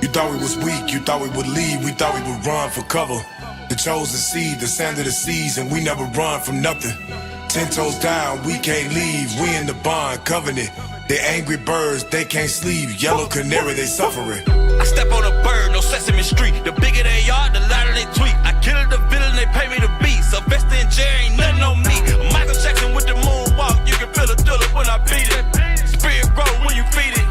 You thought we was weak, you thought we would leave, we thought we would run for cover. The chosen seed, the sand of the seas, and we never run from nothing. 10 toes down, we can't leave, we in the bond covenant. They angry birds, they can't sleep, yellow canary, they suffering. I step on a bird, no Sesame Street. The bigger they are, the louder they tweet. I kill the villain, they pay me the beat. Sylvester and Jerry ain't nothing on me. Michael Jackson with the moonwalk, you can feel the tulip when I beat it. Spirit grow when you feed it.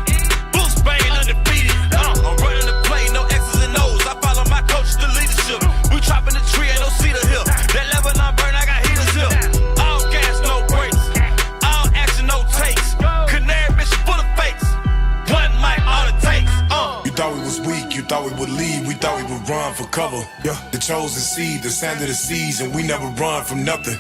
Bruce Wayne undefeated. I'm running the play, no X's and O's. I follow my coach, the leadership. We chopping the tree, ain't no cedar hill. That level I burn, I got heaters here. All gas, no brakes. All action, no takes. Canary mission full of fakes. One mic, all it takes. You thought we was weak, you thought we would leave, we thought we would run for cover. Yeah. The chosen seed, the sand of the seas, and we never run from nothing.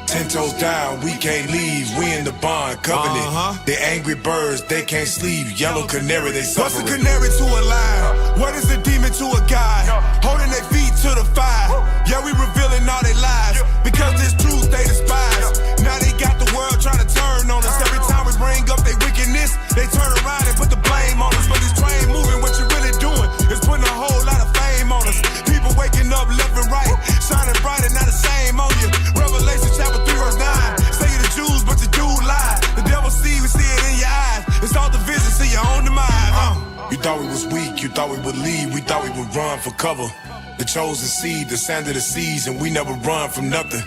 10 toes down, we can't leave, we in the bond covenant. They angry birds, they can't sleep, yellow canary, they suffering. What's a canary to a lion? What is a demon to a guy? Holding their feet to the fire. Yeah, we revealing all their lies, because this truth they despise. Now they got the world trying to turn on us. Every time we bring up their wickedness, they turn around and put the blame on us. But this train moving, what you really doing is putting a whole lot of fame on us. People waking up left and right, shining bright and not the same on you. Revelation chapter 3 verse 9. Say you the Jews, but you do lie. The devil see, we see it in your eyes. It's all division, see your own demise. You thought we was weak, you thought we would leave, we thought we would run for cover. The chosen seed, the sand of the seas, and we never run from nothing.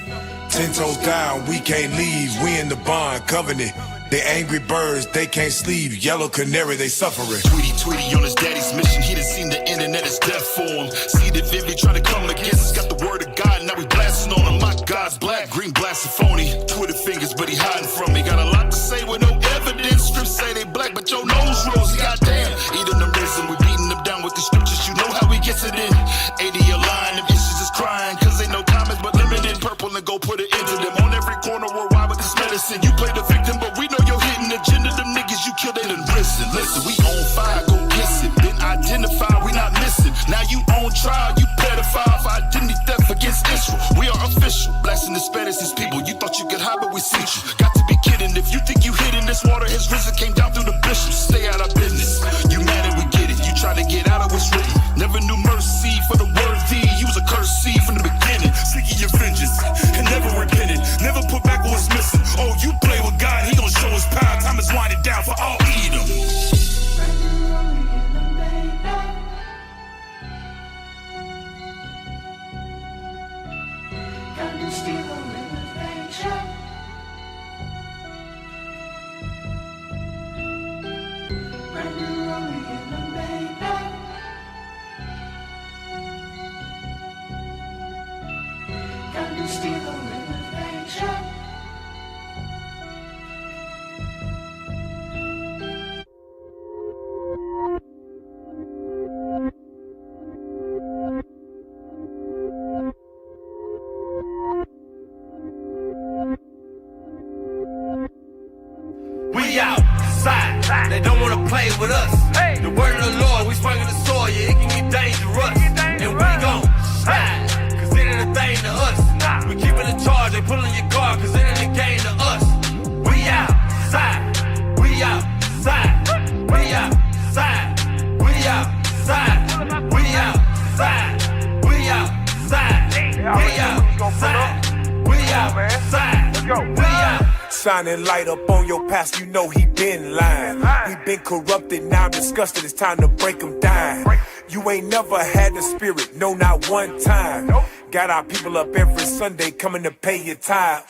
10 toes down, we can't leave, we in the bond covenant. They angry birds, they can't sleep, yellow canary, they suffering. Tweety on his daddy's mission, he done seen the internet is death for him. See the vivid trying to come against us, got the word of God, now we blasting on him. My God's black, green blasting phony. Twitter fingers, but he hiding from me. Got a lot to say with no evidence. Strips say they black, but your nose rosy, goddamn. Eating them risen, we beating them down with the scriptures, you know how we gets it in. 80 a line, them issues is crying, cause ain't no comments but limited. Purple and go put it into them. On every corner, we're wild with this medicine. You play the victim, but we know your hidden agenda. Them niggas you killed, they done risen. Listen, we on fire, go kiss it. Then identify, we not missing. Now you on trial, you pedophile for identity theft against Israel. We are official, blasting the Spanish, these people. You thought you could hide, but we see you. Got to be kidding, if you think you hidden this water, his risen came down through the bishops. Stay out of business. You mad and we get it. You try to get out of what's written. Never knew mercy for the word thee. You was a cursed seed from the beginning. Sick of your vengeance and never repented. Never put back what's missing. Oh, you play with God, he gon' show his power. Time is winding down for all Edom. We outside, they don't wanna play with us. The word of the Lord, we sprung in the soil, yeah, it can get dangerous. And we gon' slide, cause it ain't a thing to us. We keeping the charge, they pulling your guard, cause it ain't a game to us. We outside, we outside, we outside, we outside, we outside, we outside, we outside, we outside, we outside. Shining light up on your past, you know he been lying. We been corrupted, now I'm disgusted, it's time to break him down. You ain't never had the spirit, no, not one time. Got our people up every Sunday coming to pay your tithe.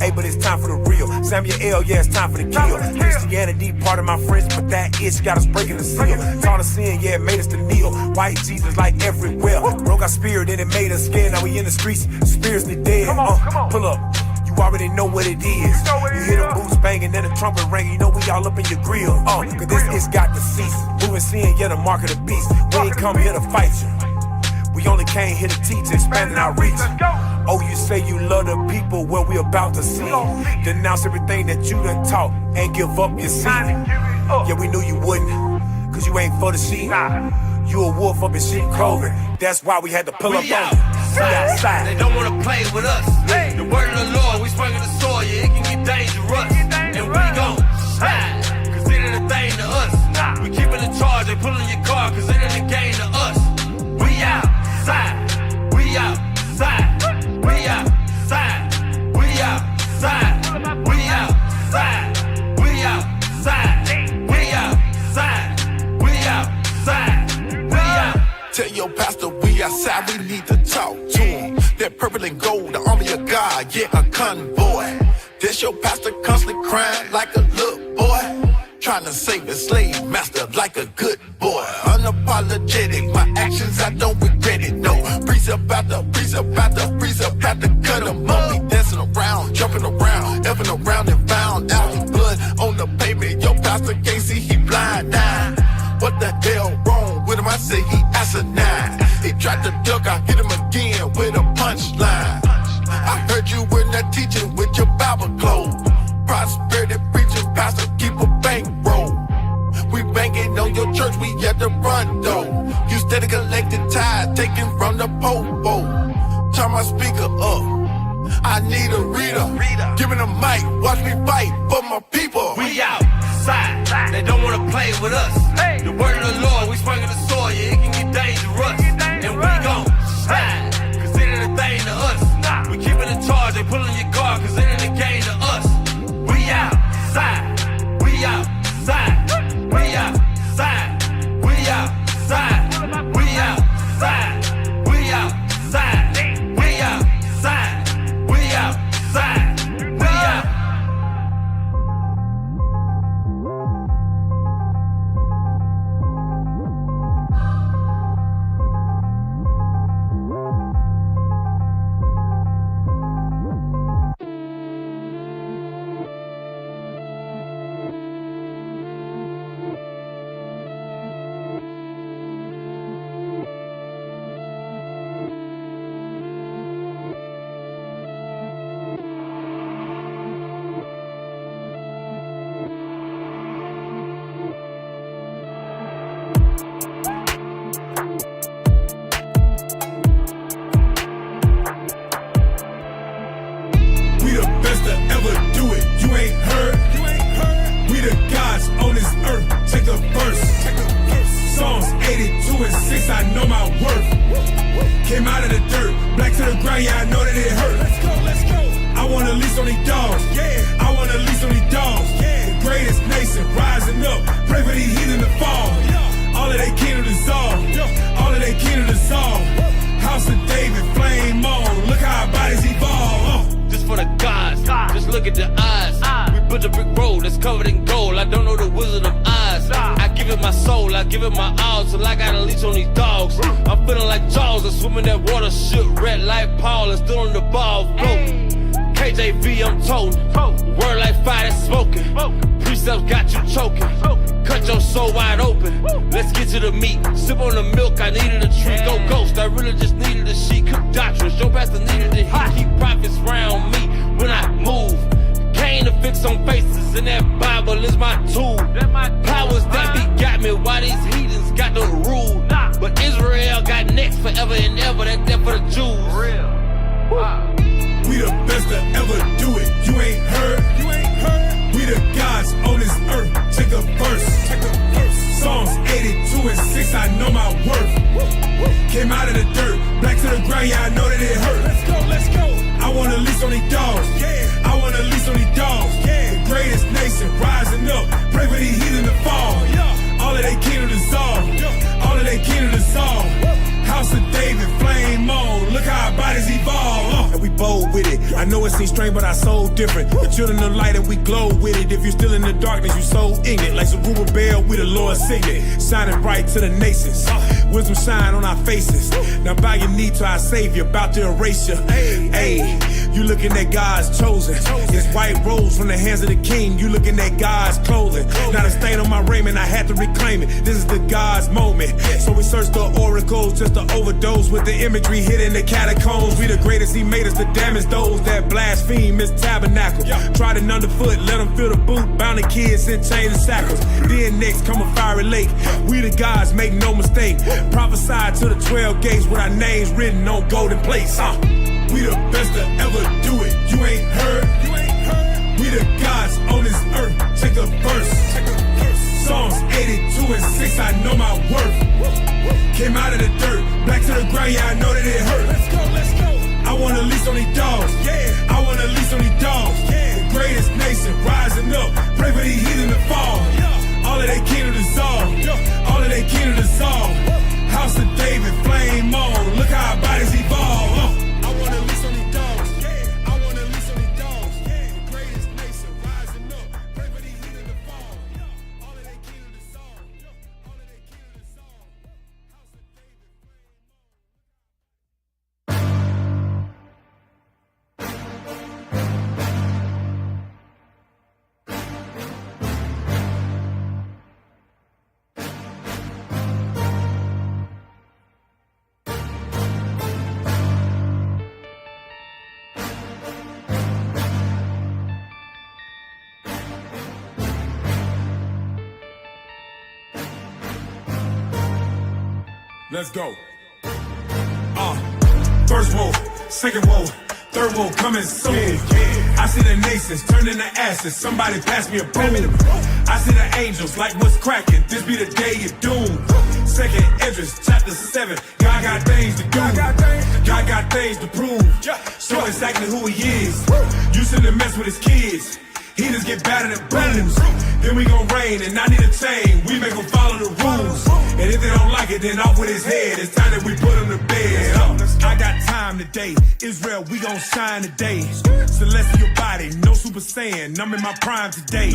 Hey, but it's time for the real. Samuel, yeah, it's time for the kill. Christianity, part of my friends, but that itch got us breaking the seal. Taught us sin, yeah, it made us to kneel. White Jesus like everywhere. Broke our spirit and it made us scared. Now we in the streets, spiritually dead. Pull up. You already know what it is. You hear the boots banging and the trumpet ringing. You know we all up in your grill. Cause this is got to cease. Moving sin, yeah, the mark of the beast. We ain't come here to fight you. We only came here to teach, expanding our reach. Oh, you say you love the people, well, we about to see. Denounce everything that you done taught and give up your seat. Yeah, we knew you wouldn't, cause you ain't for the sheep. You a wolf up in sheep clothing. That's why we had to pull up on you. Outside, they don't wanna play with us. The word of the Lord, we sprung in the soil, yeah, it can get dangerous. And we gon' slide, cause it ain't a thing to us. We keeping the charge, they pulling your car, cause it ain't a game to us. We outside, we outside, we outside, we outside, we outside, we outside, we outside, we outside, we outside. Tell your pastor we outside, we need to talk to him. That purple and gold, the army of God, yeah, a convoy. This your pastor constantly crying like a little boy, trying to save his slave master like a good boy. Unapologetic, my actions I don't regret it, no. Precept after precept after precept after cut him up. He dancing around, jumping around, effing around and found out his blood on the pavement. Your pastor can't see, he blind now. What the hell wrong with him? I say he asinine. He tried to duck, I hit him again with a punchline. I heard you were not teaching with your Bible closed. Prosperity preaching, pastor, keep a bankroll. We banking on your church, we at the front door. You steady collecting tithes, taking from the popo. Turn my speaker up, I need a reader. Give me the mic, watch me fight for my people. We outside, they don't wanna play with us. The word of the Lord, we swinging the sword, yeah, it can get dangerous. And we gon' slide, cause it ain't a thing to us. We keeping the charge, they pulling your car, cause it ain't a game to us. We outside, we outside, we outside, we outside, we outside, we outside, we outside, we outside, we outside. Shining bright to the nations, wisdom shine on our faces. Now bow your knee to our Savior, about to erase you. Hey, you looking at God's chosen. His white rose from the hands of the King. You looking at God's clothing. Not a stain on my raiment, I had to reclaim it. This is the God's moment. So we search the oracles just to overdose with the imagery hidden in the catacombs. We the greatest, he made us to damage those that blaspheme his tabernacle. Tried it underfoot, let them feel the boot, bound the kids and chains and shackles. Then next come a fiery lake. We the gods, make no mistake. Prophesy to the 12 gates with our names written on golden plates. We the best to ever do it. You ain't heard. We the gods on this earth. Check a verse. Psalms 82:6, I know my worth. Came out of the dirt, back to the ground, yeah, I know that it hurt. Let's go. I want to lease on these dogs, yeah. I want to lease on these dogs, yeah. The greatest nation rising up, pray for these heathen to fall. All of their kingdom dissolve, all of their kingdom dissolve. House of David, flame on, look how our bodies evolve. I want to lease on these dogs, yeah. I want to lease on these dogs, yeah. The greatest nation rising up, pray for these heathen to fall. All of their kingdom dissolve, all of their kingdom dissolve. House of David, let's go. First woe, second woe, third woe coming soon. I see the nations turn into ashes. Somebody pass me a broom. I see the angels like what's cracking. This be the day of doom. Second Esdras, chapter 7. God got things to do. God got things to prove. Show exactly who he is. You shouldn't mess with his kids. He just get battered and bruised. Then we gon' reign and I need a chain. We make him follow the rules. And if they don't like it, then off with his head. It's time that we put him to bed. I got time today. Israel, we gon' shine today. Celestial body, no super saiyan. I'm in my prime today.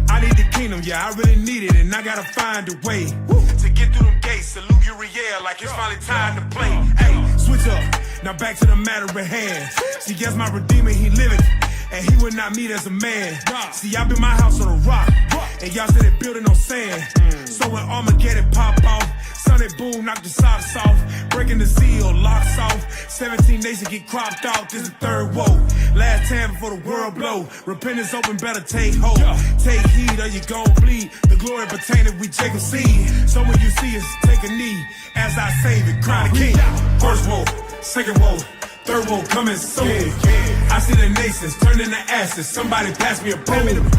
I need the kingdom, yeah, I really need it. And I gotta find a way to get through them gates. Salute Uriel like it's finally time to play. Hey, switch up. Now back to the matter at hand. See, yes, my Redeemer, he living. And he would not meet as a man. See, I built my house on a rock, and y'all said it building on sand. So when Armageddon pop off, Sunday boom, knock the socks off, breaking the seal, locks off. 17 nations get cropped off. This is the third woe. Last time before the world blow. Repentance open, better take hold. Take heed or you gon' bleed. The glory pertaining we Jacob seed. So when you see us, take a knee as I save it, crown the king. First woe, second woe, third woe coming soon. I see the nations turn into ashes. Somebody pass me a broom.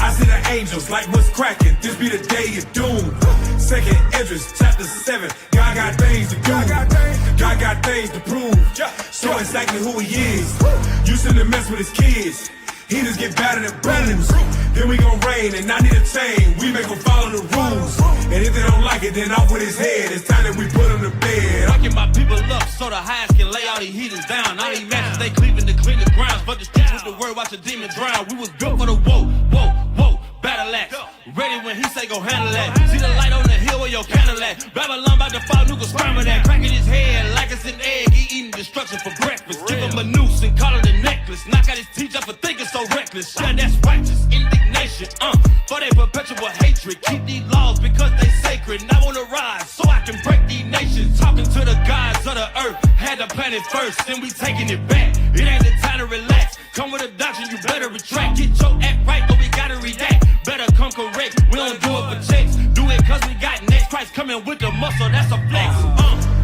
I see the angels like what's cracking. This be the day of doom. Second Esdras, chapter 7. God got things to do. God got things to prove. Show exactly who he is. You shouldn't mess with his kids. He just get battered and bruised. Then we gon' reign and I need a chain. We make him follow the rules. And if they don't like it, then off with his head. It's time that we put him to bed. Fucking my people up so the highest can lay all these heathens down. All these matches they cleaving to clean the grounds. But the streets with the word, watch the demon drown. We was built for the whoa, whoa, whoa, battle axe. Ready when he say go handle that. See the light on the hill where your candle at. Babylon about to fall, nuka scramble that. Cracking his head like it's an egg. He eating destruction for breakfast. Give him a noose and call it a necklace. Knock out his teeth up for thinking so reckless. Yeah, that's righteous indignation. For their perpetual hatred. Keep these laws because they sacred. And I wanna rise so I can break these nations. Talking to the gods of the earth. Had to plan it first, then we taking it back. It ain't the time to relax. Come with a doctrine, you better retract. Get your act right, but we gotta redact. Better come correct. We don't do it for checks. Do it cause we got next. Christ coming with the muscle, that's a flex.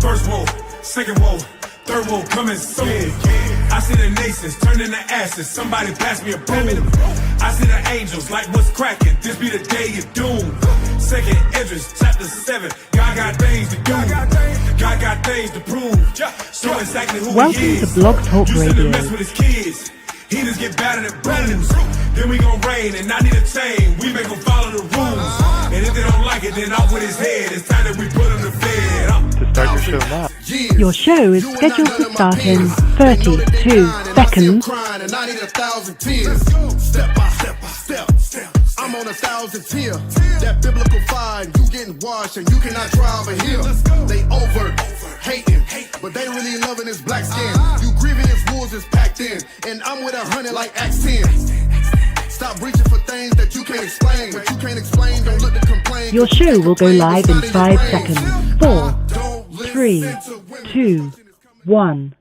First woe, second woe, third woe coming soon. I see the nations turn into ashes. Somebody pass me a broom. I see the angels like what's cracking. This be the day of doom. Second Esdras, chapter 7. God got things to do. God got things to prove. Show exactly who Welcome he is. to Blog Talk You shouldn't Radio. mess with his kids. He just get battered and bruised. Then we gon' reign and I need a chain. We make him follow the rules. And if they don't like it, then off with his head. It's time that we put him to bed. To start your show now. Your show is scheduled to start in 32 seconds. And I need 1,000 tears. Step by step by step. I'm on 1,000 tears. That biblical fire, you getting washed and you cannot try over here. They over hating, but they really loving his black skin. You grievous wolves is packed in, and I'm with 100 like Acts 10. Stop reaching for things that you can't explain. What you can't explain, don't look to complain. Your show will go live in 5 seconds. 4, 3, 2, 1.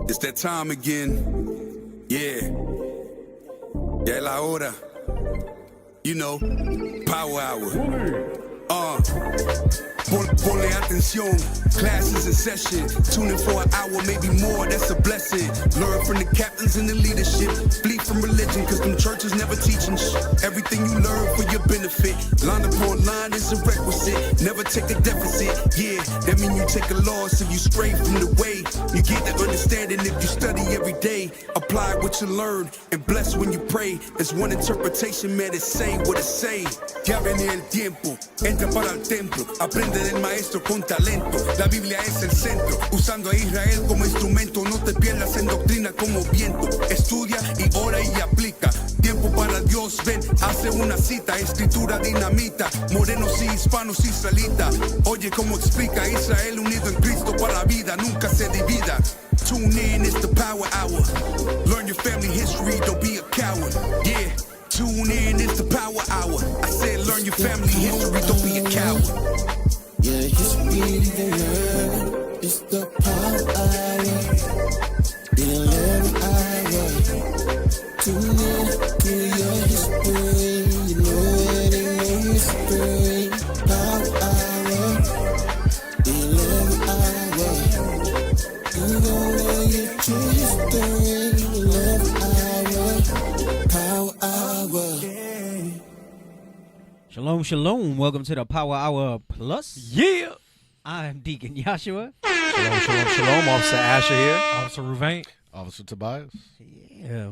It's that time again. Yeah. Ya es la hora. You know, power hour. Ponle atención, class is in session. Tune in for an hour, maybe more, that's a blessing. Learn from the captains and the leadership. Flee from religion, cause them churches never teaching shit. Everything you learn for your benefit. Line upon line is a requisite. Never take a deficit. Yeah, that mean you take a loss if you stray from the way. You get the understanding if you study every day. Apply what you learn and bless when you pray. There's one interpretation, man, it's say what it say. Ya viene el tiempo, entra para el templo. Aprende del maestro con talento. La Biblia es el centro, usando a Israel como instrumento. No te pierdas en doctrina como viento. Estudia y ora y aplica. Tiempo para Dios, ven, hace una cita. Escritura dinamita, morenos y hispanos israelitas. Oye cómo explica Israel unido en Cristo para la vida, nunca se divida. Tune in, it's the power hour. Learn your family history, don't be a coward. Yeah, tune in, it's the power hour. I said learn your family history, don't be a coward. Yeah, history to learn. It's the power hour. The 11 hour. Tune in to your history. You know it ain't no mystery. Power hour. The 11 hour. You gonna get your history. 11 hour. Power hour. Shalom, shalom. Welcome to the Power Hour Plus. Yeah. I'm Deacon Joshua. Shalom, shalom, shalom. Officer Asher here. Officer Ruvain. Officer Tobias. Yeah.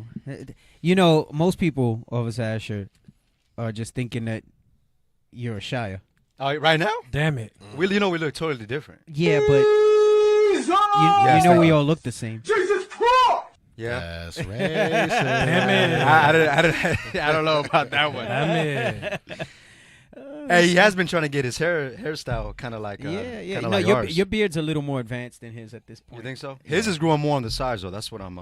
You know, most people, Officer Asher, are just thinking that you're a Shia. Oh, right now? Damn it. We look totally different. Yeah, but you know we all look the same. Yeah. That's racist. Damn it. I don't know about that one. Damn it. Hey, he has been trying to get his hairstyle kind of like Yeah. no, No, like ours. your beard's a little more advanced than his at this point. You think so? His is growing more on the sides though. That's what I'm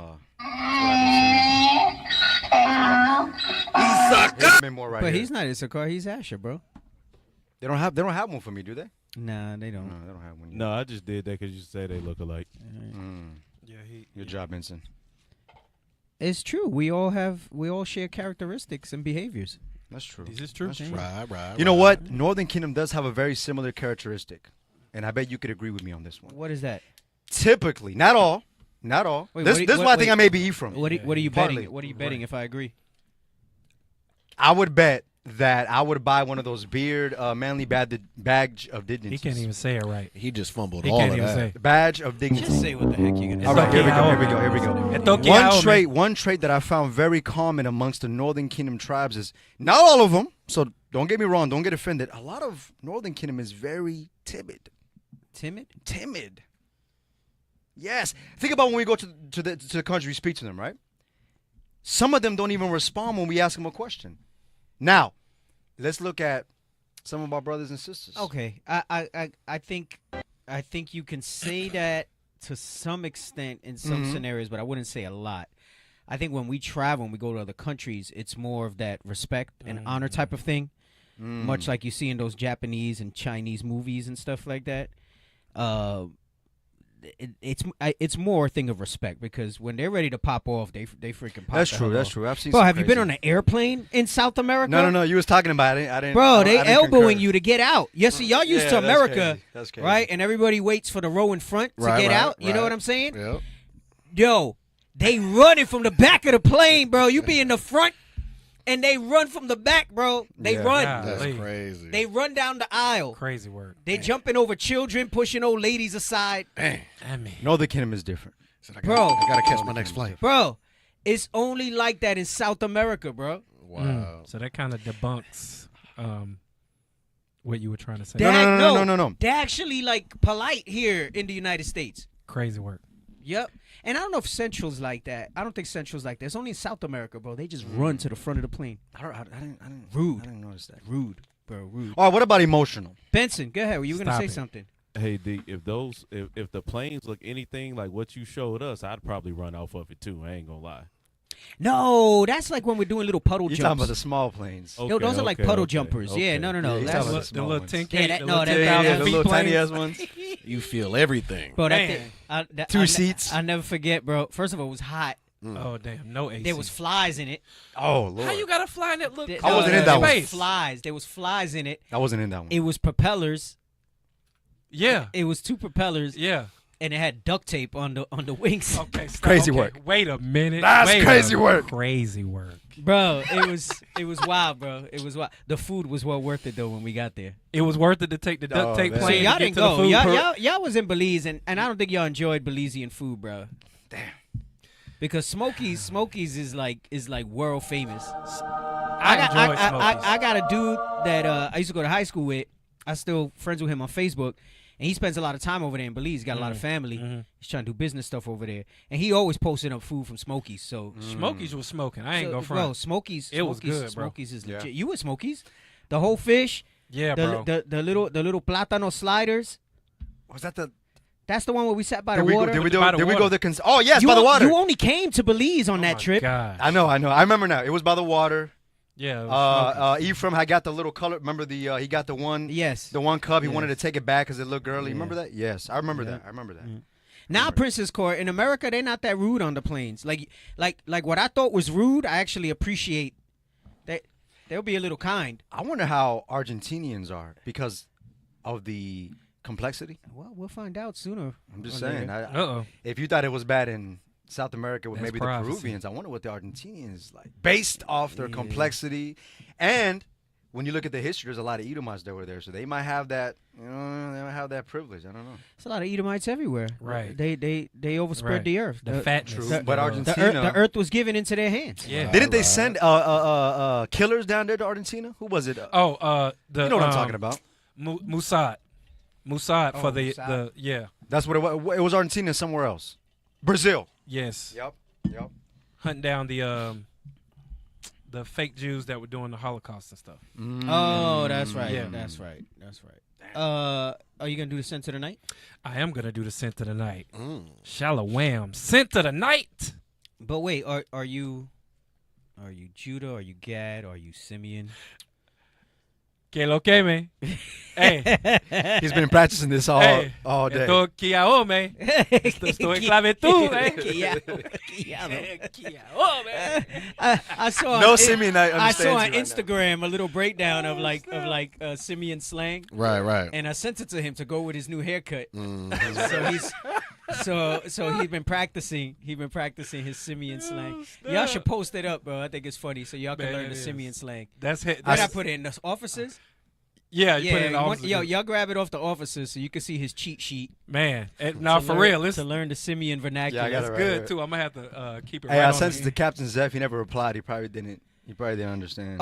Issachar. More right But here. he's not Issachar. He's Asher, bro. They don't have one for me, do they? Nah, they don't. No, they don't have one. Yet. No, I just did that because you say they look alike. Yeah, Good job, Vincent. It's true. We all share characteristics and behaviors. That's true. This is true. That's true. Right. You know what? Northern Kingdom does have a very similar characteristic, and I bet you could agree with me on this one. What is that? Typically, not all. Wait, this is why I think I may be Ephraim. What are you Partly. betting? What are you betting if I agree? I would bet that I would buy one of those beard manly badge of dignity. He can't even say it right. He just fumbled He all can't of even that. say. Badge of dignity. Just say what the heck you're gonna say. All right, here we go. One trait that I found very common amongst the Northern Kingdom tribes is not all of them. So don't get me wrong. Don't get offended. A lot of Northern Kingdom is very timid. Timid. Yes. Think about when we go to the country, we speak to them, right? Some of them don't even respond when we ask them a question. Now, let's look at some of our brothers and sisters. Okay, I think you can say that to some extent in some scenarios, but I wouldn't say a lot. I think when we travel and we go to other countries, it's more of that respect and honor type of thing, much like you see in those Japanese and Chinese movies and stuff like that. It's more a thing of respect because when they're ready to pop off, they freaking pop. That's true. I've seen. Bro, some have you crazy. been on an airplane in South America? No. You was talking about it. I didn't. Bro, I they didn't elbowing concur. you to get out. Yes, y'all used to America, that's crazy. right? And everybody waits for the row in front to get out. You know what I'm saying? Yep. Yo, they running from the back of the plane, bro. You be in the front, and they run from the back, bro. They run. That's crazy. They run down the aisle. Crazy word. They jumping over children, pushing old ladies aside. Dang. Northern Kingdom is different. Bro. I gotta catch my next flight. Bro, it's only like that in South America, bro. Wow. So that kind of debunks what you were trying to say. No. They're actually like polite here in the United States. Crazy work. Yep. And I don't know if Central's like that. I don't think Central's like that. It's only in South America, bro. They just run to the front of the plane. I didn't. Rude. I didn't notice that. Rude, bro. Rude. All right. What about emotional? Benson, go ahead. Were you going to Stop say it. something? Hey, D, if the planes look anything like what you showed us, I'd probably run off of it too. I ain't gonna lie. No, that's like when we're doing little puddle You're jumps. talking about the small planes. Yo, those are like puddle jumpers. okay. Yeah, no. Yeah, he's That's talking about what, the small little ones. 10K, Yeah, that- the no, little that- 10,000 the feet little tiny planes. ass ones. You feel everything. bro. Man. Two seats. I never forget, bro. First of all, it was hot. Oh, damn. No AC. There was flies in it. Oh Lord. How you got to fly in that look? I wasn't in that one. Flies. There was flies in it. I wasn't in that one. It was propellers. Yeah. It was 2 propellers. Yeah. And it had duct tape on the wings. Okay, Crazy work. Wait a minute. That's crazy work. Crazy work. Bro, it was wild, bro. It was wild. The food was well worth it though when we got there. It was worth it to take the duct tape man. plane. So y'all to get didn't to the go. food Y'all was in Belize, and I don't think y'all enjoyed Belizean food, bro. Damn. Because Smokies is like world famous. I enjoyed Smokies. I got a dude that I used to go to high school with. I still friends with him on Facebook, and he spends a lot of time over there in Belize. He's got a lot of family. He's trying to do business stuff over there, and he always posted up food from Smokies. So Smokies was smoking. I ain't gonna front. Bro, Smokies. It was good, bro. Smokies is legit. Yeah. You with Smokies? The whole fish. Yeah, the, bro. The little plátano sliders. Was that the? That's the one where we sat by Did the we water. go? Did we By the go? water. The oh yes, by the water. You only came to Belize on that trip. God. I know. I remember now. It was by the water. Yeah. It was Ephraim had got the little color. Remember the he got the one. Yes. The one cub. He Yes. wanted to take it back because it looked girly. Yeah. Remember that? Yes, I remember Yeah. that. I remember that. Now, Princess Court in America, they're not that rude on the planes. Like what I thought was rude, I actually appreciate. That they'll be a little kind. I wonder how Argentinians are because of the complexity. Well, we'll find out sooner. I'm just or saying. later. Uh-oh. If you thought it was bad in South America with That's maybe prophecy. the Peruvians, I wonder what the Argentinians like based off their complexity. And when you look at the history, there's a lot of Edomites that were there, so they might have that. You know, they might have that privilege. I don't know. There's a lot of Edomites everywhere. Right. They overspread Right. the earth. The fatness. But the Argentina, earth was given into their hands. Yeah. didn't they send killers down there to Argentina? Who was it? The you know what I'm talking about. Mossad for the Mossad. yeah. That's what it was. It was Argentina somewhere else. Brazil. Yes. Yep. Hunting down the fake Jews that were doing the Holocaust and stuff. Oh, that's right. Yeah. That's right. Are you gonna do the center tonight? I am gonna do the scent of the night. Shalom. Scent of the night. But wait, are you Judah? Are you Gad? Are you Simeon? Que lo que me. Hey. He's been practicing this all day. Esto aquí ahora, esto es clavitud, I saw No Simeonite I saw understands on you right now. Instagram a little breakdown of like Simeon slang. Right. And I sent it to him to go with his new haircut. Mm-hmm. So he's been practicing. He's been practicing his Simeon slang. Y'all should post it up, bro. I think it's funny, so y'all can Man, learn it the is. Simeon slang. That's it. What I put it in the offices? Yeah, you put it in the office. Y'all grab it off the offices so you can see his cheat sheet. Man, now for real, to learn the Simeon vernacular. Yeah, I got it's it right good here. too. I'm gonna have to keep it. Hey, right I on sent it me. to Captain Zeph. He never replied. He probably didn't understand.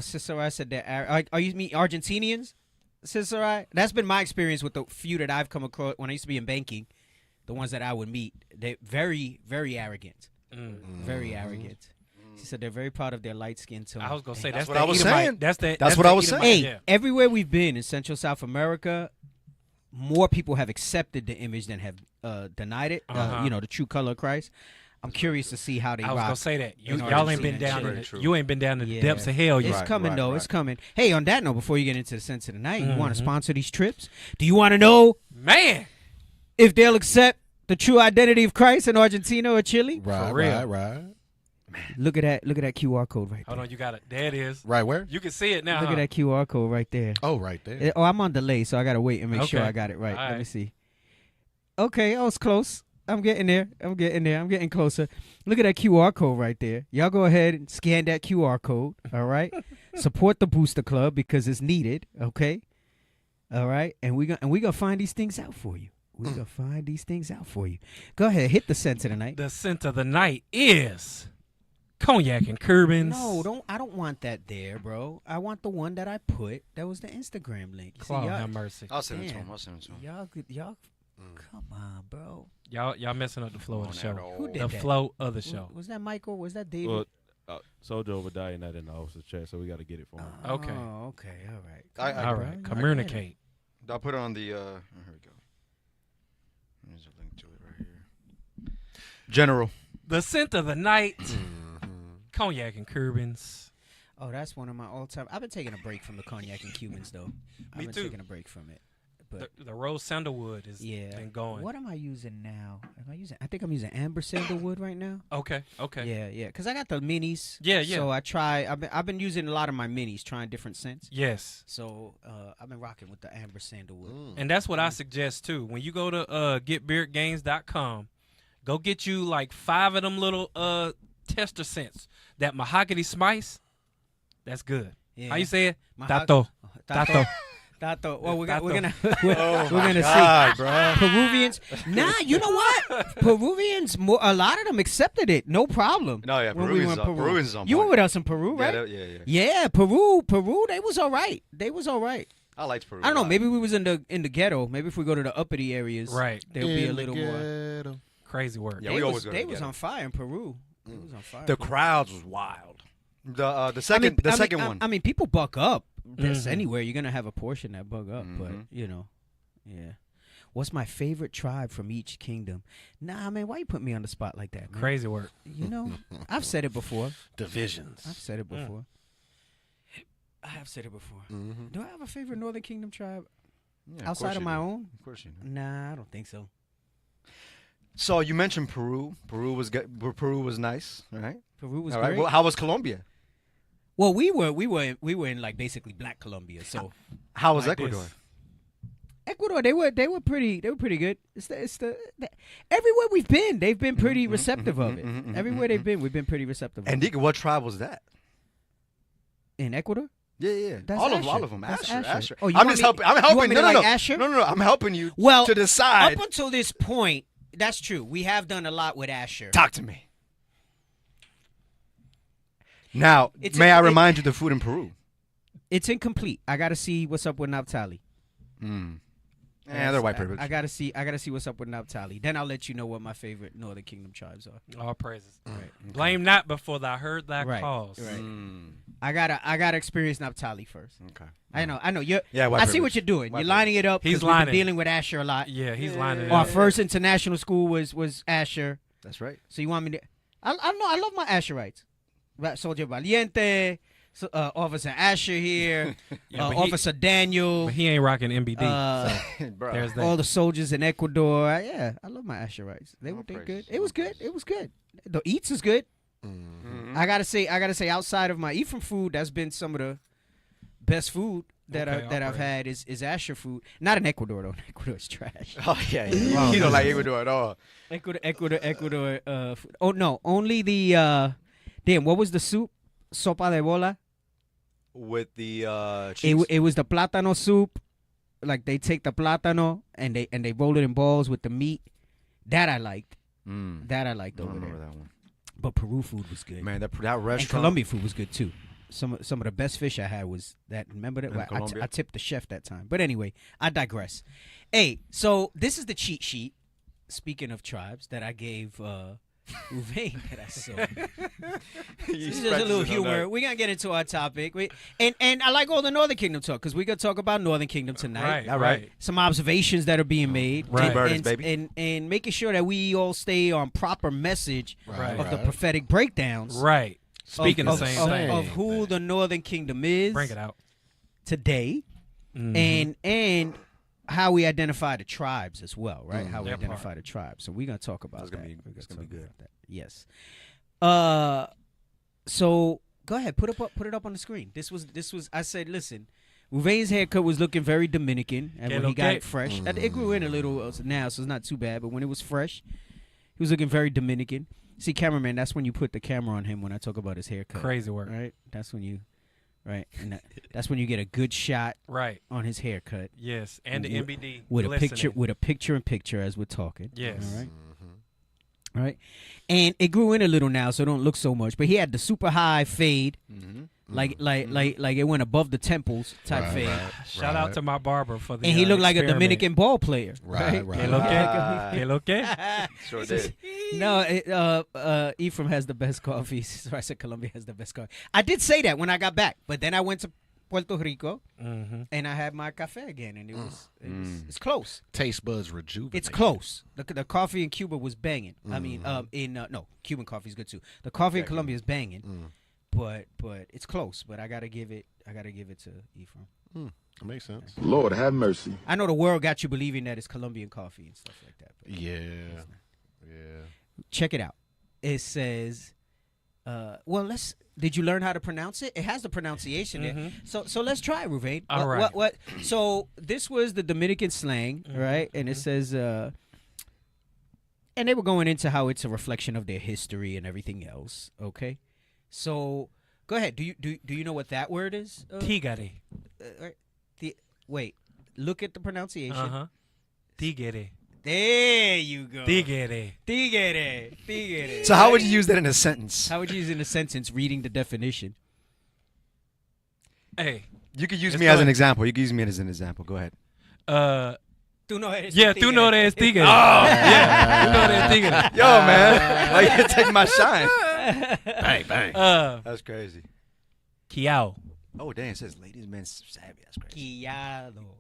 Sister, I said that. Are you mean Argentinians? Sister, that's been my experience with the few that I've come across when I used to be in banking. The ones that I would meet, they're very, very arrogant. Very arrogant. She said they're very proud of their light skin tone. I was gonna say That's that's what the I was Edomite. saying. That's what the I was Edomite, saying. Hey, yeah. everywhere we've been in Central South America, more people have accepted the image than have denied it. The true color of Christ. I'm curious to see how they I was rock. gonna say that in y'all ain't been Argentina. down. Very In true. you ain't been down in the Yeah. depths of hell It's yet. coming, though. right. It's coming. Hey, on that note, before you get into the sense of the night, you want to sponsor these trips? Do you want to know Man, if they'll accept the true identity of Christ in Argentina or Chile? Right. Look at that QR code right there. hold on, you got it. There it is. Right where? You can see it now. Look huh? at that QR code right there. Oh, right there. I'm on delay, so I gotta wait and make sure Okay. I got it right. All Let me right. see. Okay, I was close. I'm getting there. I'm getting closer. Look at that QR code right there. Y'all go ahead and scan that QR code. All right. Support the Booster Club because it's needed. Okay. All right. And we gonna find these things out for you. We're gonna find these things out for you. Go ahead, hit the scent of the night. The scent of the night is cognac and Kerbins. No, I don't want that there, bro. I want the one that I put. That was the Instagram link. You see, Claude, y'all- have mercy. I'll send it to Damn. him. Y'all, come on, bro. Y'all messing up the flow of the show. Who did The that? flow of the show. Was that Michael? Was that David? Well, Soldier Obadiah not in the officer's chat, so we got to get it from him. Okay. Oh, okay. All right. All right. Communicate. I'll put it on the. Here we go. There's a link to it right here. General. The scent of the night. Cognac and Kerbins. Oh, that's one of my all-time. I've been taking a break from the cognac and Cubans, though. I've Me been too. taking a break from it. but the rose sandalwood is been going. What am I using now? I think I'm using amber sandalwood right now. Okay. Yeah. Because I got the minis. Yeah. So I've been using a lot of my minis, trying different scents. Yes. So I've been rocking with the amber sandalwood. And that's what I suggest too. When you go to getbeardgains.com, go get you like 5 of them little tester scents. That mahogany spice, that's good. Yeah. How you say it? Tato. Well, we're gonna see Peruvians. Nah, you know what? Peruvians, a lot of them accepted it, no problem. No, yeah, when we went Peruvians on You were point. with us in Peru, right? Yeah, Peru. They was all right. I liked Peru. I don't know. Maybe we was in the ghetto. Maybe if we go to the uppity areas, right, there'll be a little more crazy work. Yeah, they was on fire in Peru. They was on fire. The crowds was wild. The second one. I mean, people buck up. That's anywhere you're gonna have a portion that buck up, but yeah. What's my favorite tribe from each kingdom? Nah, man, why you put me on the spot like that, man? Crazy work. You know, I've said it before. Divisions. I've said it before. I have said it before. Do I have a favorite Northern Kingdom tribe outside of my own? Of course you do. Nah, I don't think so. So you mentioned Peru. Peru was nice, right? Peru was all great. right. Well, how was Colombia? Well, we were in like basically Black Colombia. So how was like Ecuador? Ecuador, they were pretty good. It's the everywhere we've been, they've been pretty receptive of it. Everywhere they've been, we've been pretty receptive. And Nika, what tribe was that? In Ecuador? Yeah. That's all Asher. of them. That's Asher. Oh, I'm helping. You want me to No. like Asher? No. I'm helping you. Well, to decide. Up until this point, that's true. We have done a lot with Asher. Talk to me. Now, may I remind you the food in Peru? It's incomplete. I got to see what's up with Naphtali. Yeah, they're white privilege. I gotta see what's up with Naphtali. Then I'll let you know what my favorite Northern Kingdom tribes are. All praises. Right. Okay. Blame not before thou heard thy cause. Right. I gotta experience Naphtali first. Okay. I know. You're. Yeah. I see what you're doing. You're lining it up. He's lining. lining. We've been dealing with Asher a lot. Yeah, he's lining it Our up. first international school was Asher. That's right. So you want me to? I know. I love my Asherites. Soldier Valiente. Officer Asher here, Officer Daniel. But he ain't rocking MBD. So there's that. All the soldiers in Ecuador. I love my Asherites. They were good. It was good. The eats is good. I gotta say, outside of my eat from food, that's been some of the best food that I've had is Asher food. Not in Ecuador though. Ecuador is trash. Oh yeah. You don't like Ecuador at all. Ecuador. Oh no, only the. Damn, what was the soup? Sopa de bola. With the cheese. It was the plátano soup. Like they take the plátano and they roll it in balls with the meat. That I liked. That I liked over there. That one. But Peru food was good. Man, that restaurant. And Colombian food was good too. Some of the best fish I had was that. Remember that? I tipped the chef that time. But anyway, I digress. Hey, so this is the cheat sheet. Speaking of tribes, that I gave Uvain that I saw. This is just a little humor. We're gonna get into our topic. And I like all the Northern Kingdom talk because we're gonna talk about Northern Kingdom tonight. Right. Some observations that are being made. And making sure that we all stay on proper message of the prophetic breakdowns. Right. Speaking the same thing. Of who the Northern Kingdom is. Bring it out. Today. And how we identify the tribes as well, right? How we identify the tribes. So we're gonna talk about that. It's gonna be good. Yes. So go ahead, put it up on the screen. This was. I said, listen, Uvain's haircut was looking very Dominican, and when he got it fresh, it grew in a little now, so it's not too bad. But when it was fresh, he was looking very Dominican. See, cameraman, that's when you put the camera on him when I talk about his haircut. Crazy work, right? That's when you. Right, and that's when you get a good shot on his haircut. Yes, and the MBD with a picture as we're talking. Yes, all right, all right, and it grew in a little now, so it don't look so much. But he had the super high fade, like it went above the temples type fade. Shout out to my barber for the. And he looked like a Dominican ball player. Right. Sure did. No, Ephraim has the best coffee. So I said Colombia has the best coffee. I did say that when I got back, but then I went to Puerto Rico and I had my cafe again, and it's close. Taste buds rejuvenate. It's close. The coffee in Cuba was banging. I mean, Cuban coffee is good too. The coffee in Colombia is banging, but it's close. But I gotta give it to Ephraim. That makes sense. Lord have mercy. I know the world got you believing that it's Colombian coffee and stuff like that. But Yeah. check it out. It says, did you learn how to pronounce it? It has the pronunciation there. So let's try it, Ruvain. All right. What? So this was the Dominican slang, right? And it says, and they were going into how it's a reflection of their history and everything else. Okay. So go ahead. Do you know what that word is? Tigre. Wait. Look at the pronunciation. Tigre. There you go. Tigre. Tigre. So how would you use that in a sentence? How would you use it in a sentence reading the definition? Hey. You could use me as an example. You could use me as an example. Go ahead. Tú no eres tú no eres tigre. Oh, yeah. Tú no eres tigre. Yo, man. Why you take my shine? Bang, bang. That's crazy. Kiao. Oh, dang. It says ladies, men, savvy. That's crazy. Kialo.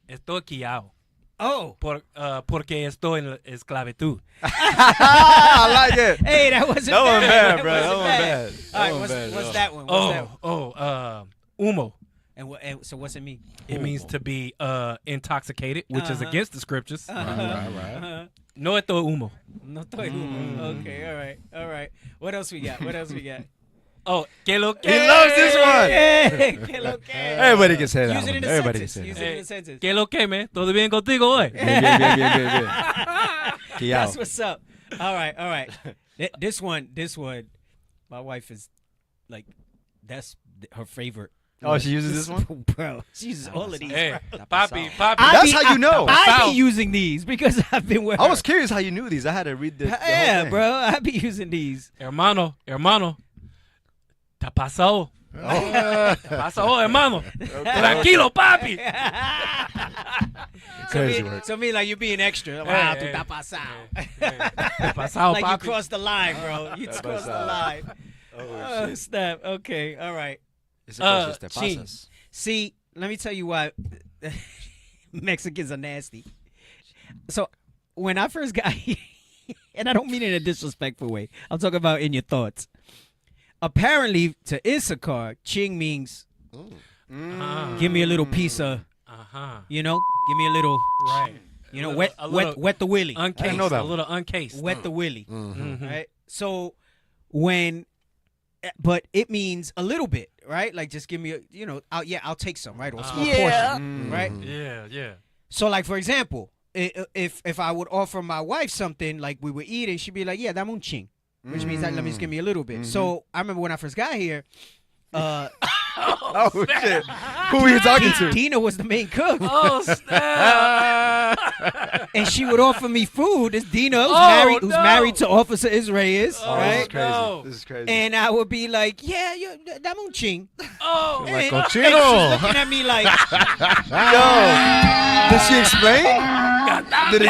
Estoy quiao. Oh. Porque estoy en esclavitud. I like it. Hey, that wasn't that bad. One bad, bro. That one bad. All right, what's that one? Humo. And so what's it mean? It means to be intoxicated, which is against the scriptures. Right. No estoy humo. No estoy humo. Okay, all right. What else we got? Oh, que lo que. He loves this one. Que lo que. Everybody can say that. Use it in a Everybody can sentence. say that. Use it in a sentence. Que lo que, man? ¿Todo bien contigo hoy? Bien. That's what's up. All right. This one, my wife is like, that's her favorite. Oh, she uses this one? Bro, she uses all of these. Hey, bro. papi. That's how you know. I be using these because I've been with her. I was curious how you knew these. I had to read the whole Yeah, thing. bro. I be using these. Hermano. ¿Te pasó? ¿Te pasó, hermano? Tranquilo, papi. Crazy word. So me like you being extra. Wow, tú estás pasado. Like you crossed the line, bro. You crossed the line. Oh, snap. Okay, all right. See, let me tell you why Mexicans are nasty. So when I first got here, and I don't mean it in a disrespectful way, I'm talking about in your thoughts. Apparently, to Issachar, ching means give me a little piece of, give me a little, right? You know, wet the willy. Uncased, I know that a little uncased. Wet the willy, right? So but it means a little bit, right? Like just give me I'll take some, right? Or a small portion, right? Yeah. So like for example, if I would offer my wife something like we were eating, she'd be like, yeah, dame un ching. Which means that let me just give me a little bit. So I remember when I first got here. Oh shit! Who were you talking to? Dina was the main cook. Oh snap! And she would offer me food. It's Dina who's married to Officer Israelis, right? This is crazy. And I would be like, yeah, dame un ching. Oh, and she's looking at me like, yo, did she explain? Did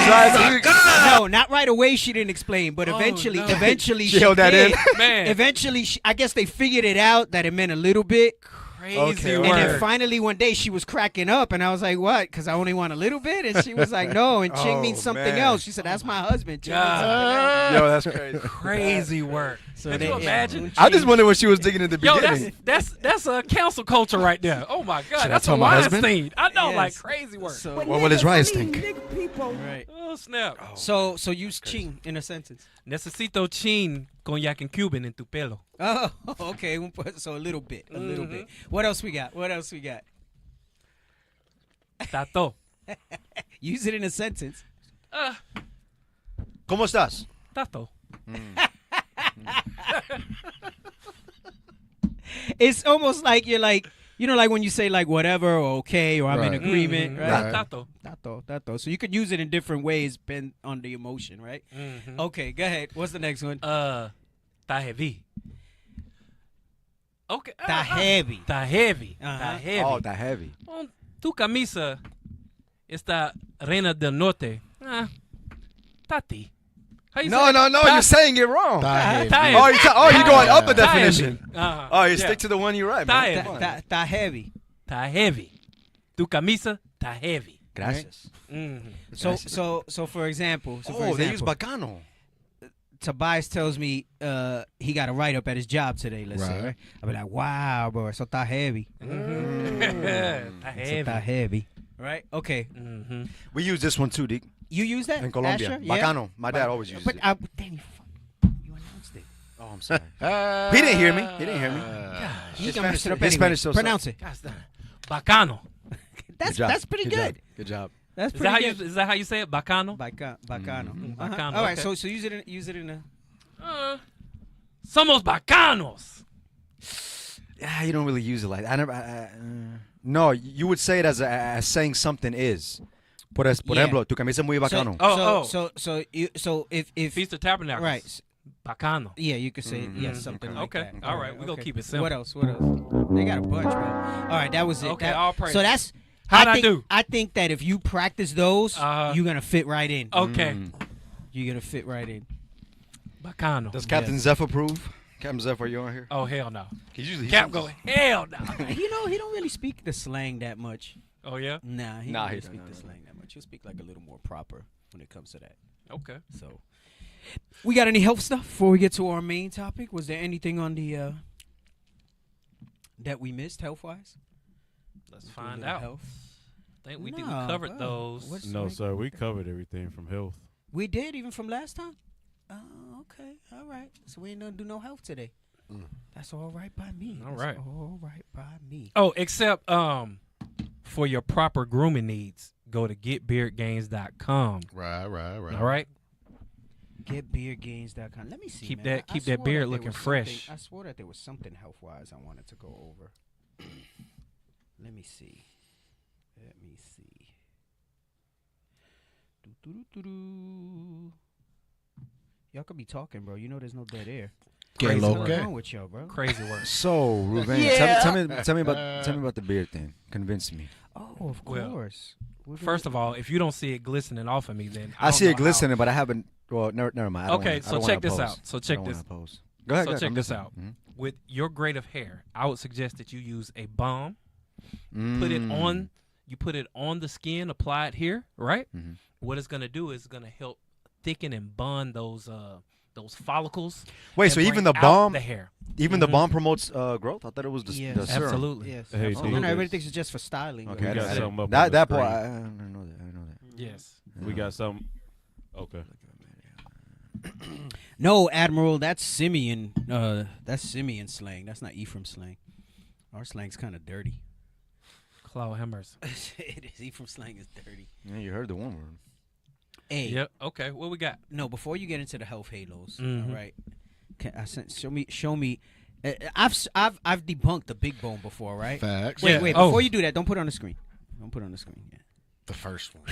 no, not right away. She didn't explain, but eventually she held that in. Man. Eventually, I guess they figured it out that it meant a little bit. Crazy And word. then finally one day she was cracking up, and I was like, "What?" Because I only want a little bit, and she was like, "No." And ching means something else. She said, "That's my husband." Ching means something else. Yo, that's crazy. Crazy work. So Can you imagine? I just wondered what she was digging in the beginning. That's a council culture right there. Oh my God, Should I that's tell a my wine husband? scene. I know, Yes. like crazy work. So, What will his rice think? right. Oh snap! So use ching in a sentence. Necesito chin cognac and Cuban en tu pelo. Oh, okay. So a little bit. What else we got? Tato. Use it in a sentence. ¿Cómo estás? Tato. It's almost like you're like, like when you say like whatever or okay or I'm in agreement, right? Tato. Tato. So you could use it in different ways depending on the emotion, right? Okay, go ahead. What's the next one? Ta heavy. Okay. Ta heavy. Ta heavy. Uh-huh. Ta heavy. Oh, that heavy. Tu camisa está Reina del Norte. Tati. How you say it? No, you're saying it wrong. Ta- You're going up the Ta- definition. Uh-huh. Oh, you Yeah. stick to the one you're right, Ta- man. Come on. Ta heavy. Ta heavy. Tu camisa ta heavy. Gracias. So for example, they use bacano. Tobias tells me he got a write up at his job today. Let's say, right? I'll be like, wow, bro, eso está heavy. Eso está heavy. Right? Okay. We use this one too, Dick. You use that in Colombia? Asher? Yeah? Bacano. My dad always uses it. Damn, you announced it. Oh, I'm sorry. He didn't hear me. He didn't hear me. He's gonna mess it up His anyway. Spanish, so Pronounce it. Bacano. That's pretty good. Good job. That's Is pretty that, good. is that how you say it? Bacano? Bacano. Bacano. All right, okay. so use it in a. Somos bacanos. Yeah, you don't really use it like that. No, you would say it as saying something is. Por ejemplo, tu camisa muy bacano. So if Feast of Tabernacles. right. Bacano. Yeah, you could say something like Okay. that. All right. We're going to keep it simple. What else? They got a bunch, bro. All right, that was it. Okay, all praise. So that's How'd I do? I think that if you practice those, you're gonna fit right in. Okay. You're gonna fit right in. Bacano. Does Captain Zeph approve? Captain Zeph, are you on here? Oh, hell no. Cap go, hell no. You know, he don't really speak the slang that much. Oh, yeah? Nah, he Nah, don't he really don't, speak no, the no. slang that much. He'll speak like a little more proper when it comes to that. Okay. So, we got any health stuff before we get to our main topic? Was there anything on the that we missed health-wise? Let's find out. Health. I think we No, didn't cover bro. those. What's- No, sir. We covered everything from health. We did, even from last time? Oh, okay. All right. So we ain't gonna do no health today. That's all right by me. All That's right. all right by me. Oh, except for your proper grooming needs, go to getbeardgains.com. Right. All right? Getbeardgains.com. Let me see. Keep man. that- I keep that swore beard there looking was fresh. something- I swore that there was something health-wise I wanted to go over. Let me see. Do-do-do-do-do. Y'all could be talking, bro. You know there's no dead air. Get What's low. wrong with y'all, bro? Crazy work. So, Ruben, Yeah. tell me about the beard thing. Convince me. Oh, of Well, course. First of all, if you don't see it glistening off of me, then I see it glistening, but I haven't. Well, never mind. I don't Okay, wanna- I so don't check wanna this oppose. out. So I check don't this. wanna oppose. Go ahead. So check I'm this listening. out. Mhm. With your grade of hair, I would suggest that you use a balm. Put it on. You put it on the skin. Apply it here. Right. Mhm. What it's gonna do is gonna help thicken and bond those follicles. Wait, and so even bring the out balm, the hair. even the balm promotes growth? I thought it was the, Yes. the serum. Absolutely. Yes. Hey, No, D, no, everybody there's- thinks it's just for styling. Okay, We I got didn't- something up that on the that part, screen. I didn't know that. I know that. Yes. We got some. Okay. No, Admiral, that's Simeon. That's Simeon slang. That's not Ephraim slang. Our slang's kind of dirty. Claude Hammers. It is. Ephraim slang is dirty. Yeah, you heard the one word. Hey. Yep. Okay. What we got? No, before you get into the health halos, Mhm. all right? Show me. I've debunked the big bone before, right? Facts. Wait, Yeah. wait. Oh. Before you do that, don't put it on the screen. Don't put it on the screen. Yeah. The first one.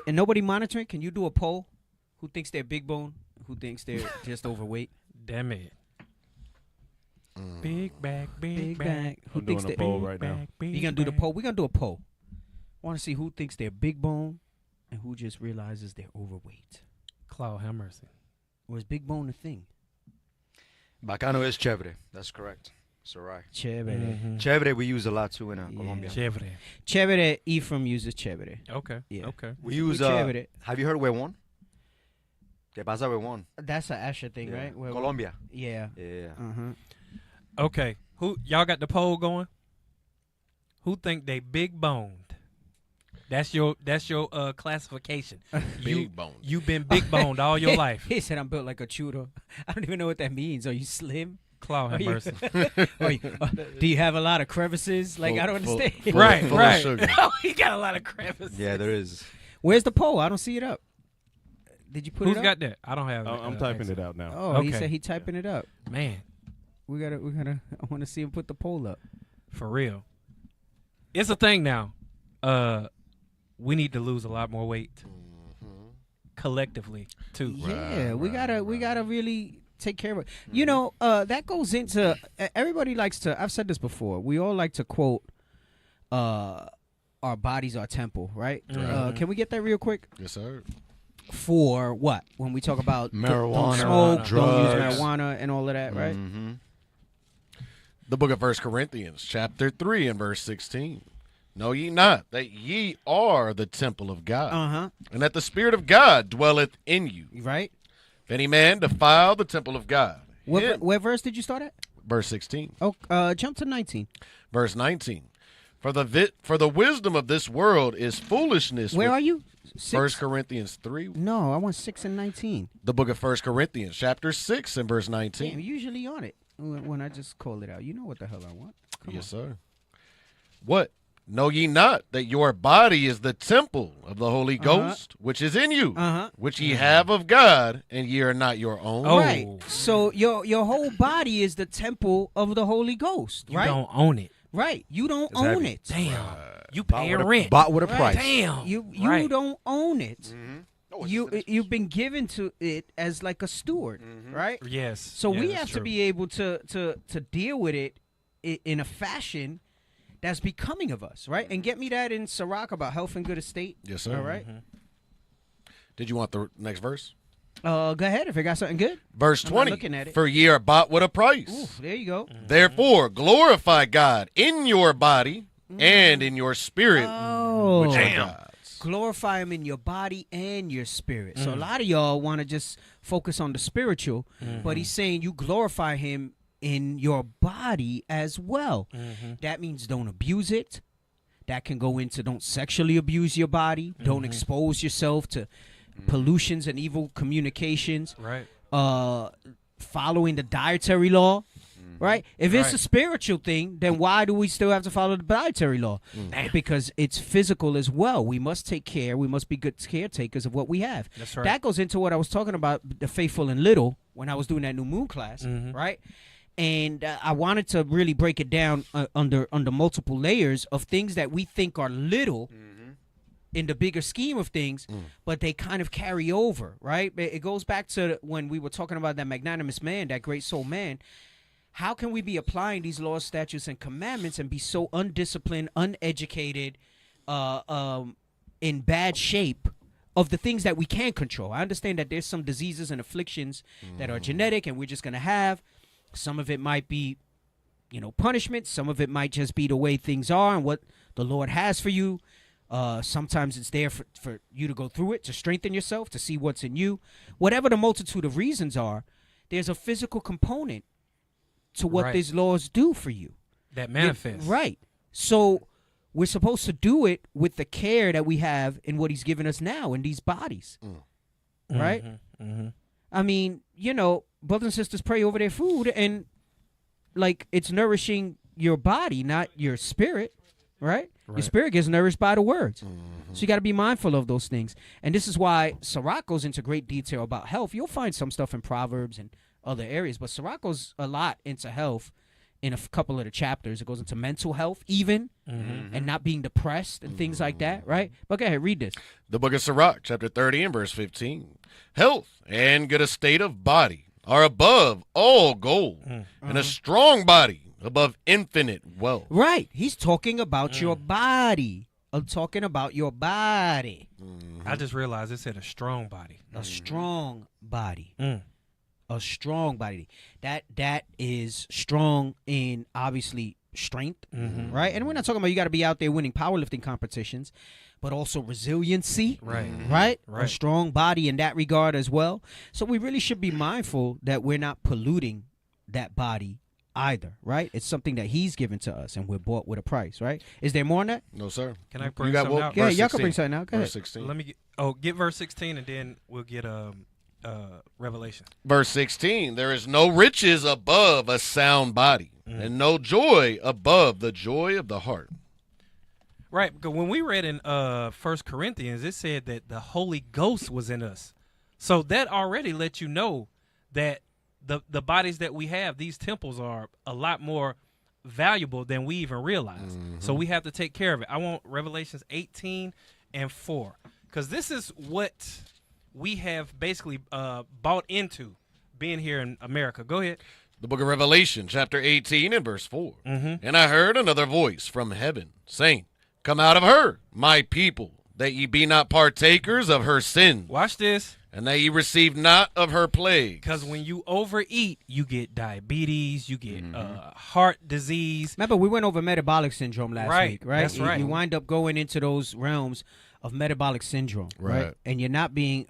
And nobody monitoring? Can you do a poll? Who thinks they're big bone? Who thinks they're just overweight? Damn it. Big back, big, Big back. back. Who I'm thinks doing a they're poll right now. You gonna do the poll? We're gonna do a poll. Want to see who thinks they're big bone and who just realizes they're overweight. Claude Hammers. Or is big bone a thing? Bacano is chévere. That's correct. It's all right. Chévere. Chévere we use a lot too in Colombia. Chévere. Chévere. Ephraim uses chévere. Okay. Yeah. Okay. We use. chévere. Have you heard huevón? ¿Qué pasa huevón? That's an Asher thing, Yeah. right? Where- Colombia. Yeah. Yeah. Okay. Who y'all got the poll going? Who think they big boned? That's your classification. Big boned. You've been big boned all your life. He said I'm built like a churro. I don't even know what that means. Are you slim? Claude have Are you- mercy. Do you have a lot of crevices? Like I don't understand. Right, full of right. sugar. Oh, he got a lot of crevices. Yeah, there is. Where's the poll? I don't see it up. Did you put Who's it up? got that? I don't have. I'm typing it out now. Oh, he Okay. said he typing it up. Man, We gotta. I want to see him put the poll up. for real. It's a thing now. We need to lose a lot more weight collectively too. Yeah, we gotta really take care of it. You know, that goes into everybody likes to. I've said this before. We all like to quote, "Our bodies are temple," right? Can we get that real quick? Yes, sir. For what? When we talk about Marijuana, don't smoke, don't use drugs. marijuana, and all of that, right? Mm-hmm. The book of 1 Corinthians, chapter 3 and verse 16. Know ye not that ye are the temple of God, Uh huh. and that the Spirit of God dwelleth in you? Right. If any man defile the temple of God. What verse did you start at? Verse 16. Oh, jump to 19. Verse 19. For the wisdom of this world is foolishness. Where are you? 1 Corinthians 3. No, I want 6 and 19. The book of 1 Corinthians, chapter 6 and verse 19. I'm usually on it when I just call it out. You know what the hell I want. Come yes, on. sir. What? Know ye not that your body is the temple of the Holy Ghost, which is in you, which ye have of God, and ye are not your own? Right. So your whole body is the temple of the Holy Ghost, right? You don't own it. Right. You don't own it. Damn. You paying rent. Bought with a price. Damn. You don't own it. You've been given to it as like a steward, right? Yes. So yeah, we that's have true. to be able to deal with it in a fashion that's becoming of us, right? And get me that in Sirach about health and good estate. Yes, sir. All right. Did you want the next verse? Go ahead if you got something good. Verse I'm 20. not looking at it. For ye are bought with a price. Ooh, there you go. Therefore, glorify God in your body and in your spirit, which are God's. Glorify him in your body and your spirit. So a lot of y'all want to just focus on the spiritual, but he's saying you glorify him in your body as well. That means don't abuse it. That can go into don't sexually abuse your body. Don't expose yourself to pollutions and evil communications. Right. Following the dietary law. Right? If it's a spiritual thing, then why do we still have to follow the dietary law? Because it's physical as well. We must take care. We must be good caretakers of what we have. That's right. That goes into what I was talking about, the faithful and little, when I was doing that new moon class, right? And I wanted to really break it down under multiple layers of things that we think are little in the bigger scheme of things, but they kind of carry over, right? It goes back to when we were talking about that magnanimous man, that great soul man. How can we be applying these laws, statutes, and commandments and be so undisciplined, uneducated, in bad shape of the things that we can control? I understand that there's some diseases and afflictions that are genetic and we're just going to have. Some of it might be, punishment. Some of it might just be the way things are and what the Lord has for you. Sometimes it's there for you to go through it, to strengthen yourself, to see what's in you. Whatever the multitude of reasons are, there's a physical component to what these laws do for you. That manifests. Right. So we're supposed to do it with the care that we have in what he's given us now in these bodies. Right? I mean, brothers and sisters pray over their food and like it's nourishing your body, not your spirit, right? Your spirit gets nourished by the words. So you got to be mindful of those things. And this is why Sirach goes into great detail about health. You'll find some stuff in Proverbs and other areas, but Sirach goes a lot into health in a couple of the chapters. It goes into mental health even and not being depressed and things like that, right? But go ahead, read this. The book of Sirach, chapter 30 and verse 15. Health and good estate of body are above all gold, and a strong body above infinite wealth. Right. He's talking about your body. I'm talking about your body. I just realized it said a strong body. A strong body. A strong body. That is strong in obviously strength, right? And we're not talking about you got to be out there winning powerlifting competitions, but also resiliency, right? A strong body in that regard as well. So we really should be mindful that we're not polluting that body either, right? It's something that he's given to us, and we're bought with a price, right? Is there more on that? No, sir. Can I bring something out? Yeah, y'all can bring something out. Go ahead. Verse 16. Let me get verse 16, and then we'll get Revelation. Verse 16, there is no riches above a sound body, and no joy above the joy of the heart. Right, because when we read in 1 Corinthians, it said that the Holy Ghost was in us. So that already lets you know that the bodies that we have, these temples, are a lot more valuable than we even realize. So we have to take care of it. I want Revelations 18 and 4, because this is what we have basically bought into being here in America. Go ahead. The book of Revelation, chapter 18 and verse 4. And I heard another voice from heaven saying, come out of her, my people, that ye be not partakers of her sins. Watch this. And that ye receive not of her plague. Because when you overeat, you get diabetes, you get heart disease. Remember, we went over metabolic syndrome last week, right? That's right. You wind up going into those realms of metabolic syndrome, right? Right. And you're not being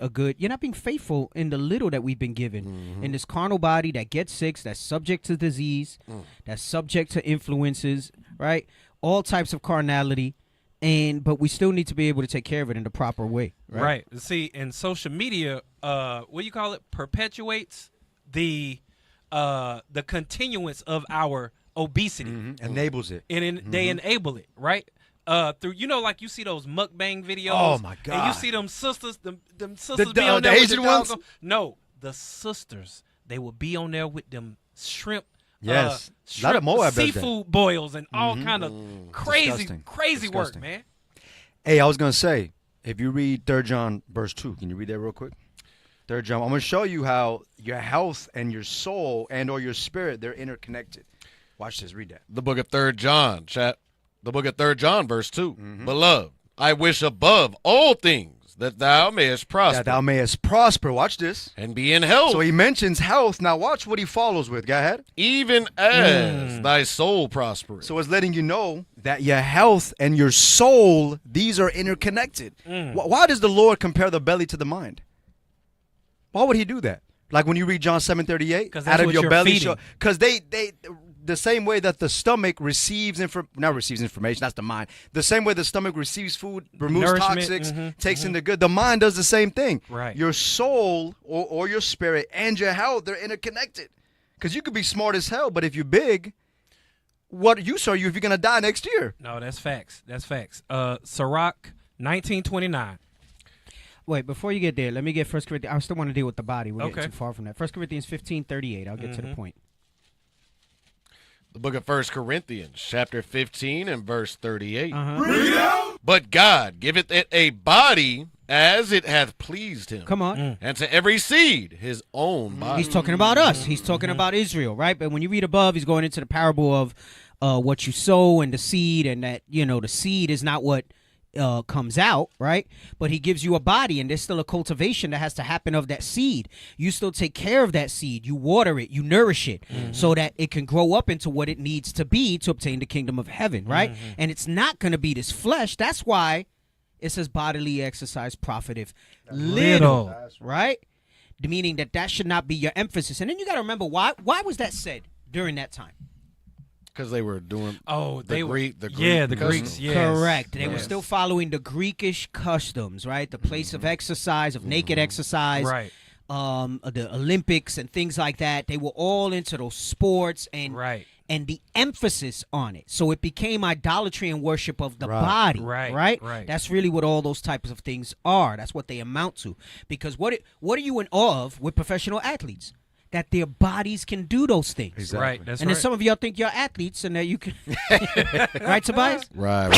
faithful in the little that we've been given in this carnal body that gets sick, that's subject to disease, that's subject to influences, right? All types of carnality, but we still need to be able to take care of it in the proper way, right? See, and social media, what do you call it? Perpetuates the continuance of our obesity. Enables it. And they enable it, right? Through like you see those mukbang videos. Oh my God! And you see them sisters, them sisters be on the there Asian with the ones? No, the sisters, they will be on there with them shrimp. Yes, a lot shrimp, of Moab does that. seafood boils and all kind of crazy Disgusting. work, man. Hey, I was gonna say, if you read 3 John verse 2, can you read that real quick? 3 John. I'm gonna show you how your health and your soul and/or your spirit, they're interconnected. Watch this. Read that. The book of 3 John, chat. The book of 3 John, verse 2. Beloved, I wish above all things that thou mayest prosper. That thou mayest prosper. Watch this. And be in health. So he mentions health. Now watch what he follows with. Go ahead. Even as thy soul prospereth. So it's letting you know that your health and your soul, these are interconnected. Why does the Lord compare the belly to the mind? Why would he do that? Like when you read John 7:38, out of your belly, because they the same way that the stomach receives information, that's the mind. The same way the stomach receives food, removes toxics, takes in the good. The mind does the same thing. Right. Your soul or your spirit and your health, they're interconnected. Because you could be smart as hell, but if you're big, what use are you if you're gonna die next year? No, that's facts. That's facts. Sirach 19:29. Wait, before you get there, let me get 1 Corinthians. I still want to deal with the body. We're getting Okay. too far from that. 1 Corinthians 15:38. I'll get to the point. The book of 1 Corinthians, chapter 15 and verse 38. But God giveth it a body as it hath pleased him. Come on. And to every seed his own body. He's talking about us. He's talking about Israel, right? But when you read above, he's going into the parable of what you sow and the seed, and that, the seed is not what comes out, right? But he gives you a body, and there's still a cultivation that has to happen of that seed. You still take care of that seed. You water it, you nourish it, so that it can grow up into what it needs to be to obtain the kingdom of heaven, right? And it's not going to be this flesh. That's why it says bodily exercise profiteth little, right? Meaning that should not be your emphasis. And then you got to remember, why was that said during that time? Because they were doing the Greek Greeks, yes. Correct. They were still following the Greekish customs, right? The place of exercise, of naked exercise, right? The Olympics and things like that. They were all into those sports and the emphasis on it. So it became idolatry and worship of the body, right? That's really what all those types of things are. That's what they amount to. Because what are you in awe of with professional athletes? That their bodies can do those things. Exactly. Right. That's and then some of y'all think you're athletes and that you can. Right, Tobias? Right.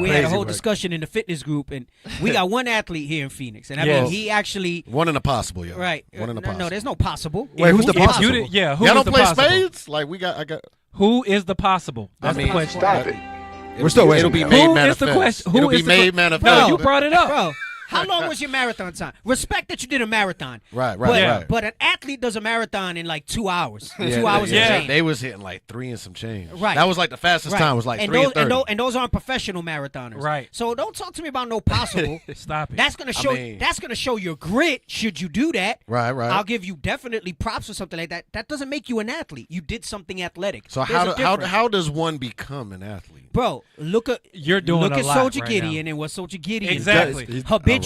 We had a whole discussion in the fitness group, and we got one athlete here in Phoenix. And I mean, he actually. One in a possible, yo. Right. One in a possible. No, there's no possible. Wait, who's the possible? Who Y'all is don't the play possible? spades? Like, I got. Who is the possible? That's the question. Stop it. We're still waiting. It'll be Who made is manifest. the question? It'll be made manifest. No, you brought it up. Bro, how long was your marathon time? Respect that you did a marathon. Right. But an athlete does a marathon in like 2 hours. 2 hours and change. They was hitting like 3 and some change. Right. That was like the fastest time was like 3 and 30. And those aren't professional marathoners. Right. So don't talk to me about no possible. Stop it. That's gonna show. That's gonna show your grit. Should you do that? Right. I'll give you definitely props or something like that. That doesn't make you an athlete. You did something athletic. So how does one become an athlete? Bro, look at Soldier Gideon and what Soldier Gideon does habitually.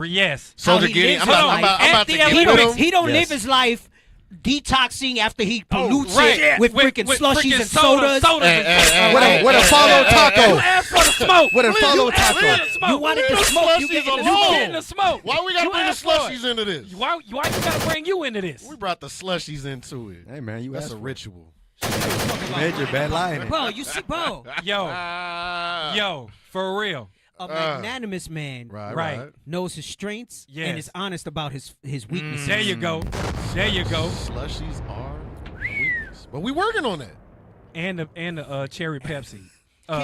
Yes. Soldier Gideon. I'm about to get with him. He don't live his life detoxing after he pollutes it with freaking slushies and sodas. With a follow taco. Ask for the smoke. With a follow taco. You wanted the smoke. You getting the smoke. Why we gotta bring the slushies into this? Why you gotta bring you into this? We brought the slushies into it. Hey man, That's a ritual. Major bad lying. Bro, you see, bro. Yo, for real. A magnanimous man knows his strengths and is honest about his weaknesses. There you go. Slushies are a weakness, but we working on that. And the cherry Pepsi.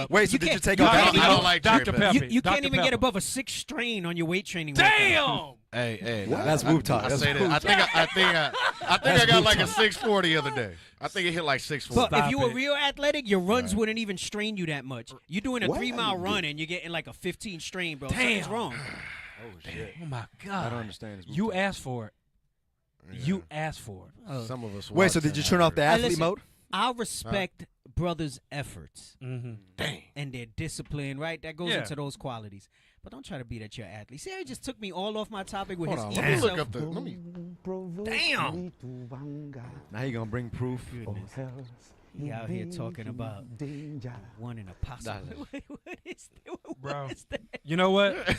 Wait, so did you take I out? don't like Dr. Pepper. You can't even get above a 6 strain on your weight training. Damn. Hey, That's boob talk. I That's say boob that. I think I got like a 6'4" the other day. I think it hit like 6'4". But if you were real athletic, your runs wouldn't even strain you that much. You're doing a What? 3-mile run and you're getting like a 15 strain, bro. Damn. Something's wrong. Oh shit. Oh my God! I don't understand this. You asked for it. You asked for it. Some of us. Wait, so watch did you that turn off the already. athlete listen, mode? I respect brothers' efforts Dang. and their discipline, right? That goes Yeah. into those qualities. But don't try to be that you're an athlete. See, he just took me all off my topic with Hold his on. evil Let me look self. up the. Let me. Damn. Now he gonna bring proof. He out here talking about one in a possible. What is that? Bro. What is that? You know what?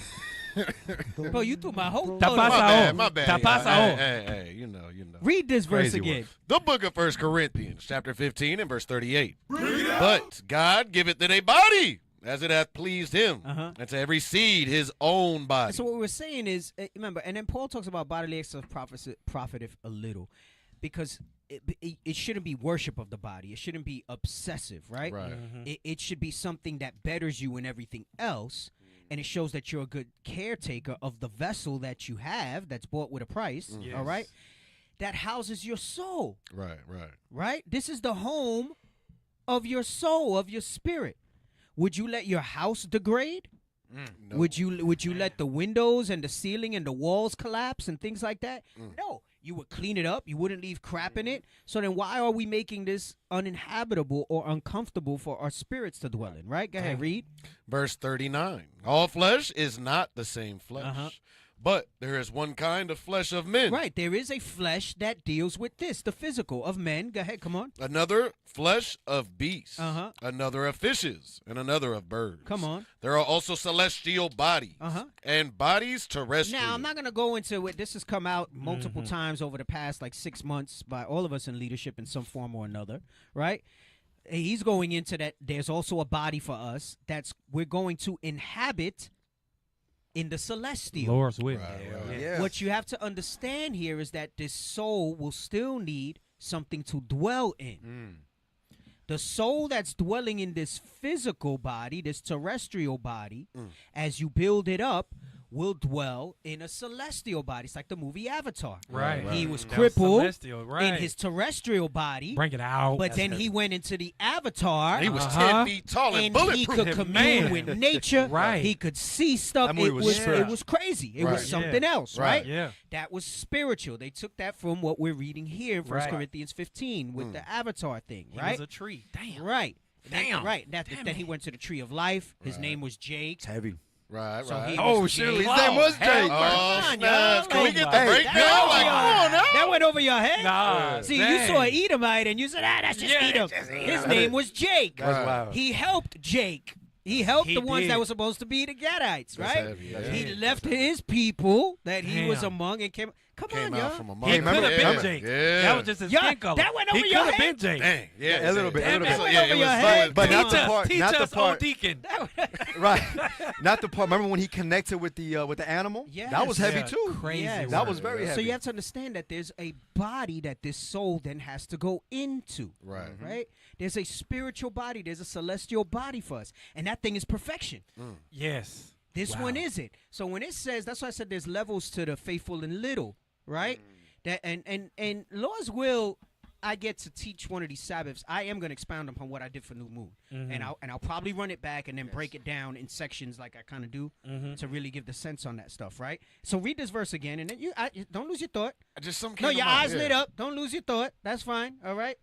Bro, you threw my whole. Ta thought pasa away. o. My bad. Ta pasa o. Hey, you know. Read this verse Crazy again. work. The book of 1 Corinthians, chapter 15 and verse 38. But God giveth it a body, as it hath pleased him, and to every seed his own body. So what we're saying is, remember, and then Paul talks about bodily acts of profiteth a little, because it shouldn't be worship of the body. It shouldn't be obsessive, right? Right. It should be something that betters you in everything else, and it shows that you're a good caretaker of the vessel that you have that's bought with a price, all right? That houses your soul, Right. right? This is the home of your soul, of your spirit. Would you let your house degrade? No. Would you let the windows and the ceiling and the walls collapse and things like that? No. You would clean it up. You wouldn't leave crap in it. So then why are we making this uninhabitable or uncomfortable for our spirits to dwell in, right? Go ahead, read. Verse 39. All flesh is not the same flesh, but there is one kind of flesh of men. Right. There is a flesh that deals with this, the physical of men. Go ahead. Come on. Another flesh of beasts, Uh-huh. another of fishes, and another of birds. Come on. There are also celestial bodies and bodies terrestrial. Now, I'm not going to go into it. This has come out multiple times over the past like 6 months by all of us in leadership in some form or another, right? He's going into that there's also a body for us we're going to inhabit in the celestial. Lord's will. Yeah. What you have to understand here is that this soul will still need something to dwell in. The soul that's dwelling in this physical body, this terrestrial body, as you build it up, will dwell in a celestial body. It's like the movie Avatar. Right. He was That was crippled celestial, right. in his terrestrial body. Bring it out. But then he went into the Avatar. He was 10 feet tall and he bulletproof. could commune with nature. Right. He could see stuff. That movie was It was crazy. It was something else, right? Yeah. That was spiritual. They took that from what we're reading here, 1 Right. Corinthians 15, with the Avatar thing, He right? was a tree. Damn. Right. Damn. Right. Then he went to the Tree of Life. His name was Jake. It's heavy. Right. So he Oh was shit, Jake. his name was hell Jake. no. Oh, Come on, snaps. y'all. Can we get the Hey, breakdown? that Like, went come on now. That went over your head? Nah. See, dang. you saw an Edomite and you said, that's just Edom. His name was Jake. That's wild. He helped Jake. He helped He the ones did. that were supposed to be the Gadites, That's right? heavy, yeah. He left his people that he was Damn. among and came. Come Came on, out y'all. from among He them. could have Yeah. been Jake. Yeah. That was just his Yeah, skin color. that went over he your could have head? been Jake. Dang. Yeah. A little bit, a little That bit. went over your head. But not the Teach part. us, Not the old part. deacon. Right. Not the part. Remember when he connected with the animal? Yes. That was heavy Yeah, too. crazy Yes. That was very heavy. So you have to understand that there's a body that this soul then has to go into. Right. Right? There's a spiritual body. There's a celestial body for us. And that thing is perfection. Yes. This one isn't. So when it says, that's why I said there's levels to the faithful and little, right? That and Lord's will, I get to teach one of these Sabbaths. I am going to expound upon what I did for New Moon, and I'll probably run it back and then break it down in sections like I kind of do to really give the sense on that stuff, right? So read this verse again, and then you don't lose your thought. Just some No, your eyes lit up. Don't lose your thought. That's fine. All right.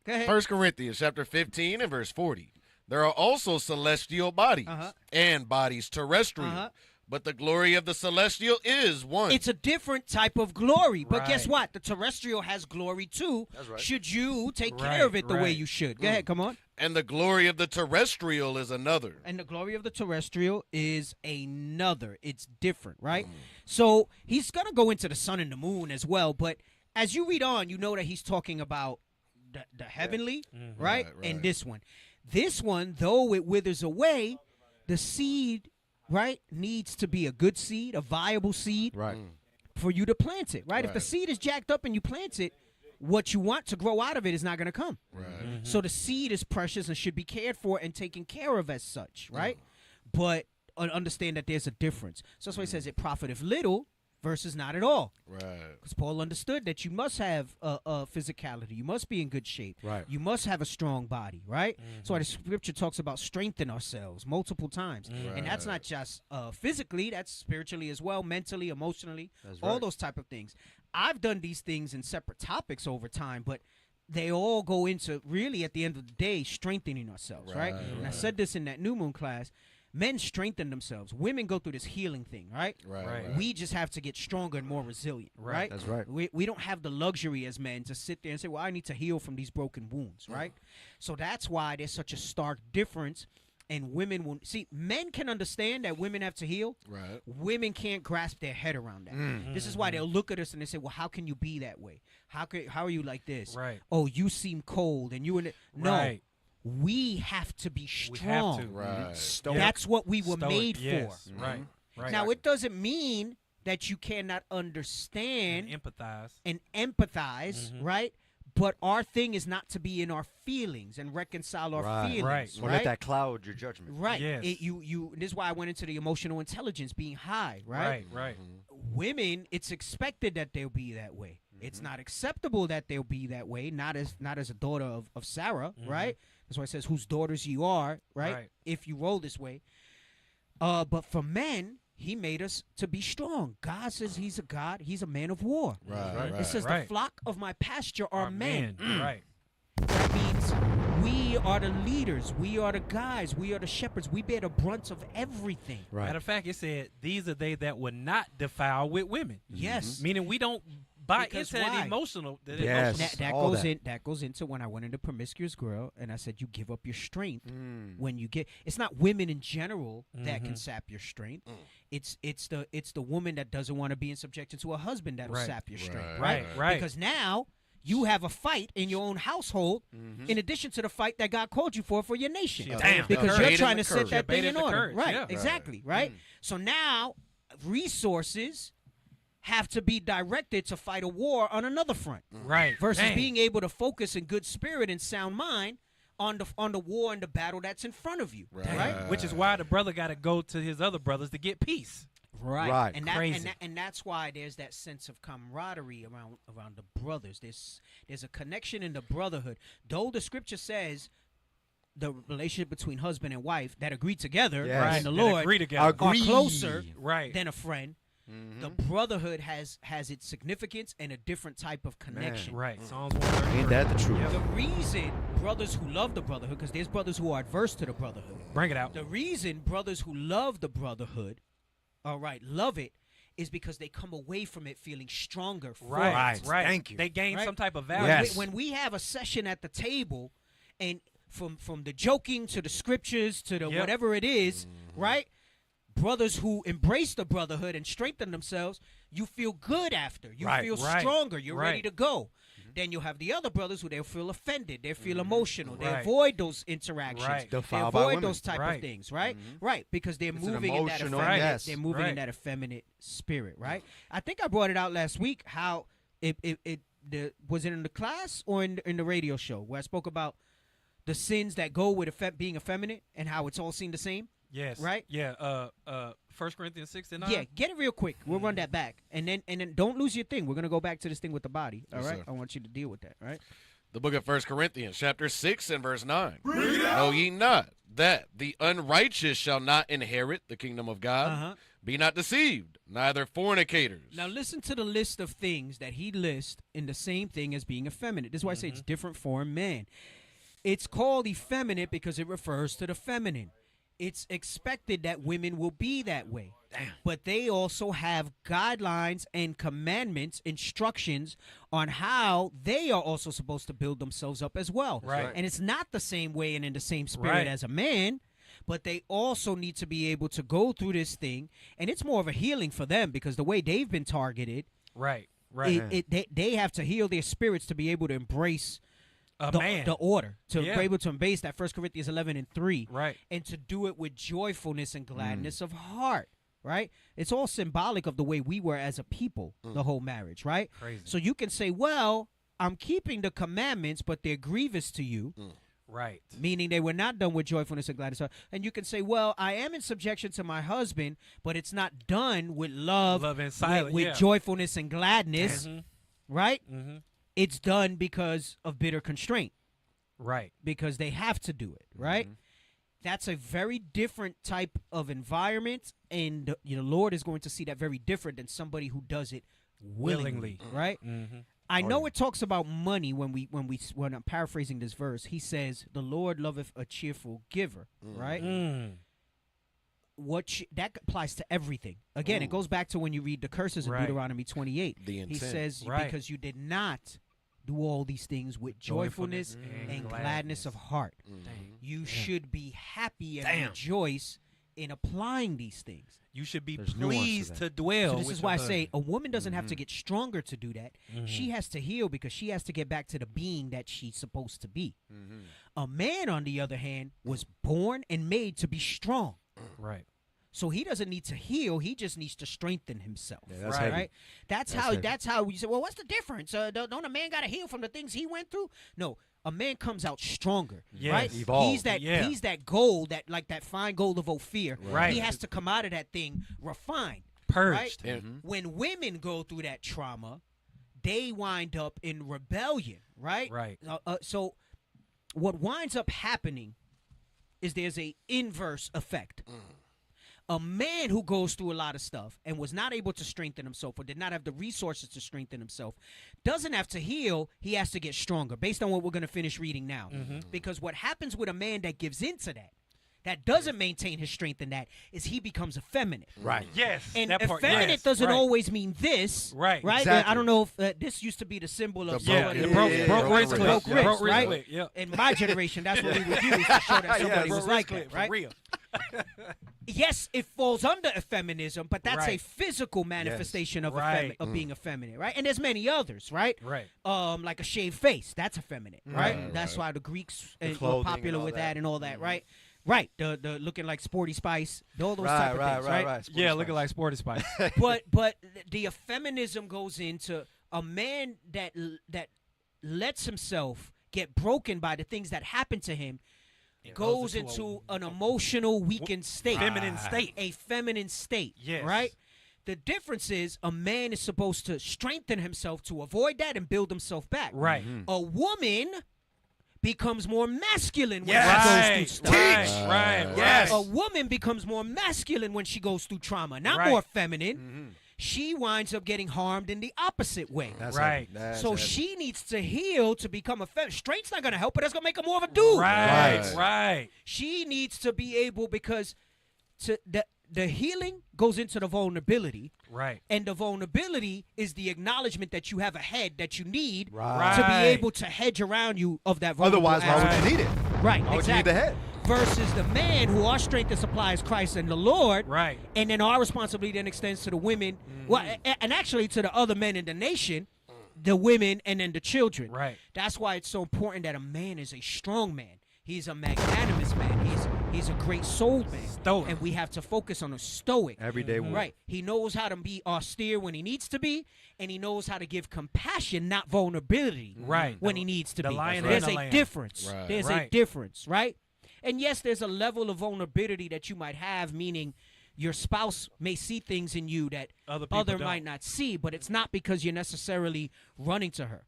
Go ahead. 1 Corinthians chapter 15 and verse 40. There are also celestial bodies and bodies terrestrial, but the glory of the celestial is one. It's a different type of glory. But guess Right. what? The terrestrial has glory too. That's right. Should you take care Right, of it the way right. you should? Go ahead, come on. And the glory of the terrestrial is another. And the glory of the terrestrial is another. It's different, right? So he's going to go into the sun and the moon as well. But as you read on, you know that he's talking about the heavenly, right? And this one. This one, though it withers away, the seed, right, needs to be a good seed, a viable seed, Right. for you to plant it, right? If the seed is jacked up and you plant it, what you want to grow out of it is not going to come. Right. So the seed is precious and should be cared for and taken care of as such, right? But understand that there's a difference. So that's why he says it profiteth little versus not at all. Right. Because Paul understood that you must have physicality. You must be in good shape. Right. You must have a strong body, right? So the scripture talks about strengthen ourselves multiple times. And that's not just physically, that's spiritually as well, mentally, emotionally, all those type of things. I've done these things in separate topics over time, but they all go into really at the end of the day strengthening ourselves, right? And I said this in that new moon class. Men strengthen themselves. Women go through this healing thing, right? Right. We just have to get stronger and more resilient, right? That's right. We don't have the luxury as men to sit there and say, well, I need to heal from these broken wounds, right? So that's why there's such a stark difference. And women will see, men can understand that women have to heal. Right. Women can't grasp their head around that. This is why they'll look at us and they say, well, how can you be that way? How are you like this? Right. Oh, you seem cold and you no. Right. We have to be strong. We have to. Right. That's what we were Stoic, made yes. for. Right. Right. Now, it doesn't mean that you cannot understand And empathize. and empathize, right? But our thing is not to be in our feelings and reconcile our feelings. Right. Or let that cloud your judgment. Right. Yes. This is why I went into the emotional intelligence being high, right? Right. Women, it's expected that they'll be that way. It's not acceptable that they'll be that way, not as a daughter of Sarah, right? That's why it says whose daughters you are, right? If you roll this way. But for men, he made us to be strong. God says he's a God. He's a man of war. Right. It says the flock of my pasture are men. Right. That means we are the leaders. We are the guys. We are the shepherds. We bear the brunt of everything. Right. Matter of fact, it said these are they that would not defile with women. Yes. Meaning we don't buy Because into why? that emotional. Yes. That goes into when I went into promiscuous girl and I said you give up your strength when you get. It's not women in general that can sap your strength. It's the woman that doesn't want to be in subjection to a husband that'll sap your strength. Right. Because now you have a fight in your own household in addition to the fight that God called you for your nation. Damn. Because you're trying to set that thing Baited in the order. courage, Right. yeah. Exactly. Right. So now resources have to be directed to fight a war on another front. Right. Versus Dang. being able to focus in good spirit and sound mind on the war and the battle that's in front of you. Right. Which is why the brother got to go to his other brothers to get peace. Right. And Crazy. and that's why there's that sense of camaraderie around the brothers. There's a connection in the brotherhood. Though the scripture says the relationship between husband and wife that agree together in the Lord agree together. are closer Right. than a friend. The brotherhood has its significance and a different type of connection. Right. Psalms 133. Ain't that the truth? The reason brothers who love the brotherhood, because there's brothers who are adverse to the brotherhood. Bring it out. The reason brothers who love the brotherhood, love it, is because they come away from it feeling stronger. Right. Thank you. They gain Right? some type of value. Yes. When we have a session at the table, and from the joking to the scriptures to the whatever it is, right? Brothers who embrace the brotherhood and strengthen themselves, you feel good after. You feel stronger. You're ready to go. Then you'll have the other brothers who they'll feel offended. They'll feel emotional. They avoid those interactions. They Defiled by avoid women. those type of things, right? Right, because they're It's an moving in that emotional- effeminate. yes. They're moving in that effeminate spirit, right? I think I brought it out last week how was it in the class or in the radio show where I spoke about the sins that go with being effeminate and how it's all seen the same. Yes. Right? Yeah. 1 Corinthians 6:9. Yeah, get it real quick. We'll run that back. And then don't lose your thing. We're going to go back to this thing with the body. All right? sir. I want you to deal with that, all right? The book of 1 Corinthians, chapter 6 and verse 9. Know ye not that the unrighteous shall not inherit the kingdom of God? Be not deceived, neither fornicators. Now listen to the list of things that he lists in the same thing as being effeminate. This is why I say it's different for a man. It's called effeminate because it refers to the feminine. It's expected that women will be that way. But they also have guidelines and commandments, instructions on how they are also supposed to build themselves up as well. Right. And it's not the same way and in the same spirit as a man, but they also need to be able to go through this thing. And it's more of a healing for them because the way they've been targeted, Right. they have to heal their spirits to be able to embrace the order, to be able to embrace that 1 Corinthians 11:3, Right. and to do it with joyfulness and gladness of heart, right? It's all symbolic of the way we were as a people, the whole marriage, right? Crazy. So you can say, well, I'm keeping the commandments, but they're grievous to you. Right. Meaning they were not done with joyfulness and gladness. And you can say, well, I am in subjection to my husband, but it's not done with love and silence, with joyfulness and gladness, right? It's done because of bitter constraint. Right. Because they have to do it, right? That's a very different type of environment, and the Lord is going to see that very different than somebody who does it willingly. Right? I know it talks about money when I'm paraphrasing this verse. He says, "The Lord loveth a cheerful giver." Right? That applies to everything. Again, it goes back to when you read the curses in Deuteronomy 28. He says, "Because you did not do all these things with joyfulness and gladness of heart, you should be happy and rejoice in applying these things. You should be pleased to dwell. So this with is why I your say husband. a woman doesn't have to get stronger to do that. She has to heal because she has to get back to the being that she's supposed to be. A man, on the other hand, was born and made to be strong. Right. So he doesn't need to heal; he just needs to strengthen himself. Yeah, that's heavy. Right? That's how you say. Well, what's the difference? Don't a man got to heal from the things he went through? No, a man comes out stronger. Yes. Right? Evolved. He's that gold, that fine gold of Ophir. Right. He has to come out of that thing refined, Purged. Right? When women go through that trauma, they wind up in rebellion. Right. Right. So what winds up happening is there's a inverse effect. A man who goes through a lot of stuff and was not able to strengthen himself or did not have the resources to strengthen himself doesn't have to heal. He has to get stronger based on what we're going to finish reading now. Because what happens with a man that gives into that doesn't maintain his strength in that, is he becomes effeminate. Right. Yes. And that part, effeminate yes, doesn't right. always mean this. Right. Right. Exactly. I don't know if this used to be the symbol of somebody who broke wrist, broke yeah. wrist, Broke wrist, right? yeah. In my generation, that's what we would use to show that somebody was like that, right? For real. Yes, it falls under effeminism, but that's a Right. physical manifestation of Right. of being effeminate, right? And there's many others, right? Right. Like a shaved face, that's effeminate, right? That's why the Greeks were clothing popular and all with that. that and all that, right? Right. The looking like Sporty Spice, all those type of things, right? Sporty Yeah, Spice. looking like Sporty Spice. but the effeminism goes into a man that lets himself get broken by the things that happen to him. Goes into an emotional weakened state. Feminine state. A feminine state. Yes. Right? The difference is a man is supposed to strengthen himself to avoid that and build himself back. Right. A woman becomes more masculine when Yes. she Right. goes through trauma. Right. Yes. A woman becomes more masculine when she goes through trauma, not Right. more feminine. She winds up getting harmed in the opposite way. That's Right. heavy. That's So heavy. she needs to heal to become a feminine. Straight's not going to help her. That's going to make her more of a dude. Right. Right. She needs to be able, because the healing goes into the vulnerability. Right. And the vulnerability is the acknowledgement that you have a head that you need Right. to be Right. able to hedge around you of that vulnerable Otherwise, why would aspect. you need it? Right, Why would exactly. you need the head? Versus the man who our strength and supply is Christ and the Lord. Right. And then our responsibility then extends to the women, well, and actually to the other men in the nation, the women, and then the children. Right. That's why it's so important that a man is a strong man. He's a magnanimous man. He's a great souled man. Stoic. And we have to focus on a stoic. Everyday one. Right. He knows how to be austere when he needs to be, and he knows how to give compassion, not vulnerability. Right. When he needs to the be. lion There's and the a lamb. difference. Right. There's a Right. difference, right? And yes, there's a level of vulnerability that you might have, meaning your spouse may see things in you that Other people don't. might not see, but it's not because you're necessarily running to her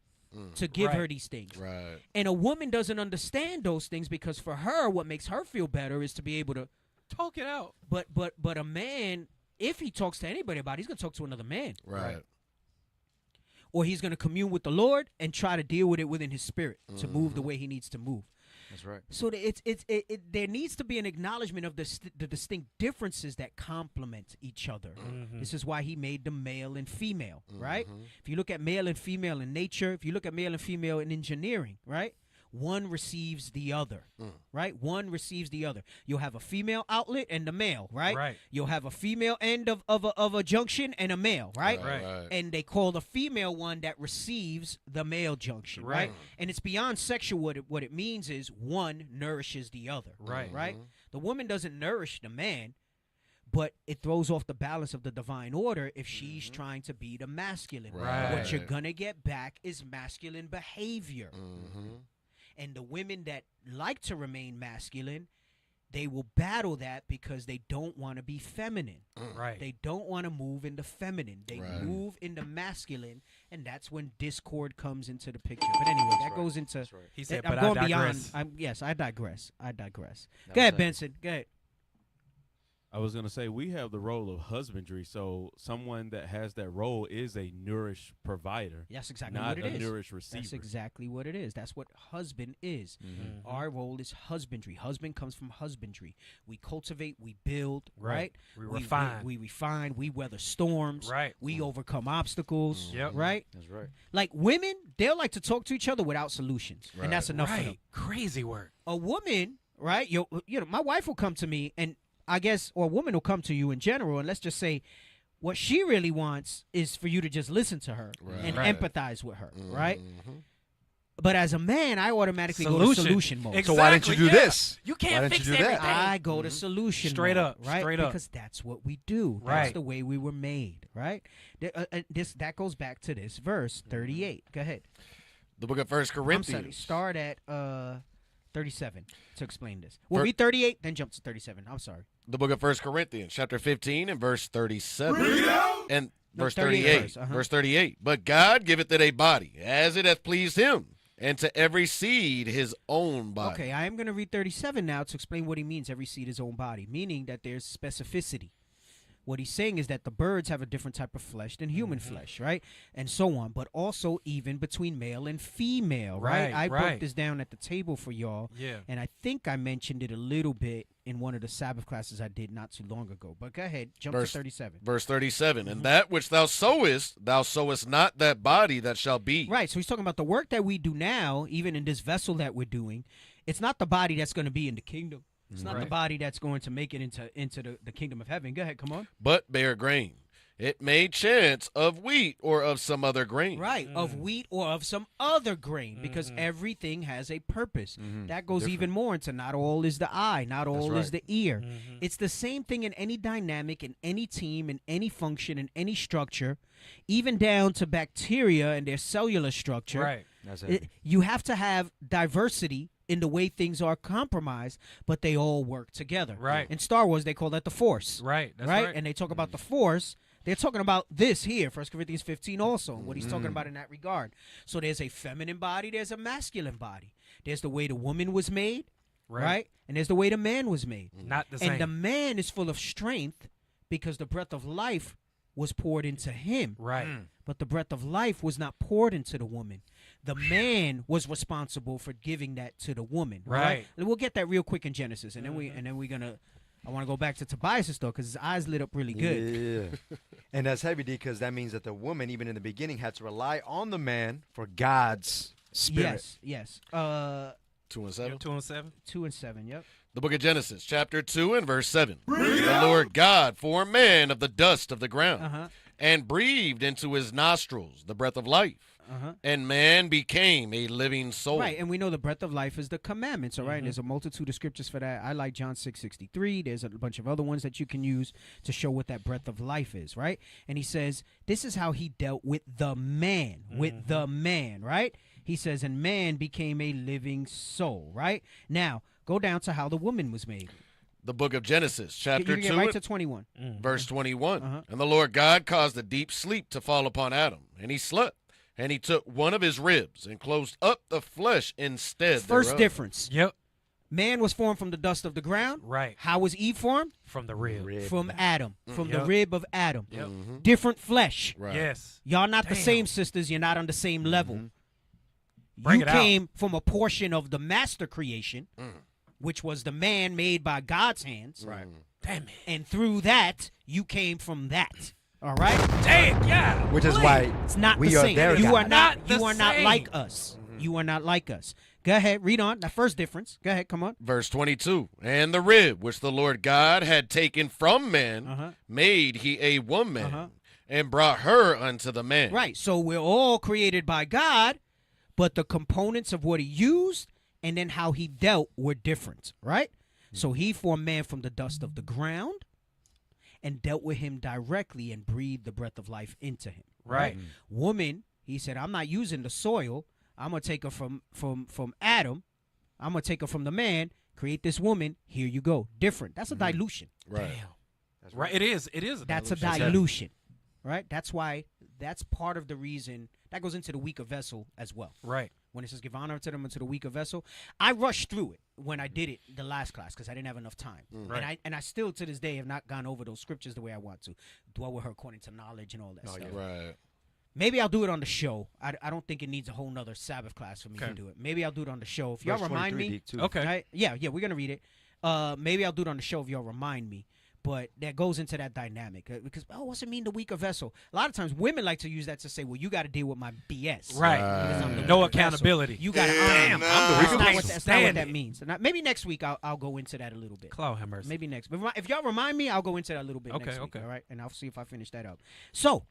to give Right. her these things. Right. And a woman doesn't understand those things, because for her, what makes her feel better is to be able to. Talk it out. But a man, if he talks to anybody about it, he's going to talk to another man. Right. Or he's going to commune with the Lord and try to deal with it within his spirit to move the way he needs to move. That's right. So there needs to be an acknowledgement of the distinct differences that complement each other. This is why he made them male and female, right? If you look at male and female in nature, if you look at male and female in engineering, right? One receives the other, right? One receives the other. You'll have a female outlet and the male, right? Right. You'll have a female end of a junction and a male, right? Right. And they call the female one that receives the male junction, right? Right. And it's beyond sexual. What it means is one nourishes the other, Right. Right. The woman doesn't nourish the man, but it throws off the balance of the divine order if she's trying to be the masculine. Right. What you're gonna get back is masculine behavior. And the women that like to remain masculine, they will battle that because they don't want to be feminine. Right. They don't want to move into feminine. They Right. move into masculine, and that's when discord comes into the picture. But anyway, that goes into. He said, I'm but going I beyond. digress. Yes, I digress. Go ahead, saying. Benson. Go ahead. I was gonna say we have the role of husbandry, so someone that has that role is a nourish provider. That's exactly not what it a is. nourish receiver. That's exactly what it is. That's what husband is. Mm-hmm. Our role is husbandry. Husband comes from husbandry. We cultivate, we build, right? We refine. We refine, we weather storms, Right. we overcome obstacles, Yep. right? That's right. Like women, they'll like to talk to each other without solutions, Right. and that's enough for them. Right. Crazy work. A woman, right? You know, my wife will come to me, and I guess, or a woman will come to you in general, and let's just say what she really wants is for you to just listen to her and Right. empathize with her, right? But as a man, I automatically go to Solution. solution mode. Exactly. So why didn't you do yeah. this? You Why can't didn't fix you do that? everything. I go to solution Straight mode, up, right? straight up. Because that's what we do. That's Right. the way we were made, right? That goes back to this verse 38. Go ahead. The book of First I'm Corinthians. sorry. Start at 37 to explain this. We'll Fir- read 38, then jump to 37. I'm sorry. The book of First Corinthians, chapter 15 and verse 37. And No, verse 38 38. verse, uh-huh. Verse 38. But God giveth it a body, as it hath pleased him, and to every seed his own body. Okay, I am going to read 37 now to explain what he means, every seed his own body, meaning that there's specificity. What he's saying is that the birds have a different type of flesh than human flesh, right? And so on, but also even between male and female, right? I broke this down at the table for y'all, Yeah. and I think I mentioned it a little bit in one of the Sabbath classes I did not too long ago. But go ahead, jump to 37. Verse 37. And that which thou sowest not that body that shall be. Right, so he's talking about the work that we do now, even in this vessel that we're doing. It's not the body that's going to be in the kingdom. It's not the body that's going to make it into the kingdom of heaven. Go ahead, come on. But bear grain. It may chance of wheat or of some other grain. Right, of wheat or of some other grain, because everything has a purpose. That goes even more into not all is the eye, not all is the ear. It's the same thing in any dynamic, in any team, in any function, in any structure, even down to bacteria and their cellular structure. Right. That's it. You have to have diversity in the way things are compromised, but they all work together. Right. In Star Wars, they call that the Force. Right. That's right. And they talk about the Force. They're talking about this here, 1 Corinthians 15 also, what he's talking about in that regard. So there's a feminine body, there's a masculine body. There's the way the woman was made, right? And there's the way the man was made. Not the same. And the man is full of strength because the breath of life was poured into him. Right. But the breath of life was not poured into the woman. The man was responsible for giving that to the woman. Right. We'll get that real quick in Genesis, and then we're gonna. I want to go back to Tobias' though, because his eyes lit up really good. Yeah. And that's heavy, D, because that means that the woman, even in the beginning, had to rely on the man for God's spirit. Yes. 2 and 7. 2 and 7. 2 and 7. Yep. The book of Genesis, chapter 2 and verse 7. The Lord God formed man of the dust of the ground and breathed into his nostrils the breath of life. And man became a living soul. Right, and we know the breath of life is the commandments, all right? And there's a multitude of scriptures for that. I like John 6:63. There's a bunch of other ones that you can use to show what that breath of life is, right? And he says, this is how he dealt with the man, right? He says, and man became a living soul, right? Now, go down to how the woman was made. The book of Genesis, chapter You 2, get right to 21. verse 21. And the Lord God caused a deep sleep to fall upon Adam, and he slept. And he took one of his ribs and closed up the flesh instead First thereof. difference. Yep. Man was formed from the dust of the ground. Right. How was Eve formed? From the rib. From Adam. From the Yep. rib of Adam. Yep. Different flesh. Right. Yes. Y'all not the Damn. same sisters. You're not on the same level. Bring You it out. came from a portion of the master creation, which was the man made by God's hands. Right. Damn it. And through that, you came from that. All right? Dang, yeah. Which is why It's not we the are same. their You are God. not the you are not same. like us. You are not like us. Go ahead, read on. The first difference. Go ahead, come on. Verse 22. And the rib which the Lord God had taken from man made he a woman and brought her unto the man. Right. So we're all created by God, but the components of what he used and then how he dealt were different, right? So he formed man from the dust of the ground and dealt with him directly and breathed the breath of life into him. Right. Woman, he said, I'm not using the soil. I'm gonna take her from Adam. I'm gonna take her from the man. Create this woman. Here you go. Different. That's a dilution. Right. That's right. It is. It is. That's a dilution. Right. That's why. That's part of the reason that goes into the weaker vessel as well. Right. When it says give honor to them and to the weaker vessel, I rushed through it when I did it the last class because I didn't have enough time. Right. And I still to this day have not gone over those scriptures the way I want to. Dwell with her according to knowledge and all that stuff. Right. Maybe I'll do it on the show. I don't think it needs a whole nother Sabbath class for me to do it. Maybe I'll do it on the show. If y'all remind me. Okay. Right? Yeah, we're going to read it. Maybe I'll do it on the show if y'all remind me. But that goes into that dynamic. Because, what's it mean, the weaker vessel? A lot of times women like to use that to say, well, you got to deal with my BS. Right. No accountability. You got to I'm the weaker vessel. That's not what that means. Maybe next week I'll go into that a little bit. Cloud have mercy. Maybe next. If y'all remind me, I'll go into that a little bit next week. Okay. All right? And I'll see if I finish that up. So,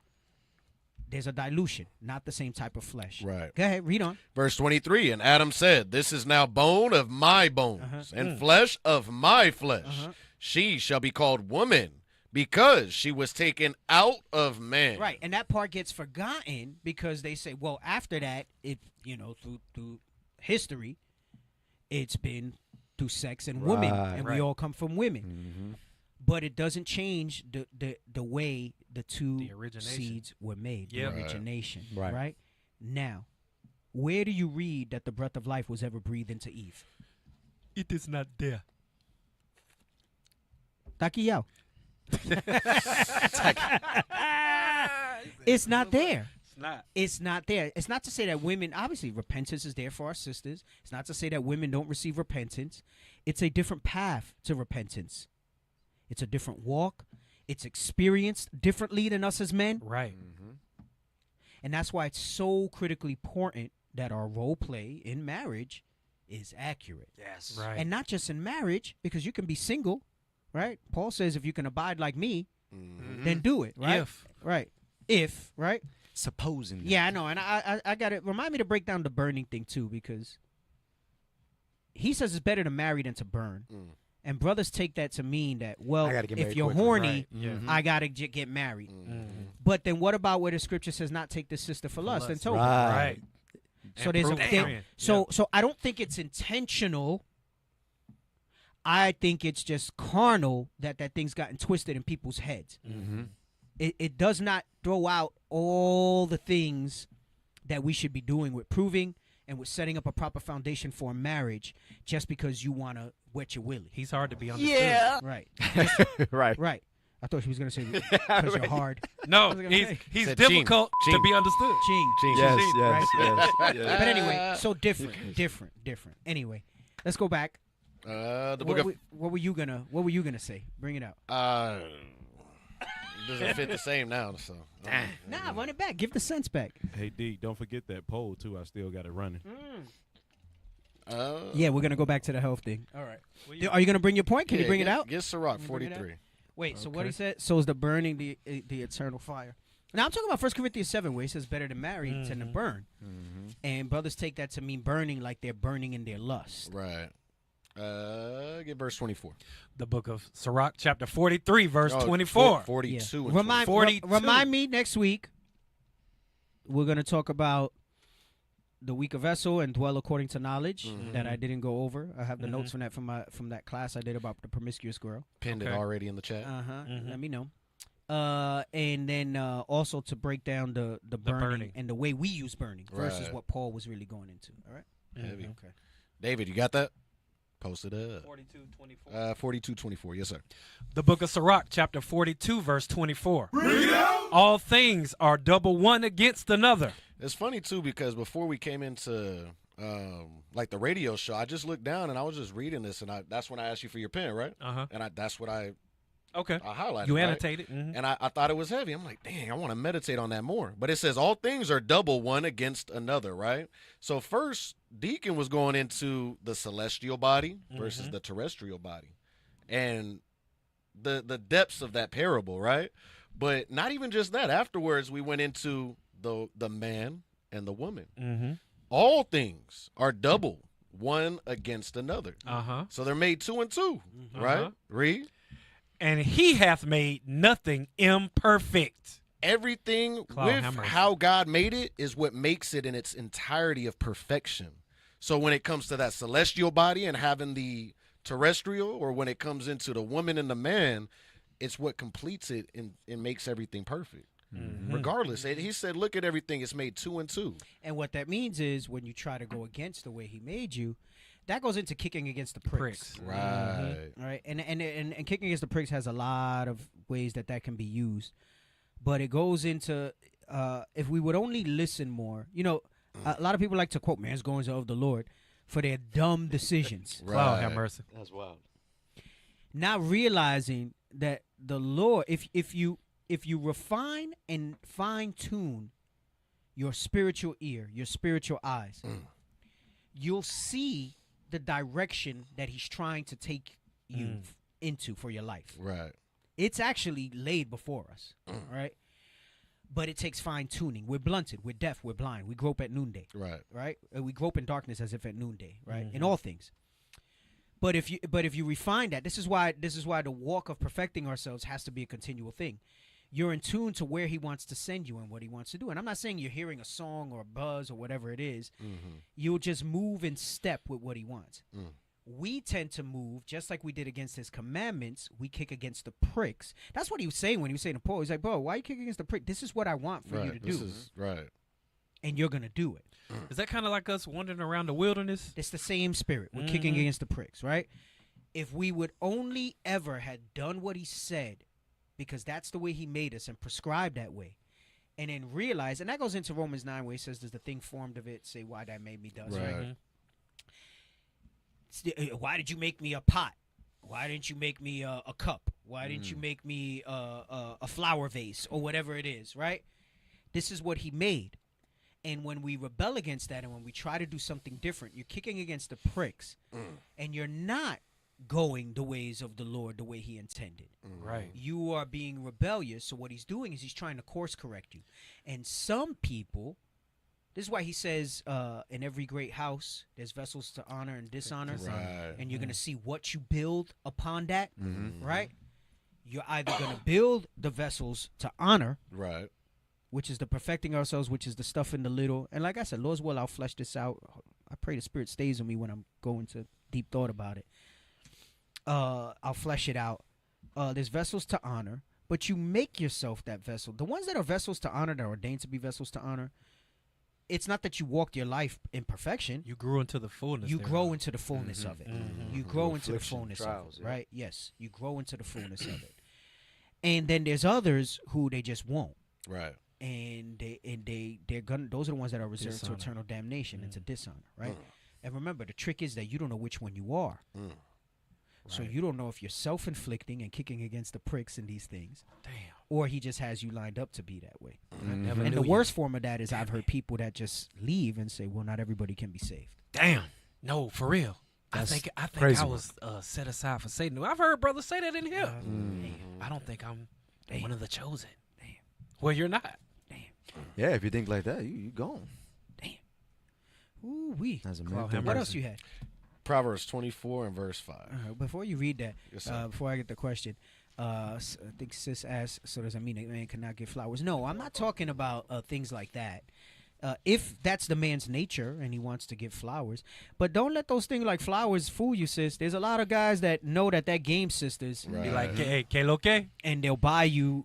there's a dilution, not the same type of flesh. Right. Go ahead, read on. Verse 23, and Adam said, this is now bone of my bones and flesh of my flesh. She shall be called woman because she was taken out of man. Right, and that part gets forgotten because they say, well, after that, through history, it's been through sex and women, and we all come from women. But it doesn't change the way the two seeds were made, the origination. Right. Now, where do you read that the breath of life was ever breathed into Eve? It is not there. Taquillao. It's not there. It's not there. It's not to say that women, obviously, repentance is there for our sisters. It's not to say that women don't receive repentance. It's a different path to repentance. It's a different walk. It's experienced differently than us as men. Right. And that's why it's so critically important that our role play in marriage is accurate. Yes. Right. And not just in marriage, because you can be single, right? Paul says if you can abide like me, then do it, right? If, right? Supposing. Yeah, I know. And I got to remind me to break down the burning thing too, because he says it's better to marry than to burn. And brothers take that to mean that, well, if you're horny, I got to get married. But then what about where the scripture says not take this sister for lust and told Right. So there's a thing. So I don't think it's intentional. I think it's just carnal that thing's gotten twisted in people's heads. It does not throw out all the things that we should be doing with proving and with setting up a proper foundation for a marriage just because you want to wet your willy. He's hard to be understood. Yeah. Right. Right. I thought she was going to say because you're hard. No, he's difficult to be understood. Ching. Yes. But anyway, so different. Anyway, let's go back. What were you gonna say? Bring it out. Doesn't fit the same now, so. Nah, run it back. Give the sense back. Hey, D, don't forget that poll, too. I still got it running. Yeah, we're going to go back to the health thing. All right. Are you going to bring your point? Can you bring it out? Get Sirach, 43. Wait, so what he said? So is the burning the eternal fire. Now, I'm talking about 1 Corinthians 7, where he says better to marry than to burn. And brothers take that to mean burning like they're burning in their lust. Right. Get verse 24. The book of Sirach, chapter 43, verse 24. 42 and Remind me next week, we're going to talk about the weaker vessel and dwell according to knowledge that I didn't go over. I have the notes from that from that class I did about the promiscuous girl. Pinned it already in the chat. Let me know. And then also to break down the burning and the way we use burning versus what Paul was really going into. All right? Heavy. Okay. David, you got that? Post it up. 42:24. 42:24. Yes, sir. The book of Sirach, chapter 42, verse 24. All things are double one against another. It's funny, too, because before we came into like the radio show, I just looked down and I was just reading this, and that's when I asked you for your pen, right? And that's what I highlighted. You annotated. And I thought it was heavy. I'm like, dang, I want to meditate on that more. But it says all things are double one against another, right? So first, Deacon was going into the celestial body versus the terrestrial body and the depths of that parable, right? But not even just that. Afterwards, we went into the man and the woman. All things are double one against another. So they're made two and two, right? Read. And he hath made nothing imperfect. everything with how God made it is what makes it in its entirety of perfection. So when it comes to that celestial body and having the terrestrial, or when it comes into the woman and the man, it's what completes it and makes everything perfect. Regardless, he said, look at everything, it's made 2 and 2. And what that means is when you try to go against the way he made you, that goes into kicking against the pricks. Right. Right. And kicking against the pricks has a lot of ways that can be used. But it goes into, if we would only listen more, a lot of people like to quote man's goings of the Lord for their dumb decisions. Wow, have mercy. That's wild. Not realizing that the Lord, if you refine and fine tune your spiritual ear, your spiritual eyes, you'll see the direction that he's trying to take you into for your life. Right. It's actually laid before us, right? But it takes fine tuning. We're blunted. We're deaf. We're blind. We grope at noonday. Right. Right. We grope in darkness as if at noonday. Right. In all things. But if you refine that, this is why the walk of perfecting ourselves has to be a continual thing. You're in tune to where he wants to send you and what he wants to do. And I'm not saying you're hearing a song or a buzz or whatever it is. You'll just move in step with what he wants. We tend to move just like we did against his commandments. We kick against the pricks. That's what he was saying when he was saying to Paul. He's like, bro, why are you kicking against the prick? This is what I want for you to do. Right. And you're going to do it. Is that kind of like us wandering around the wilderness? It's the same spirit. We're kicking against the pricks, right? If we would only ever had done what he said, because that's the way he made us and prescribed that way, and then realize, and that goes into Romans 9 where he says, does the thing formed of it say why that made me thus, right? Why did you make me a pot? Why didn't you make me a cup? Why didn't you make me a flower vase or whatever it is, right? This is what he made. And when we rebel against that and when we try to do something different, you're kicking against the pricks and you're not going the ways of the Lord the way he intended. Right. You are being rebellious. So what he's doing is he's trying to course correct you. And some people, this is why he says in every great house, there's vessels to honor and dishonor. Right. And you're going to see what you build upon that, right? You're either going to build the vessels to honor, right, which is the perfecting ourselves, which is the stuff in the little. And like I said, Lord's will, I'll flesh this out. I pray the Spirit stays with me when I'm going to deep thought about it. I'll flesh it out. There's vessels to honor, but you make yourself that vessel. The ones that are vessels to honor, that are ordained to be vessels to honor, it's not that you walked your life in perfection. You grew into the fullness. You grow into the fullness of it. You grow into the fullness trials, of it, right? Yes, you grow into the fullness of it. And then there's others who they just won't. Right. And they're gonna. Those are the ones that are reserved to eternal damnation and to dishonor, right? And remember, the trick is that you don't know which one you are. So you don't know if you're self-inflicting and kicking against the pricks and these things. Damn. Or he just has you lined up to be that way. Never and knew the worst form of that is I've heard people that just leave and say, well, not everybody can be saved. Damn. No, for real. That's I think crazy I was set aside for Satan. I've heard brothers say that in here. I don't think I'm one of the chosen. Damn. Well, you're not. Damn. Yeah, if you think like that, you gone. Damn. Ooh-wee. As a What else you had? Proverbs 24 and verse 5. Before you read that, Yes, before I get the question, I think sis asked, so does that mean a man cannot get flowers? No, I'm not talking about things like that. If that's the man's nature and he wants to give flowers, but don't let those things like flowers fool you, sis. There's a lot of guys that know that game sisters be like, hey, que lo que? And they'll buy you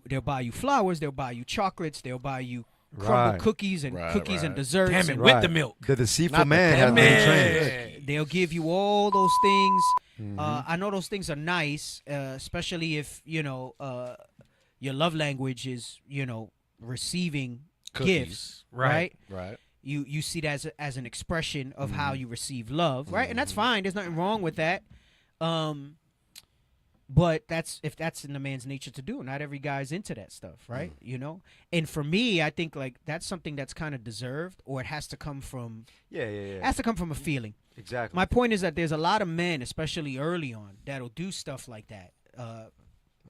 flowers, they'll buy you chocolates, they'll buy you crumble cookies and and desserts. Damn it, and with the milk. The deceitful man has been trained. They'll give you all those things. I know those things are nice, especially if, your love language is, receiving gifts, right? Right. You see that as an expression of how you receive love, right? And that's fine. There's nothing wrong with that. But if that's in the man's nature to do. Not every guy's into that stuff, right? And for me, I think like that's something that's kind of deserved, or it has to come from It has to come from a feeling. Exactly. My point is that there's a lot of men, especially early on, that'll do stuff like that.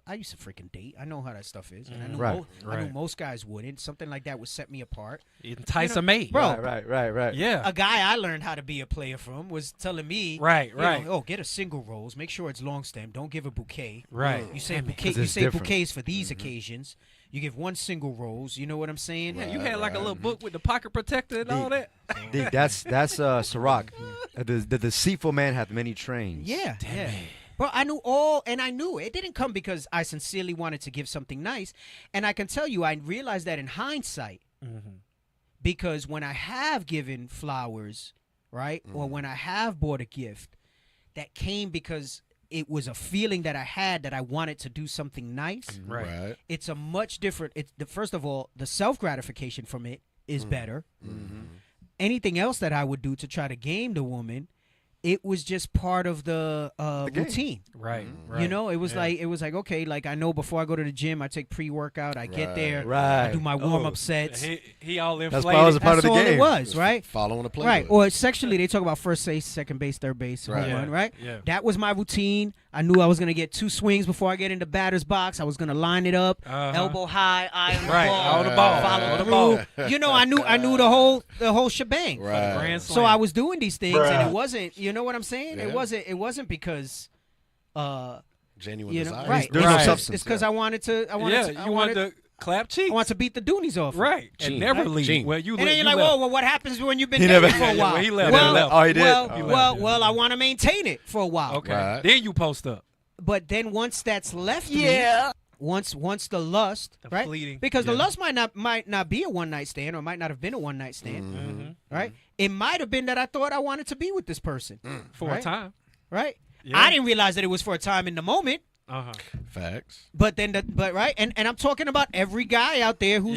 I used to freaking date. I know how that stuff is. And I knew most guys wouldn't. Something like that would set me apart. Entice a mate. Bro, Right. Yeah. a guy I learned how to be a player from was telling me, Right. Get a single rose. Make sure it's long stem. Don't give a bouquet. Right. You say Because it's bouquets different. for these occasions. You give one single rose. You know what I'm saying? Yeah, you had like a little book with the pocket protector and all that. Dig, that's Sirach. The deceitful man hath many trains. Yeah, yeah. Bro, I knew all, and I knew it didn't come because I sincerely wanted to give something nice. And I can tell you, I realized that in hindsight, because when I have given flowers, right, or when I have bought a gift, that came because it was a feeling that I had that I wanted to do something nice. Right. It's a much different. First of all, the self gratification from it is better. Anything else that I would do to try to game the woman, it was just part of the routine. Right. You know, it was like okay, like I know before I go to the gym, I take pre-workout, I get there, Right. I do my warm-up sets. He all inflated. That's why I was a part of the That's all game. it was, right? Following the play. Right. Or sexually, they talk about first base, second base, third base, home run, right? Yeah. That was my routine. I knew I was going to get 2 swings before I get in the batter's box. I was going to line it up, elbow high, eye on the ball, on the ball, follow through. You know, I knew the whole shebang. Right. So I was doing these things, and it wasn't. You know what I'm saying? Yeah. It wasn't because. Genuine You know, desire. right? There's no It's- substance. It's because I wanted to. I wanted. You wanted to clap cheeks. I want to beat the Doonies off. Right. Gene. And never leave. Gene. Well, you And then you're like, left. whoa, well, what happens when you've been He dating never- for a Yeah, while? well, he left. Well, He left. Oh, he did? Well, He left. well, I want to maintain it for a while. Okay. Right. Then you post up. But then once that's left me, once the lust, The right? fleeting, Because the yeah. lust might not be a one night stand, or might not have been a one night stand, right? It might have been that I thought I wanted to be with this person For right? a time. right? Yeah. I didn't realize that it was for a time in the moment. Facts. But then, right, and I'm talking about every guy out there who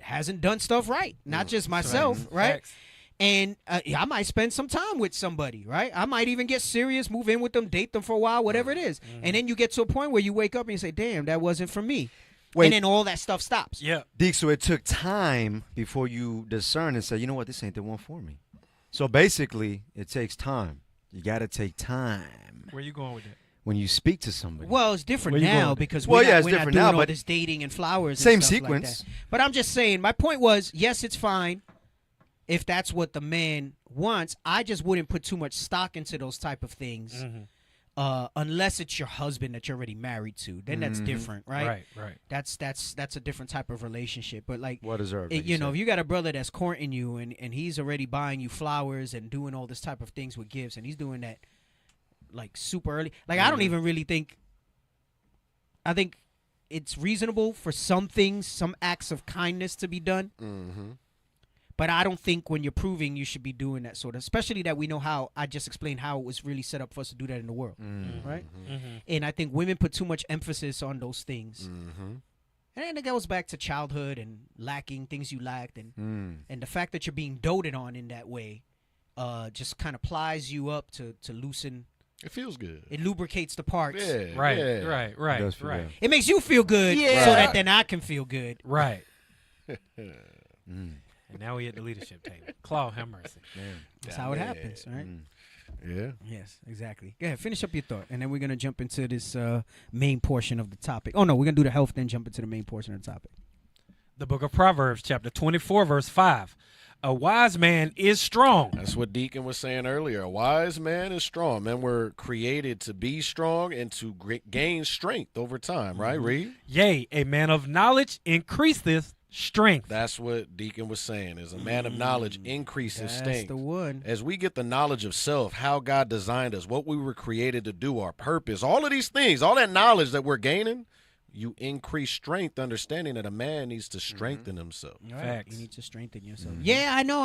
hasn't done stuff right, not just myself, right? Facts. And I might spend some time with somebody, right? I might even get serious, move in with them, date them for a while, whatever it is. And then you get to a point where you wake up and you say, damn, that wasn't for me. Wait. And then all that stuff stops. Yeah. Deke, so it took time before you discern and say, you know what, this ain't the one for me. So basically, it takes time. You got to take time Where you going with that? when you speak to somebody. Well, it's different Where you now going? because Well, we're yeah, not, it's we're not different doing now, all but this dating and flowers same and stuff sequence. like that. But I'm just saying, my point was, yes, it's fine if that's what the man wants. I just wouldn't put too much stock into those type of things unless it's your husband that you're already married to. Then that's different, right? Right. That's a different type of relationship. But like, Well deserved, it- like you you know, said. if you got a brother that's courting you and he's already buying you flowers and doing all this type of things with gifts, and he's doing that like super early. Like, I don't even really think. I think it's reasonable for some things, some acts of kindness to be done. But I don't think when you're proving you should be doing that sort of, especially that we know how, I just explained how it was really set up for us to do that in the world, right? And I think women put too much emphasis on those things. And then it goes back to childhood and lacking things you lacked. And the fact that you're being doted on in that way just kind of plies you up to loosen. It feels good. It lubricates the parts. Yeah. Right. Yeah. Right. It does feel Right. good. It makes you feel good so that then I can feel good. Right. And now we at the leadership table. Claw, have mercy. That's how it happens, right? Yeah. Yes, exactly. Go ahead, finish up your thought, and then we're gonna jump into this main portion of the topic. Oh no, we're gonna do the health, then jump into the main portion of the topic. The book of Proverbs, chapter 24, verse 5. A wise man is strong. That's what Deacon was saying earlier. A wise man is strong. Men were created to be strong and to gain strength over time, right, Reed? Yea, a man of knowledge increaseth strength. That's what Deacon was saying, is a man of knowledge increases That's strength. the one. As we get the knowledge of self, how God designed us, what we were created to do, our purpose, all of these things, all that knowledge that we're gaining, you increase strength, understanding that a man needs to strengthen himself. Right. Facts. You need to strengthen yourself. Yeah, I know.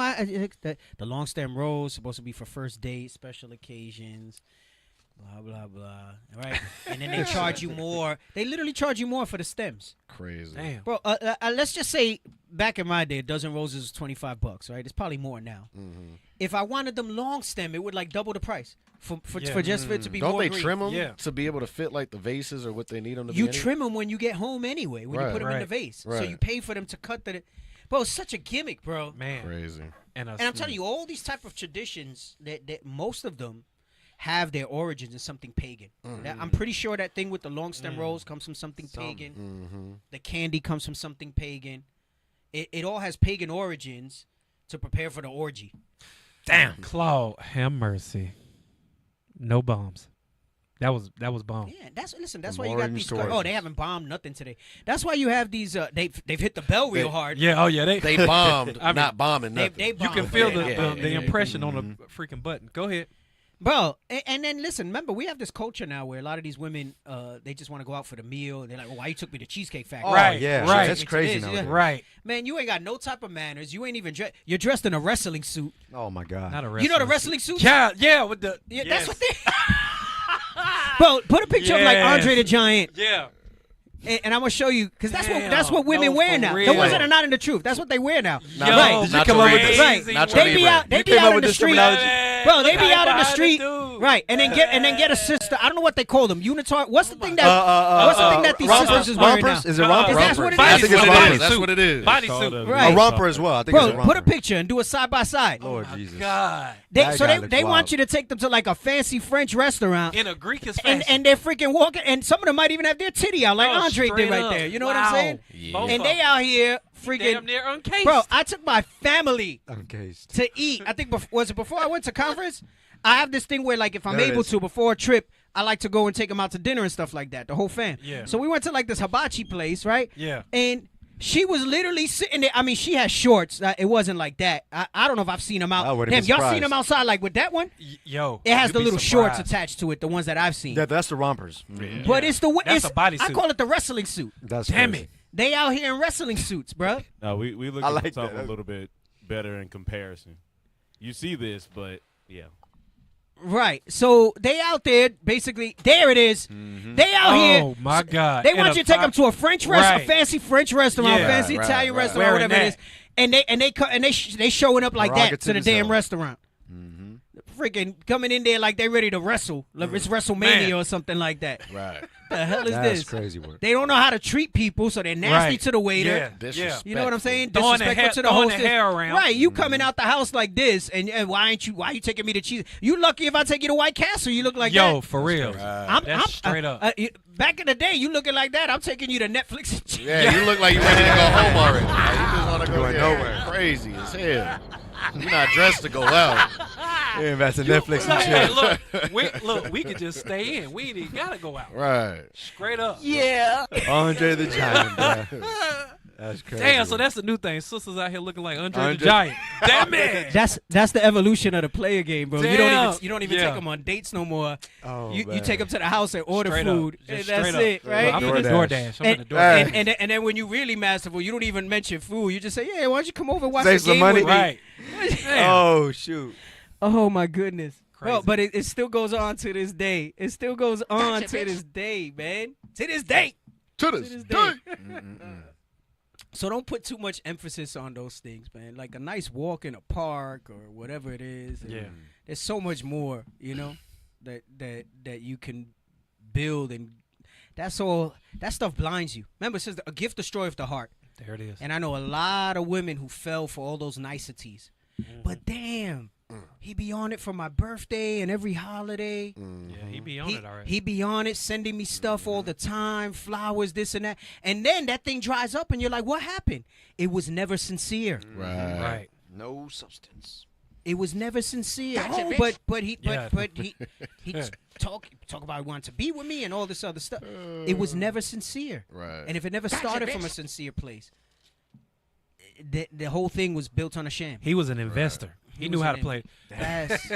The long stem rose supposed to be for first dates, special occasions, blah blah blah. Right, and then they charge you more. They literally charge you more for the stems. Crazy. Damn. Bro, let's just say back in my day, a dozen roses was $25, right? It's probably more now. If I wanted them long stem, it would like double the price for just for it to be Don't more they green. trim them Yeah. to be able to fit like the vases or what they need them to You be? trim them when you get home anyway, when you Right. put them in the Right. vase. So Right. you pay for them to cut the. Bro, it's such a gimmick, bro. Man. Crazy. And And I'm telling you, all these type of traditions that most of them have their origins in something pagan. I'm pretty sure that thing with the long stem rose comes from something pagan. The candy comes from something pagan. It all has pagan origins to prepare for the orgy. Damn. Claw, have mercy. No bombs. That was bomb. Yeah, listen. That's The why you got boring these. stories. Oh, they haven't bombed nothing today. That's why you have these. They've hit the bell real hard. Yeah. Oh yeah. They bombed, I mean, not bombing nothing. They You bombed. can feel Yeah, the impression on the freaking button. Go ahead. Bro, and then listen, remember, we have this culture now where a lot of these women, they just want to go out for the meal. They're like, well, why you took me to Cheesecake Factory? Oh, Right, yeah. right. That's crazy now. Right. Man, you ain't got no type of manners. You ain't even dressed. You're dressed in a wrestling suit. Oh, my God. Not a wrestling. You know the wrestling suit? Yeah, with the. Yeah, yes. that's what they. Bro, put a picture of like Andre the Giant. Yeah. And I'm gonna show you because Damn, that's what women no, wear for now. real. The ones that are not in the truth, that's what they wear now. Yo, right? did you come up with this? Right. Nacho They be Libre. out. They You be came out up in with the this street. terminology? Bro, they be Guy out in the behind street, dude. right? And then get a sister. I don't know what they call them. Unitard. What's the thing that? What's the thing that these rompers? sisters is wearing now? Rompers? Is it rompers? Is that what it I is? think it's Bodysuit. rompers. That's what it is. Bodysuit. Right. A romper as well. I think it's a Bro, romper. put a picture and do a side by side. Lord Jesus. God. That So guy they looks want wild. you to take them to like a fancy French restaurant. In a Greek is fancy. And they're freaking walking, and some of them might even have their titty out, like Oh, Andre did straight right up. there. You know what Wow. I'm saying? Both And of they them. out here Damn freaking. near uncased. Bro, I took my family Uncased. to eat. I think was it before I went to conference? I have this thing where like if I'm There it able is. to before a trip, I like to go and take them out to dinner and stuff like that. The whole fam. Yeah. So we went to like this hibachi place, right? Yeah. And she was literally sitting there. I mean, she had shorts. It wasn't like that. I don't know if I've seen them out. I would've Damn, been y'all surprised. seen them outside like with that one? Yo. It has you'd the be little shorts surprised. attached to it, the ones that I've seen. That's the rompers. But it's the That's it's, a bodysuit. I call it the wrestling suit. That's Damn crazy. it. They out here in wrestling suits, bro. No, we look I at like something that. a little bit better in comparison. You see this, but yeah. Right. So they out there basically. There it is. They out here. Oh my God. They In want a you to take them to a French restaurant, Right. a fancy French restaurant, Yeah. fancy Right, Italian right. restaurant, Wearing whatever it is. that. And they showing up like that to the Prerogatives damn hell. restaurant. Freaking coming in there like they ready to wrestle. Like it's WrestleMania Man. or something like that. Right. The hell is That's this? crazy work. They don't know how to treat people, so they're nasty Right. to the waiter. Yeah. Disrespectful. You know what I'm saying? Throwing the Disrespectful hair- to the throwing the hostess. hair around. Right, you coming out the house like this, and why you taking me to cheese? You lucky if I take you to White Castle. You look like Yo, that. for real. That's straight up. Back in the day, you looking like that. I'm taking you to Netflix and chill. Yeah, you look like you ready to go home already. Like, you just want to go Going nowhere. Crazy as hell. You're not dressed to go out. Yeah, that's a Netflix and Hey, chill. look, we could just stay in. We ain't even gotta go out. Right. Straight up. Yeah. Andre the Giant, bro. That's crazy. Damn, so that's the new thing. Sisters out here looking like Andre the Andre- Giant. Damn it. That's the evolution of the player game, bro. Damn. You don't even Yeah. take them on dates no more. Oh, you man. take them to the house and order Straight up. food. Just And straight that's up. it, right? I'm in the DoorDash. DoorDash. I'm in the And, DoorDash. and then when you really masterful, you don't even mention food. You just say, "Yeah, why don't you come over and watch Save the some game money. with me?" Right. Damn. Oh, shoot. Oh my goodness. Bro, Crazy. but it still goes on to this day. It still goes on to this day, man. To this day. To To this day. So don't put too much emphasis on those things, man. Like a nice walk in a park or whatever it is. And Yeah. There's so much more, you know, that you can build, and that's all. That stuff blinds you. Remember, it says a gift destroyeth the heart. There it is. And I know a lot of women who fell for all those niceties. Mm-hmm. But damn, he be on it for my birthday and every holiday. Yeah, he be on it already. He be on it, sending me stuff all the time, flowers, this and that. And then that thing dries up and you're like, what happened? It was never sincere. Right. Right. No substance. It was never sincere. Gotcha, Oh, bitch. but he Yeah. he talk about wanting to be with me and all this other stuff. It was never sincere. Right. And if it never started from a sincere place, the whole thing was built on a sham. He was an investor. He knew was how an to play. That's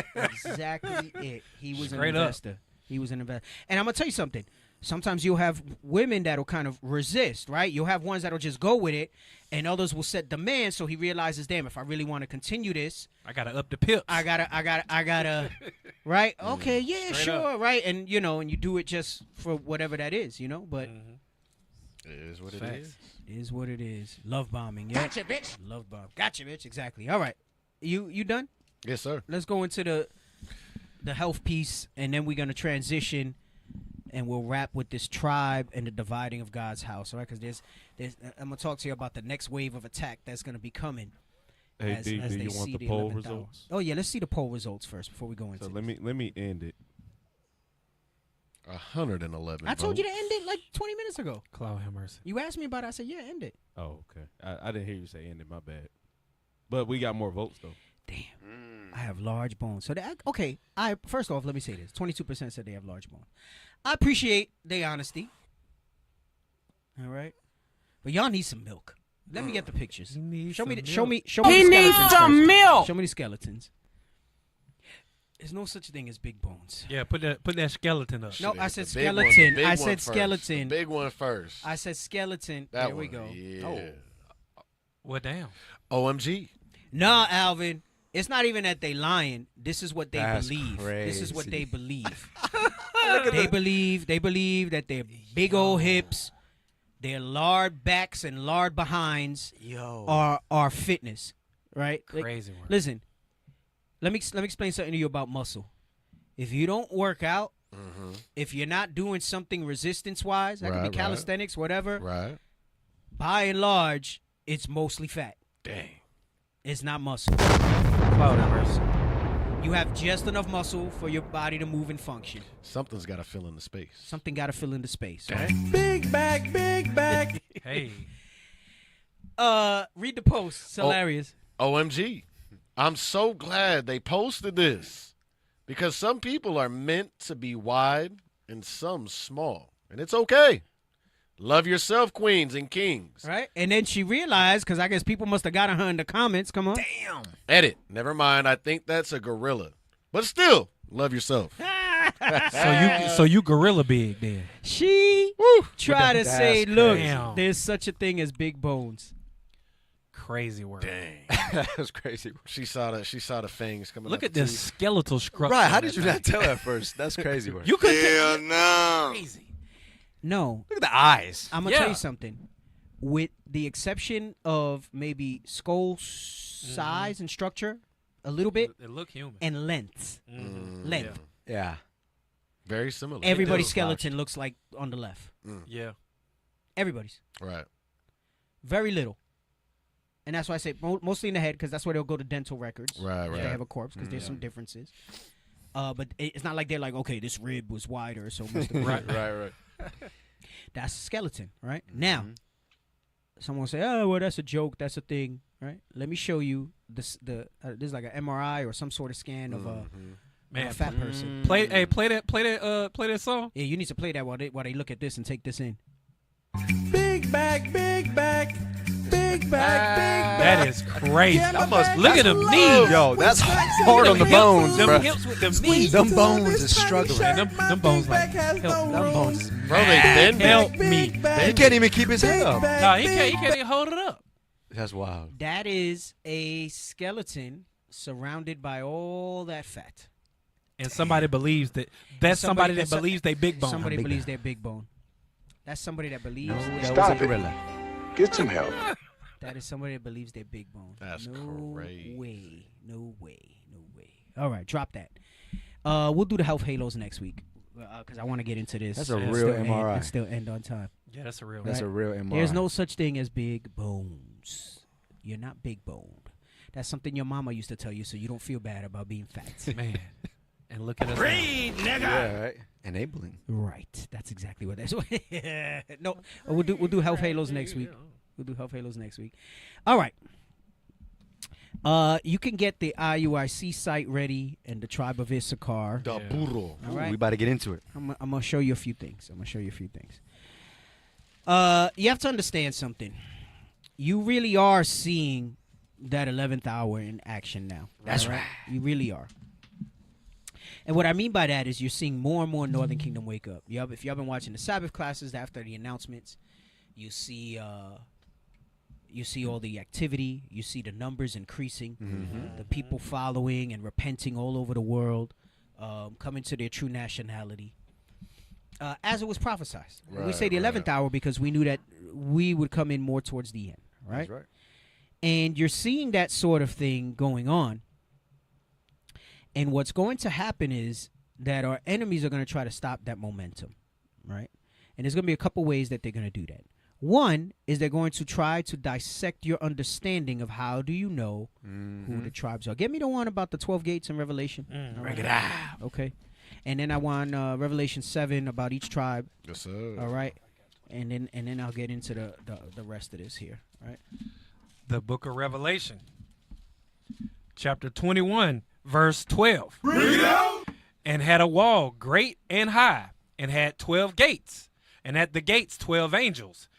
exactly it. He was Straight an up. investor. He was an investor. And I'm gonna tell you something. Sometimes you'll have women that'll kind of resist, right? You'll have ones that'll just go with it, and others will set demands. So he realizes, damn, if I really want to continue this, I gotta up the pips. I gotta, right? Okay, yeah, Straight sure, right? And and you do it just for whatever that is, But It is what it Facts. is. it is what it is. Love bombing, yeah. Gotcha, bitch. Love bomb. Gotcha, bitch. Exactly. All right, you done? Yes, sir. Let's go into the health piece, and then we're gonna transition, and we'll wrap with this tribe and the dividing of God's house. All right, because there's I'm gonna talk to you about the next wave of attack that's gonna be coming. Hey, as D, they do you see want the the poll 11th hour. results? Oh yeah, let's see the poll results first before we go into. So this. let me end it. 111. I told you to end it like 20 minutes ago. Cloud have mercy. You asked me about it. I said, yeah, end it. Oh, okay. I didn't hear you say end it. My bad. But we got more votes though. Damn. I have large bones. So okay. First off, let me say this: 22% said they have large bones. I appreciate their honesty. All right, but y'all need some milk. Let me get the pictures. Show me the skeletons. He needs some milk. Show me the skeletons. There's no such thing as big bones. Yeah, put that skeleton up. No, I said skeleton. I said skeleton. The big one first. I said skeleton. That there we one, go. Yeah. Oh. Well, damn. OMG. Nah, Alvin. It's not even that they lying. This is what they That's believe. crazy. This is what they believe. They believe that their big old hips, their lard backs and lard behinds are fitness, right? Crazy one. Listen, let me explain something to you about muscle. If you don't work out, if you're not doing something resistance-wise, that could be calisthenics, whatever. Right. By and large, it's mostly fat. Dang. It's not muscle. You have just enough muscle for your body to move and function. Something's got to fill in the space. Something got to fill in the space. Right? Big back. Hey. Read the post. It's hilarious. OMG. I'm so glad they posted this because some people are meant to be wide and some small. And it's okay. Love yourself, queens and kings. Right? And then she realized, because I guess people must have gotten her in the comments. Come on. Damn. Edit. Never mind. I think that's a gorilla. But still, love yourself. So you gorilla big then. She tried to say, look, there's such a thing as big bones. Crazy word. Dang. That was crazy. She saw the fangs coming Look out at the this teeth. skeletal structure. Right, how did you not tell at first? That's crazy word. You could no. Crazy. No. Look at the eyes. I'm going to tell you something. With the exception of maybe skull size and structure, a little bit. They look human. And length. Length. Yeah. Very similar. Everybody's skeleton looks like on the left. Yeah. Everybody's. Right. Very little. And that's why I say mostly in the head, because that's where they'll go to dental records. Right, if they have a corpse, because there's some differences. But it's not like they're like, okay, this rib was wider, so right. That's a skeleton, right? Now, someone will say, oh, well, that's a joke, that's a thing, right? Let me show you this is like an MRI or some sort of scan of a fat person. Play that song. Yeah, you need to play that while they look at this and take this in. Big back. That is crazy. Look at them knees. Yo, that's hard on the bones, bro. Them hips with them knees. Them bones is struggling. Man, them bones like help. Them bones. Bro, they bend. Help me. He can't even keep his head up. No, he can't even hold it up. That's wild. That is a skeleton surrounded by all that fat. And somebody believes that. That's somebody that believes they big bone. Somebody believes they're big bone. That's somebody that believes. Stop it. Get some help. That is somebody that believes they're big bone. That's crazy. No way. All right, drop that. We'll do the health halos next week because I want to get into this. That's a real MRI. And still end on time. Yeah, that's a real. That's a real MRI. There's no such thing as big bones. You're not big boned. That's something your mama used to tell you, so you don't feel bad about being fat. Man. And look at us. Breed, nigga. Yeah, right. Enabling. Right. That's exactly what that's. No, we'll do health halos next week. We'll do health halos next week. All right. You can get the IUIC site ready and the tribe of Issachar. The burro. All right. We about to get into it. I'm gonna show you a few things. You have to understand something. You really are seeing that 11th hour in action now. That's right. You really are. And what I mean by that is you're seeing more and more Northern Kingdom wake up. If y'all been watching the Sabbath classes after the announcements, you see all the activity, you see the numbers increasing, the people following and repenting all over the world, coming to their true nationality, as it was prophesied. We say the 11th hour because we knew that we would come in more towards the end, right? That's right. And you're seeing that sort of thing going on. And what's going to happen is that our enemies are going to try to stop that momentum, right? And there's going to be a couple ways that they're going to do that. One is they're going to try to dissect your understanding of how do you know who the tribes are. Get me the one about the 12 gates in Revelation. Break it out. Okay. And then I want Revelation 7 about each tribe. Yes, sir. All right. And then I'll get into the rest of this here. All right. The book of Revelation, chapter 21, verse 12. And had a wall great and high, and had 12 gates, and at the gates 12 angels,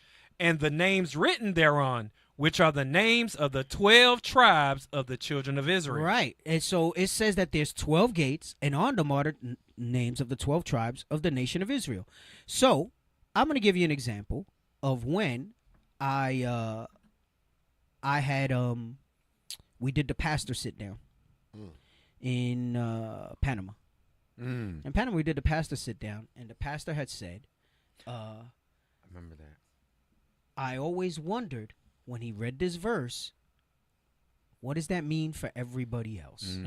and the names written thereon, which are the names of the 12 tribes of the children of Israel. Right. And so it says that there's 12 gates, and on them are the names of the 12 tribes of the nation of Israel. So I'm going to give you an example of when I had we did the pastor sit down in Panama. In Panama, we did the pastor sit down, and the pastor had said, I remember that. I always wondered when he read this verse, what does that mean for everybody else?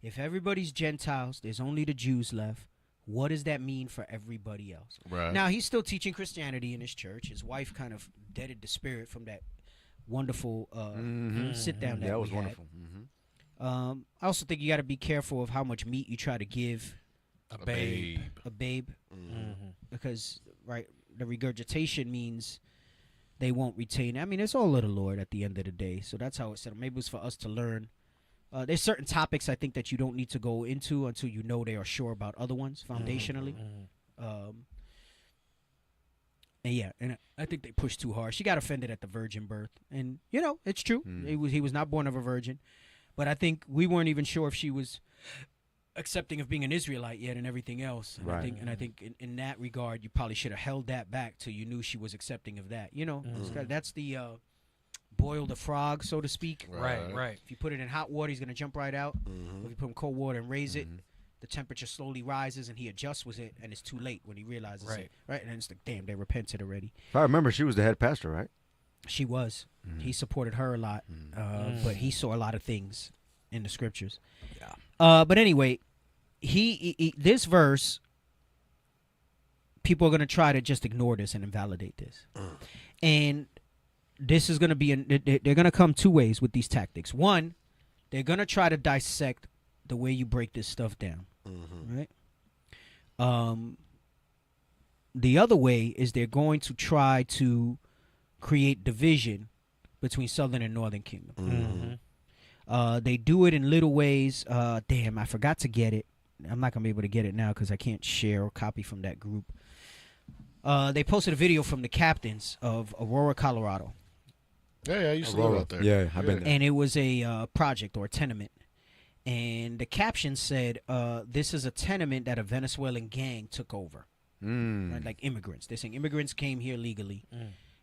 If everybody's Gentiles, there's only the Jews left. What does that mean for everybody else? Right. Now, he's still teaching Christianity in his church. His wife kind of deaded the spirit from that wonderful sit down that was we wonderful. I also think you got to be careful of how much meat you try to give A babe. Because the regurgitation means they won't retain. I mean, it's all of the Lord at the end of the day. So that's how it's set up. Maybe it's for us to learn. There's certain topics I think that you don't need to go into until you know they are sure about other ones foundationally. And yeah, and I think they pushed too hard. She got offended at the virgin birth, and it's true. He was not born of a virgin, but I think we weren't even sure if she was accepting of being an Israelite yet and everything else. And Right. I think in that regard, you probably should have held that back till you knew she was accepting of that. That's the boil the frog, so to speak. Right. If you put it in hot water, he's gonna jump right out. If you put him in cold water and raise it, the temperature slowly rises and he adjusts with it, and it's too late when he realizes it. Right, and then it's like, damn, they repented already. If I remember, she was the head pastor, right? She was. He supported her a lot, but he saw a lot of things in the scriptures. Yeah. But anyway, he this verse, people are going to try to just ignore this and invalidate this. And this is going to be, they're going to come two ways with these tactics. One, they're going to try to dissect the way you break this stuff down. Right? The other way is they're going to try to create division between Southern and Northern Kingdom. They do it in little ways. Damn, I forgot to get it. I'm not going to be able to get it now because I can't share or copy from that group. They posted a video from the captains of Aurora, Colorado. Yeah, I used to live out there. Yeah, I've been there. And it was a project or a tenement. And the caption said, this is a tenement that a Venezuelan gang took over. Right? Like immigrants. They're saying immigrants came here legally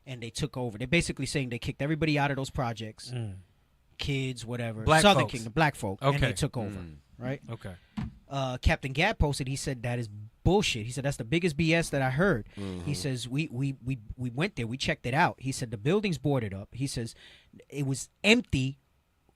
and they took over. They're basically saying they kicked everybody out of those projects. Kids, whatever. Black Southern folks. Kingdom, black folk. And they took over. Right? Okay. Captain Gad posted, he said, that is bullshit. He said, that's the biggest BS that I heard. He says, we went there. We checked it out. He said, the building's boarded up. He says, it was empty.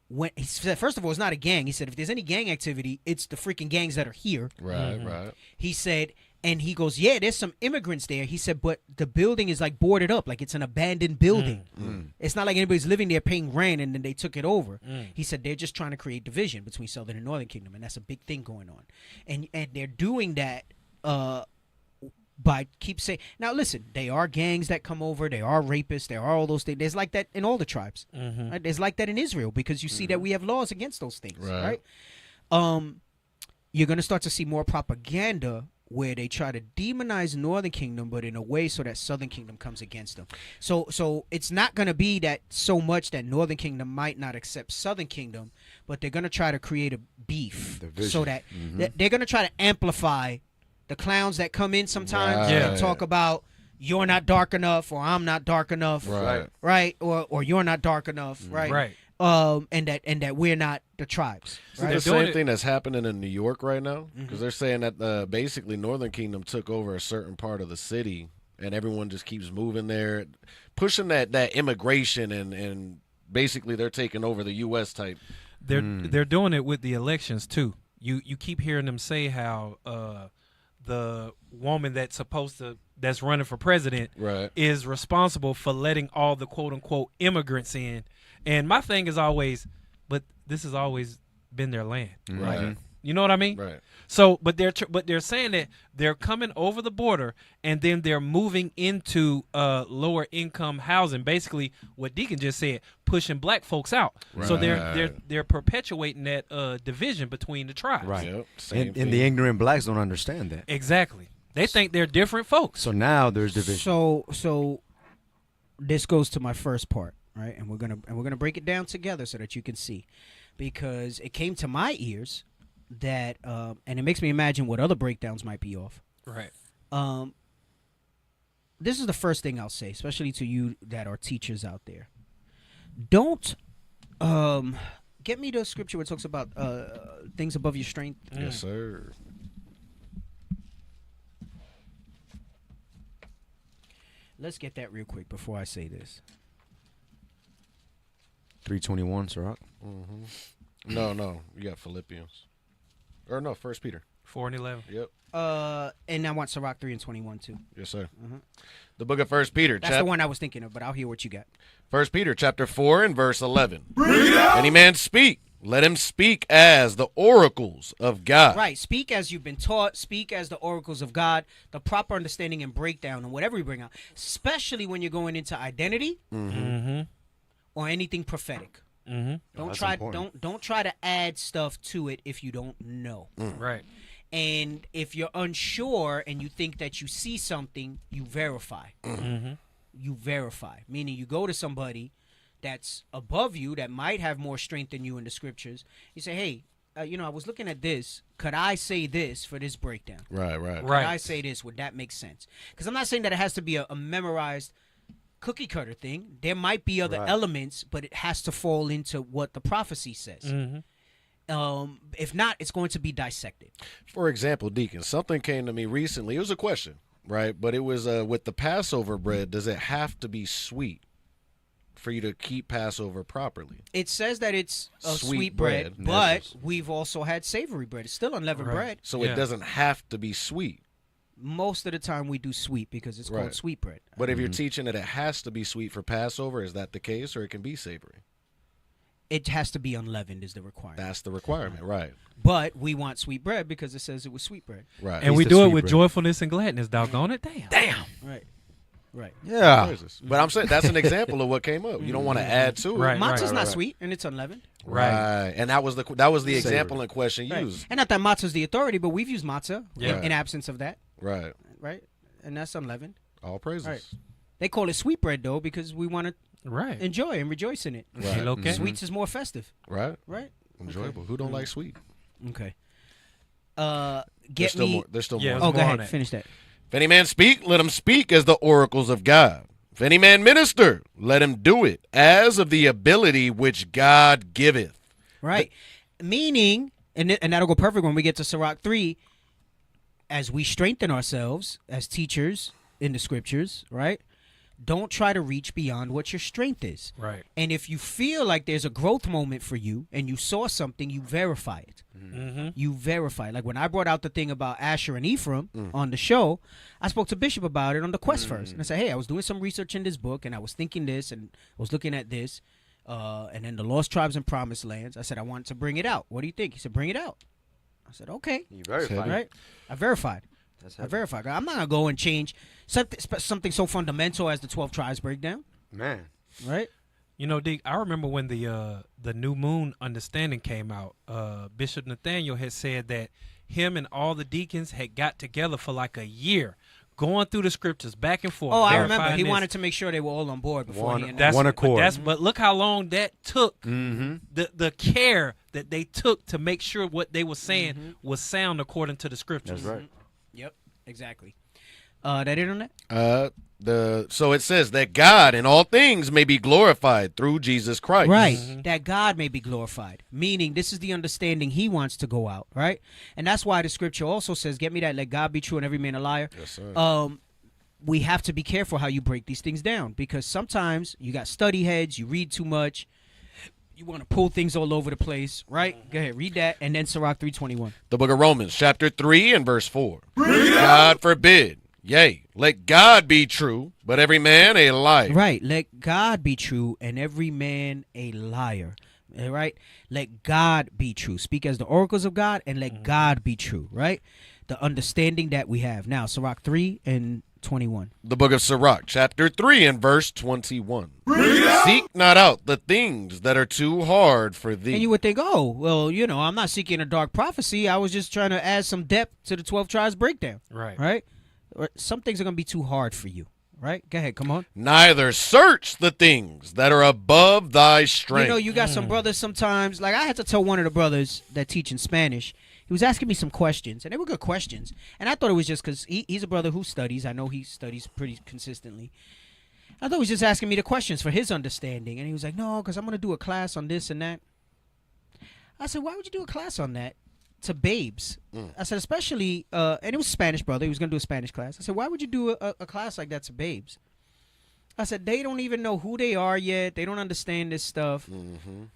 When he said, first of all, it's not a gang. He said, if there's any gang activity, it's the freaking gangs that are here. Right. He said, and he goes, yeah, there's some immigrants there. He said, but the building is like boarded up, like it's an abandoned building. It's not like anybody's living there paying rent and then they took it over. He said they're just trying to create division between Southern and Northern Kingdom, and that's a big thing going on. And they're doing that by keep saying, now listen, they are gangs that come over, they are rapists, there are all those things. There's like that in all the tribes. Right? There's like that in Israel because you see that we have laws against those things. Right? You're going to start to see more propaganda where they try to demonize Northern Kingdom, but in a way so that Southern Kingdom comes against them. So it's not going to be that so much that Northern Kingdom might not accept Southern Kingdom, but they're going to try to create a beef so that they're going to try to amplify the clowns that come in sometimes and talk about you're not dark enough or I'm not dark enough, right? Or you're not dark enough, right? And that we're not the tribes. Right? The same thing that's happening in New York right now, because they're saying that basically Northern Kingdom took over a certain part of the city, and everyone just keeps moving there, pushing that immigration, and basically they're taking over the U.S. type. They're doing it with the elections too. You keep hearing them say how the woman that's running for president is responsible for letting all the quote unquote immigrants in. And my thing is always, but this has always been their land. You know what I mean? Right. So, but they're saying that they're coming over the border and then they're moving into lower income housing. Basically, what Deacon just said, pushing black folks out. Right. So they're perpetuating that division between the tribes. Right. Yep. And the ignorant blacks don't understand that. Exactly. They think they're different folks. So now there's division. So this goes to my first part, right? And we're gonna break it down together so that you can see, because it came to my ears that and it makes me imagine what other breakdowns might be off. Right. This is the first thing I'll say, especially to you that are teachers out there. Don't get me the scripture where it talks about things above your strength. Yes, sir. Let's get that real quick before I say this. 3:21, Sirach. Mm-hmm. No, you got Philippians. Or no, 1 Peter. 4:11. Yep. And I want Sirach 3:21 too. Yes, sir. Mm-hmm. The book of 1 Peter. That's the one I was thinking of, but I'll hear what you got. 1 Peter chapter 4 and verse 11. Any man speak, let him speak as the oracles of God. Right. Speak as you've been taught. Speak as the oracles of God. The proper understanding and breakdown and whatever you bring out, especially when you're going into identity or anything prophetic. Don't try to add stuff to it if you don't know. Right. And if you're unsure and you think that you see something, you verify. You verify, meaning you go to somebody that's above you that might have more strength than you in the scriptures. You say, hey, I was looking at this. Could I say this for this breakdown? Right. Could I say this? Would that make sense? Because I'm not saying that it has to be a memorized cookie cutter thing. There might be other elements, but it has to fall into what the prophecy says. If not, it's going to be dissected. For example, Deacon, something came to me recently. It was a question, right? But it was with the Passover bread, does it have to be sweet for you to keep Passover properly? It says that it's a sweet bread, but we've also had savory bread. It's still unleavened bread. So it doesn't have to be sweet. Most of the time we do sweet because it's called sweet bread. But if you're teaching that it has to be sweet for Passover, is that the case, or it can be savory? It has to be unleavened is the requirement. That's the requirement, right. But we want sweet bread because it says it was sweet bread. Right. And we do it with joyfulness and gladness, doggone it. Damn. Right. Yeah. But I'm saying that's an example of what came up. You don't want to add to it. Matzah's not sweet and it's unleavened. Right. And that was the example in question used. And not that matzah's the authority, but we've used matzah in absence of that. Right. Right. And that's unleavened. All praises. Right. They call it sweet bread though because we want to enjoy and rejoice in it. Right. Okay. Sweets is more festive. Right. Enjoyable. Who don't like sweet? Okay. There's still more. Oh, go ahead. Finish that. If any man speak, let him speak as the oracles of God. If any man minister, let him do it as of the ability which God giveth. Right. Meaning, and that'll go perfect when we get to Sirach 3, as we strengthen ourselves as teachers in the scriptures, right? Don't try to reach beyond what your strength is. Right. And if you feel like there's a growth moment for you and you saw something, you verify it. You verify. Like when I brought out the thing about Asher and Ephraim on the show, I spoke to Bishop about it on the Quest first. And I said, hey, I was doing some research in this book and I was thinking this and I was looking at this. And then the Lost Tribes and Promised Lands. I said, I wanted to bring it out. What do you think? He said, bring it out. I said, okay. You verified. Right? I verified. I verified. I'm not going to go and change something so fundamental as the 12 tribes breakdown. Man. Right? You know, Deke, I remember when the New Moon understanding came out, Bishop Nathaniel had said that him and all the deacons had got together for like a year, going through the scriptures back and forth. Oh, I remember. He wanted to make sure they were all on board before he announced one accord. But look how long that took, the care that they took to make sure what they were saying was sound according to the scriptures. That's right. Yep, exactly. That it on that? So it says that God in all things may be glorified through Jesus Christ. Right. That God may be glorified. Meaning this is the understanding he wants to go out, right? And that's why the scripture also says, get me that, let God be true and every man a liar. Yes, sir. We have to be careful how you break these things down because sometimes you got study heads, you read too much, you want to pull things all over the place, right? Go ahead, read that, and then Sirach 3:21. The book of Romans, chapter 3 and verse 4. God forbid. Yea, let God be true, but every man a liar. Right, let God be true and every man a liar. All right? Let God be true. Speak as the oracles of God and let God be true, right? The understanding that we have. Now, Sirach 3 and 21. The book of Sirach, chapter 3 and verse 21. Seek not out the things that are too hard for thee. And you would think, oh, well, you know, I'm not seeking a dark prophecy. I was just trying to add some depth to the 12 tribes breakdown. Right. Right? Some things are going to be too hard for you. Right? Go ahead. Come on. Neither search the things that are above thy strength. You know, you got some brothers sometimes. Like, I had to tell one of the brothers that teach in Spanish. He was asking me some questions, and they were good questions. And I thought it was just because he's a brother who studies. I know he studies pretty consistently. I thought he was just asking me the questions for his understanding. And he was like, no, because I'm going to do a class on this and that. I said, why would you do a class on that to babes? I said, especially, and it was a Spanish brother. He was going to do a Spanish class. I said, why would you do a class like that to babes? I said, they don't even know who they are yet. They don't understand this stuff.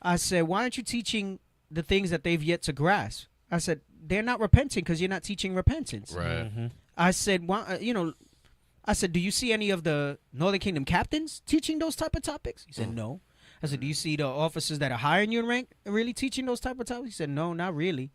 I said, why aren't you teaching the things that they've yet to grasp? I said, they're not repenting because you're not teaching repentance. Right. I said, why, you know, I said, do you see any of the Northern Kingdom captains teaching those type of topics? He said, no. I said, do you see the officers that are higher in you in rank really teaching those type of topics? He said, no, not really.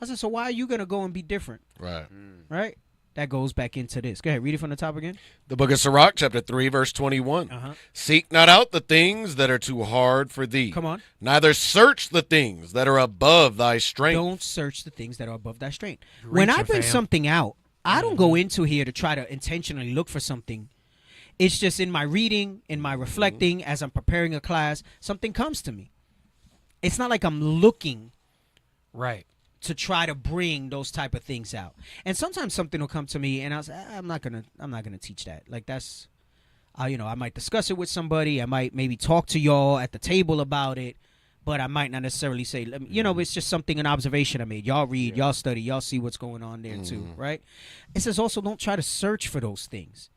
I said, so why are you going to go and be different? Right. Right? That goes back into this. Go ahead, read it from the top again. The book of Sirach, chapter 3, verse 21. Seek not out the things that are too hard for thee. Come on. Neither search the things that are above thy strength. Don't search the things that are above thy strength. When I bring something out, I don't go into here to try to intentionally look for something. It's just in my reading, in my reflecting, as I'm preparing a class, something comes to me. It's not like I'm looking to try to bring those type of things out. And sometimes something will come to me and I'll say, I'm not gonna teach that. Like, that's you know, I might discuss it with somebody, I might maybe talk to y'all at the table about it, but I might not necessarily say, you know, it's just something, an observation I made. Y'all read, y'all study, y'all see what's going on there too, right? It says also, don't try to search for those things.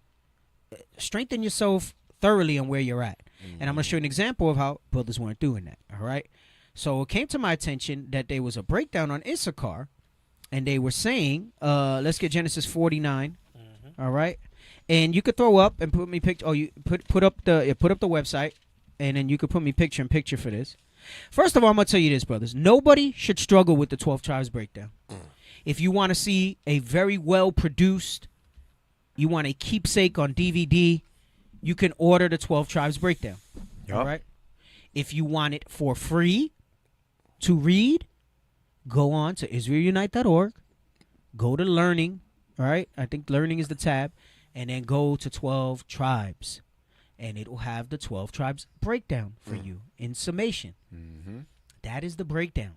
Strengthen yourself thoroughly on where you're at. And I'm going to show you an example of how brothers weren't doing that, all right? So it came to my attention that there was a breakdown on Issachar, and they were saying, let's get Genesis 49, all right? And you could throw up and put me picture. Oh, you put up the website, and then you could put me picture in picture for this. First of all, I'm gonna tell you this, brothers. Nobody should struggle with the 12 tribes breakdown. If you want to see a very well produced, you want a keepsake on DVD, you can order the 12 tribes breakdown. All right. If you want it for free to read, go on to IsraelUnite.org. Go to learning. All right. I think learning is the tab. And then go to 12 tribes. And it will have the 12 tribes breakdown for you in summation. That is the breakdown.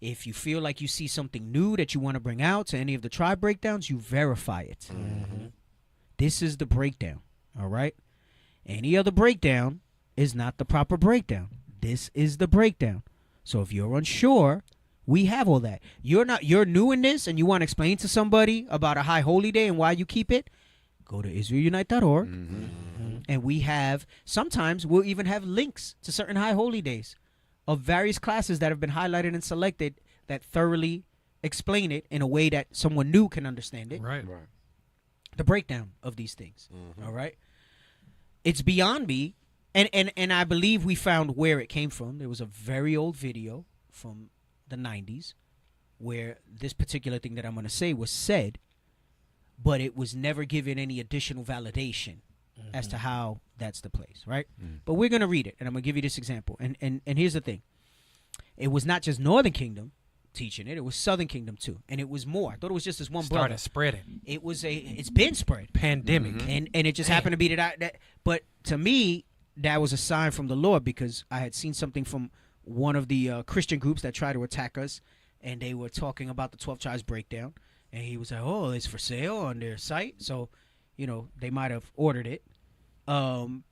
If you feel like you see something new that you want to bring out to any of the tribe breakdowns, you verify it. This is the breakdown. All right. Any other breakdown is not the proper breakdown. This is the breakdown. So if you're unsure, we have all that. You're new in this and you want to explain to somebody about a high holy day and why you keep it, go to IsraelUnite.org. And we have, sometimes we'll even have links to certain high holy days of various classes that have been highlighted and selected that thoroughly explain it in a way that someone new can understand it. Right. The breakdown of these things. All right. It's beyond me. And I believe we found where it came from. There was a very old video from the 90s where this particular thing that I'm going to say was said, but it was never given any additional validation as to how that's the place, right? But we're going to read it, and I'm going to give you this example. And here's the thing. It was not just Northern Kingdom teaching it. It was Southern Kingdom, too. And it was more. I thought it was just this one brother. Started spreading. It's been spread. Pandemic. And it just happened to be that. But to me, that was a sign from the Lord, because I had seen something from one of the Christian groups that tried to attack us, and they were talking about the 12 tribes breakdown. And he was like, oh, it's for sale on their site. So, you know, they might have ordered it. And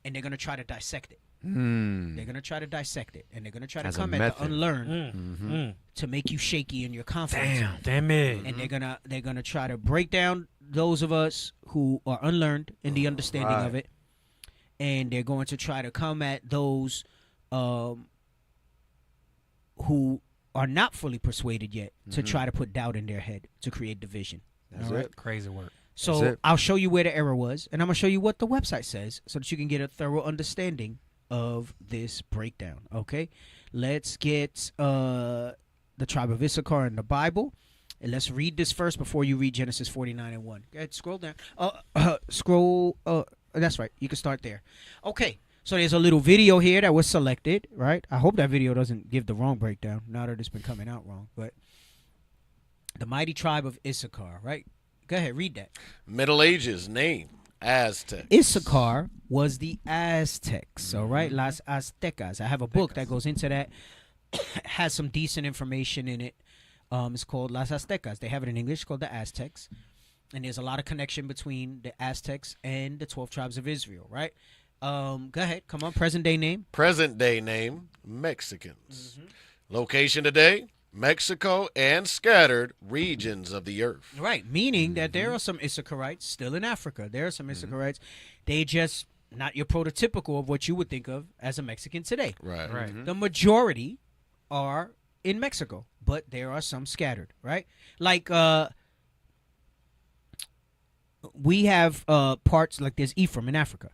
they're going to try to dissect it. They're going to try to dissect it. And they're going to try to come at the unlearned to make you shaky in your confidence. Damn it. And they're gonna try to break down those of us who are unlearned in the understanding of it. And they're going to try to come at those who are not fully persuaded yet to try to put doubt in their head to create division. That's it. Crazy work. So I'll show you where the error was, and I'm going to show you what the website says so that you can get a thorough understanding of this breakdown. Okay, let's get the tribe of Issachar in the Bible. And let's read this first before you read Genesis 49 and 1. Go ahead, scroll down. Scroll. That's right. You can start there. Okay. So there's a little video here that was selected, right? I hope that video doesn't give the wrong breakdown. Now that it's been coming out wrong. But the mighty tribe of Issachar, right? Go ahead, read that. Middle Ages name, Aztecs. Issachar was the Aztecs, all right? Las Aztecas. I have a book that goes into that. Has some decent information in it. It's called Las Aztecas. They have it in English. It's called the Aztecs. And there's a lot of connection between the Aztecs and the 12 tribes of Israel, right? Go ahead. Come on. Present day name. Present day name, Mexicans. Location today, Mexico and scattered regions of the earth. Right. Meaning that there are some Issacharites still in Africa. There are some Issacharites. They just not your prototypical of what you would think of as a Mexican today. Right. The majority are in Mexico, but there are some scattered, right? Like we have parts like there's Ephraim in Africa,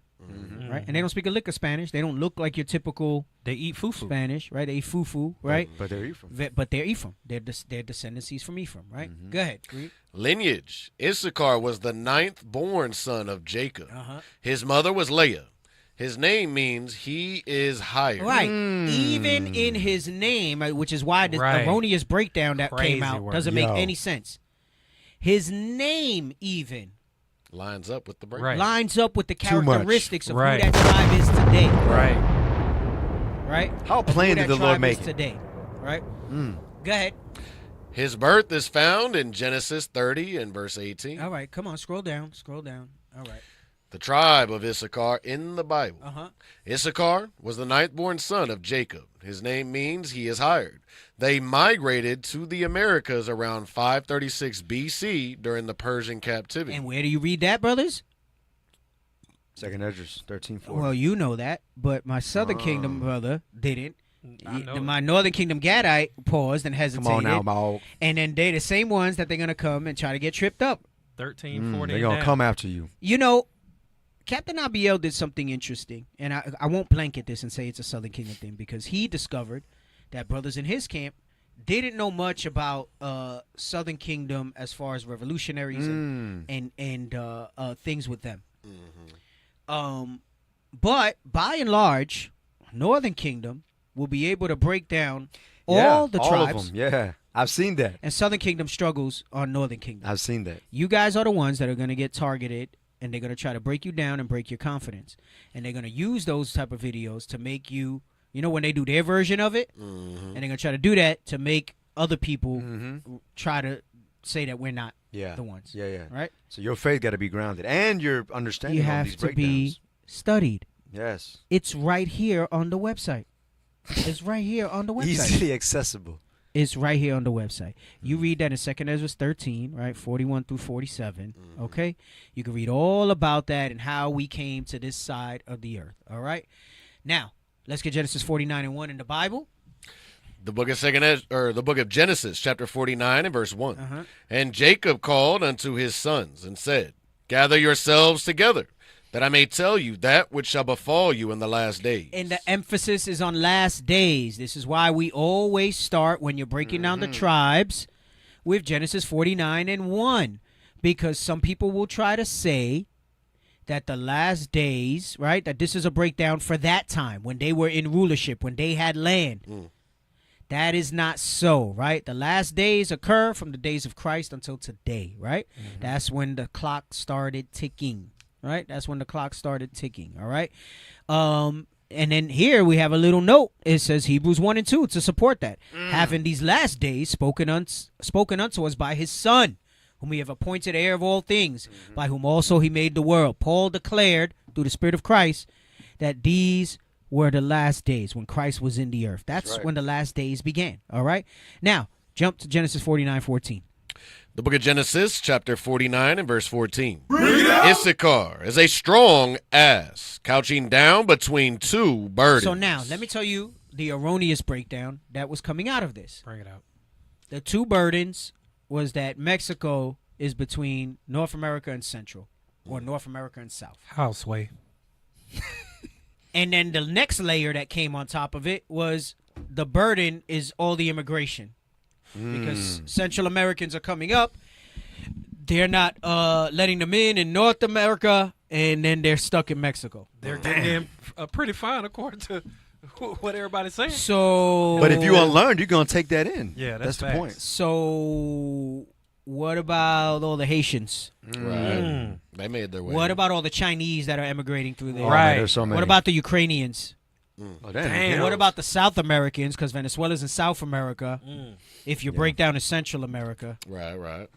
right? And they don't speak a lick of Spanish. They don't look like your typical. They eat fufu. Spanish, right? They eat fufu, right? But they're Ephraim. But they're Ephraim. They're descendancies from Ephraim, right? Go ahead. Read. Lineage. Issachar was the 9th born son of Jacob. His mother was Leah. His name means he is hired. Right. Even in his name, which is why the erroneous breakdown that came out doesn't make any sense. His name even lines up with the breakdown. Lines up with the characteristics of who that tribe is today. Right. How plain did the Lord make it? Today. Right. Go ahead. His birth is found in Genesis 30 and verse 18. All right. Come on. Scroll down. Scroll down. All right. The tribe of Issachar in the Bible. Issachar was the 9th born son of Jacob. His name means he is hired. They migrated to the Americas around 536 BC during the Persian captivity. And where do you read that, brothers? Second Esdras 13:4. Well, you know that, but my Southern Kingdom brother didn't. My Northern Kingdom Gadite paused and hesitated. Come on now, Maul. And then they're the same ones that they're going to come and try to get tripped up. 1340. They're going to come after you. You know, Captain Abiel did something interesting, and I won't blanket this and say it's a Southern Kingdom thing, because he discovered that brothers in his camp didn't know much about Southern Kingdom as far as revolutionaries and things with them. But by and large, Northern Kingdom will be able to break down all the tribes. All of them, yeah. I've seen that. And Southern Kingdom struggles on Northern Kingdom. I've seen that. You guys are the ones that are going to get targeted, and they're going to try to break you down and break your confidence. And they're going to use those type of videos to make you, you know, when they do their version of it, and they're going to try to do that to make other people try to say that we're not the ones. Right? So your faith got to be grounded, and your understanding you of have these to breakdowns. be studied. Yes. It's right here on the website. It's right here on the website. Easily accessible. It's right here on the website. You read that in 2nd Ezra 13, right, 41 through 47, okay? You can read all about that and how we came to this side of the earth, all right? Now, let's get Genesis 49 and 1 in the Bible. The book of Genesis, chapter 49 and verse 1. And Jacob called unto his sons and said, Gather yourselves together, that I may tell you that which shall befall you in the last days. And the emphasis is on last days. This is why we always start when you're breaking down the tribes with Genesis 49 and 1. Because some people will try to say that the last days, right, that this is a breakdown for that time when they were in rulership, when they had land. That is not so, right? The last days occur from the days of Christ until today, right? That's when the clock started ticking. Right, that's when the clock started ticking. All right, and then here we have a little note. It says Hebrews 1 and 2 to support that. Having these last days spoken unto us by His Son, whom He have appointed heir of all things, by whom also He made the world. Paul declared through the Spirit of Christ that these were the last days when Christ was in the earth. That's when the last days began. All right, now jump to Genesis 49:14. The book of Genesis, chapter 49 and verse 14. Issachar is a strong ass, couching down between two burdens. So now, let me tell you the erroneous breakdown that was coming out of this. Bring it out. The two burdens was that Mexico is between North America and Central, or North America and South. Houseway. And then the next layer that came on top of it was the burden is all the immigration. Because Central Americans are coming up. They're not letting them in North America, and then they're stuck in Mexico. They're getting in pretty fine according to what everybody's saying. So, But if you unlearned, you're gonna take that in. Yeah, that's the point. So, what about all the Haitians? Right. They made their way. What about all the Chinese that are emigrating through there? Right. There's so many. What about the Ukrainians? Oh, damn. What about the South Americans? Because Venezuela's in South America. If you break down to Central America. Right.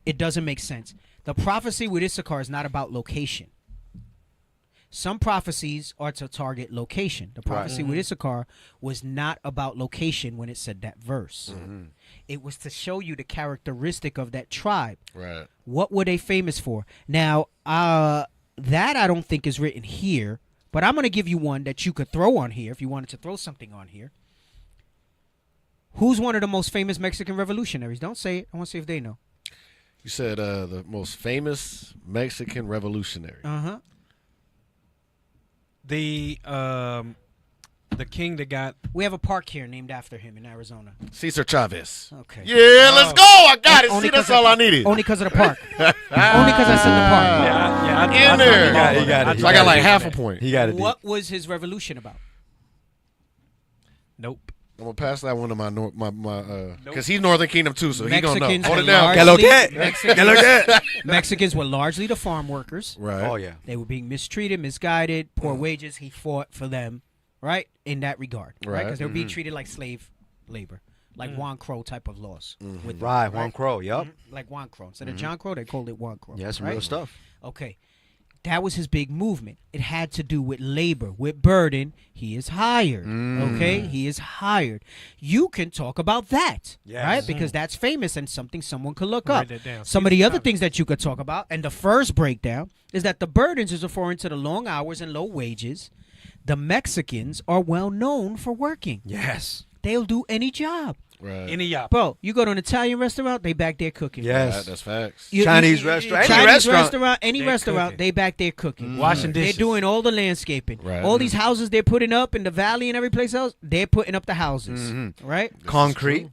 It doesn't make sense. The prophecy with Issachar is not about location. Some prophecies are to target location. The prophecy with Issachar was not about location when it said that verse. It was to show you the characteristic of that tribe. Right. What were they famous for? Now, that I don't think is written here, but I'm going to give you one that you could throw on here if you wanted to throw something on here. Who's one of the most famous Mexican revolutionaries? Don't say it. I want to see if they know. You said the most famous Mexican revolutionary. The king that got... We have a park here named after him in Arizona. Cesar Chavez. Okay. Yeah, let's go. I got it. See, that's all I needed. Only because of the park. Only because I said the park. Yeah, in there. He got it. So I got like half a point. He got it. What was his revolution about? Nope. I'm gonna pass that one to my because he's Northern Kingdom too, so he gonna know. Mexicans Hold it were down. Mexicans were largely the farm workers. Right. Oh yeah. They were being mistreated, misguided, poor wages. He fought for them, right? In that regard, right? Because they were being treated like slave labor, like Juan Crow type of laws. With them, Right, Juan Crow. Yep. Like Juan Crow. Instead of John Crow, they called it Juan Crow. Yeah, some right? real stuff. Okay. That was his big movement. It had to do with labor, with burden. He is hired. Okay? He is hired. You can talk about that, right? Because that's famous and something someone could look up. Write that down. Some of the other things that you could talk about, and the first breakdown, is that the burdens is referring to the long hours and low wages. The Mexicans are well known for working. Yes. They'll do any job. Right. Any yop. Bro, you go to an Italian restaurant, they back there cooking. Yes. That's facts. Chinese restaurant. Any Chinese restaurant. any They restaurant, cooking. they back there cooking. Washing dishes. They're doing all the landscaping. Right. All these houses they're putting up in the valley and every place else, they're putting up the houses. Right? Concrete.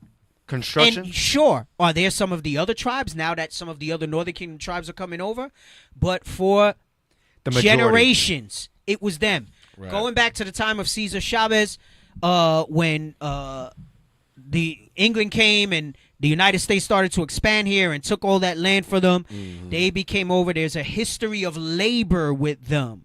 Construction. And sure, are there some of the other tribes now that some of the other Northern Kingdom tribes are coming over? But for The majority. generations, it was them. Right. Going back to the time of Cesar Chavez, when the England came and the United States started to expand here and took all that land for them, they became over. There's a history of labor with them.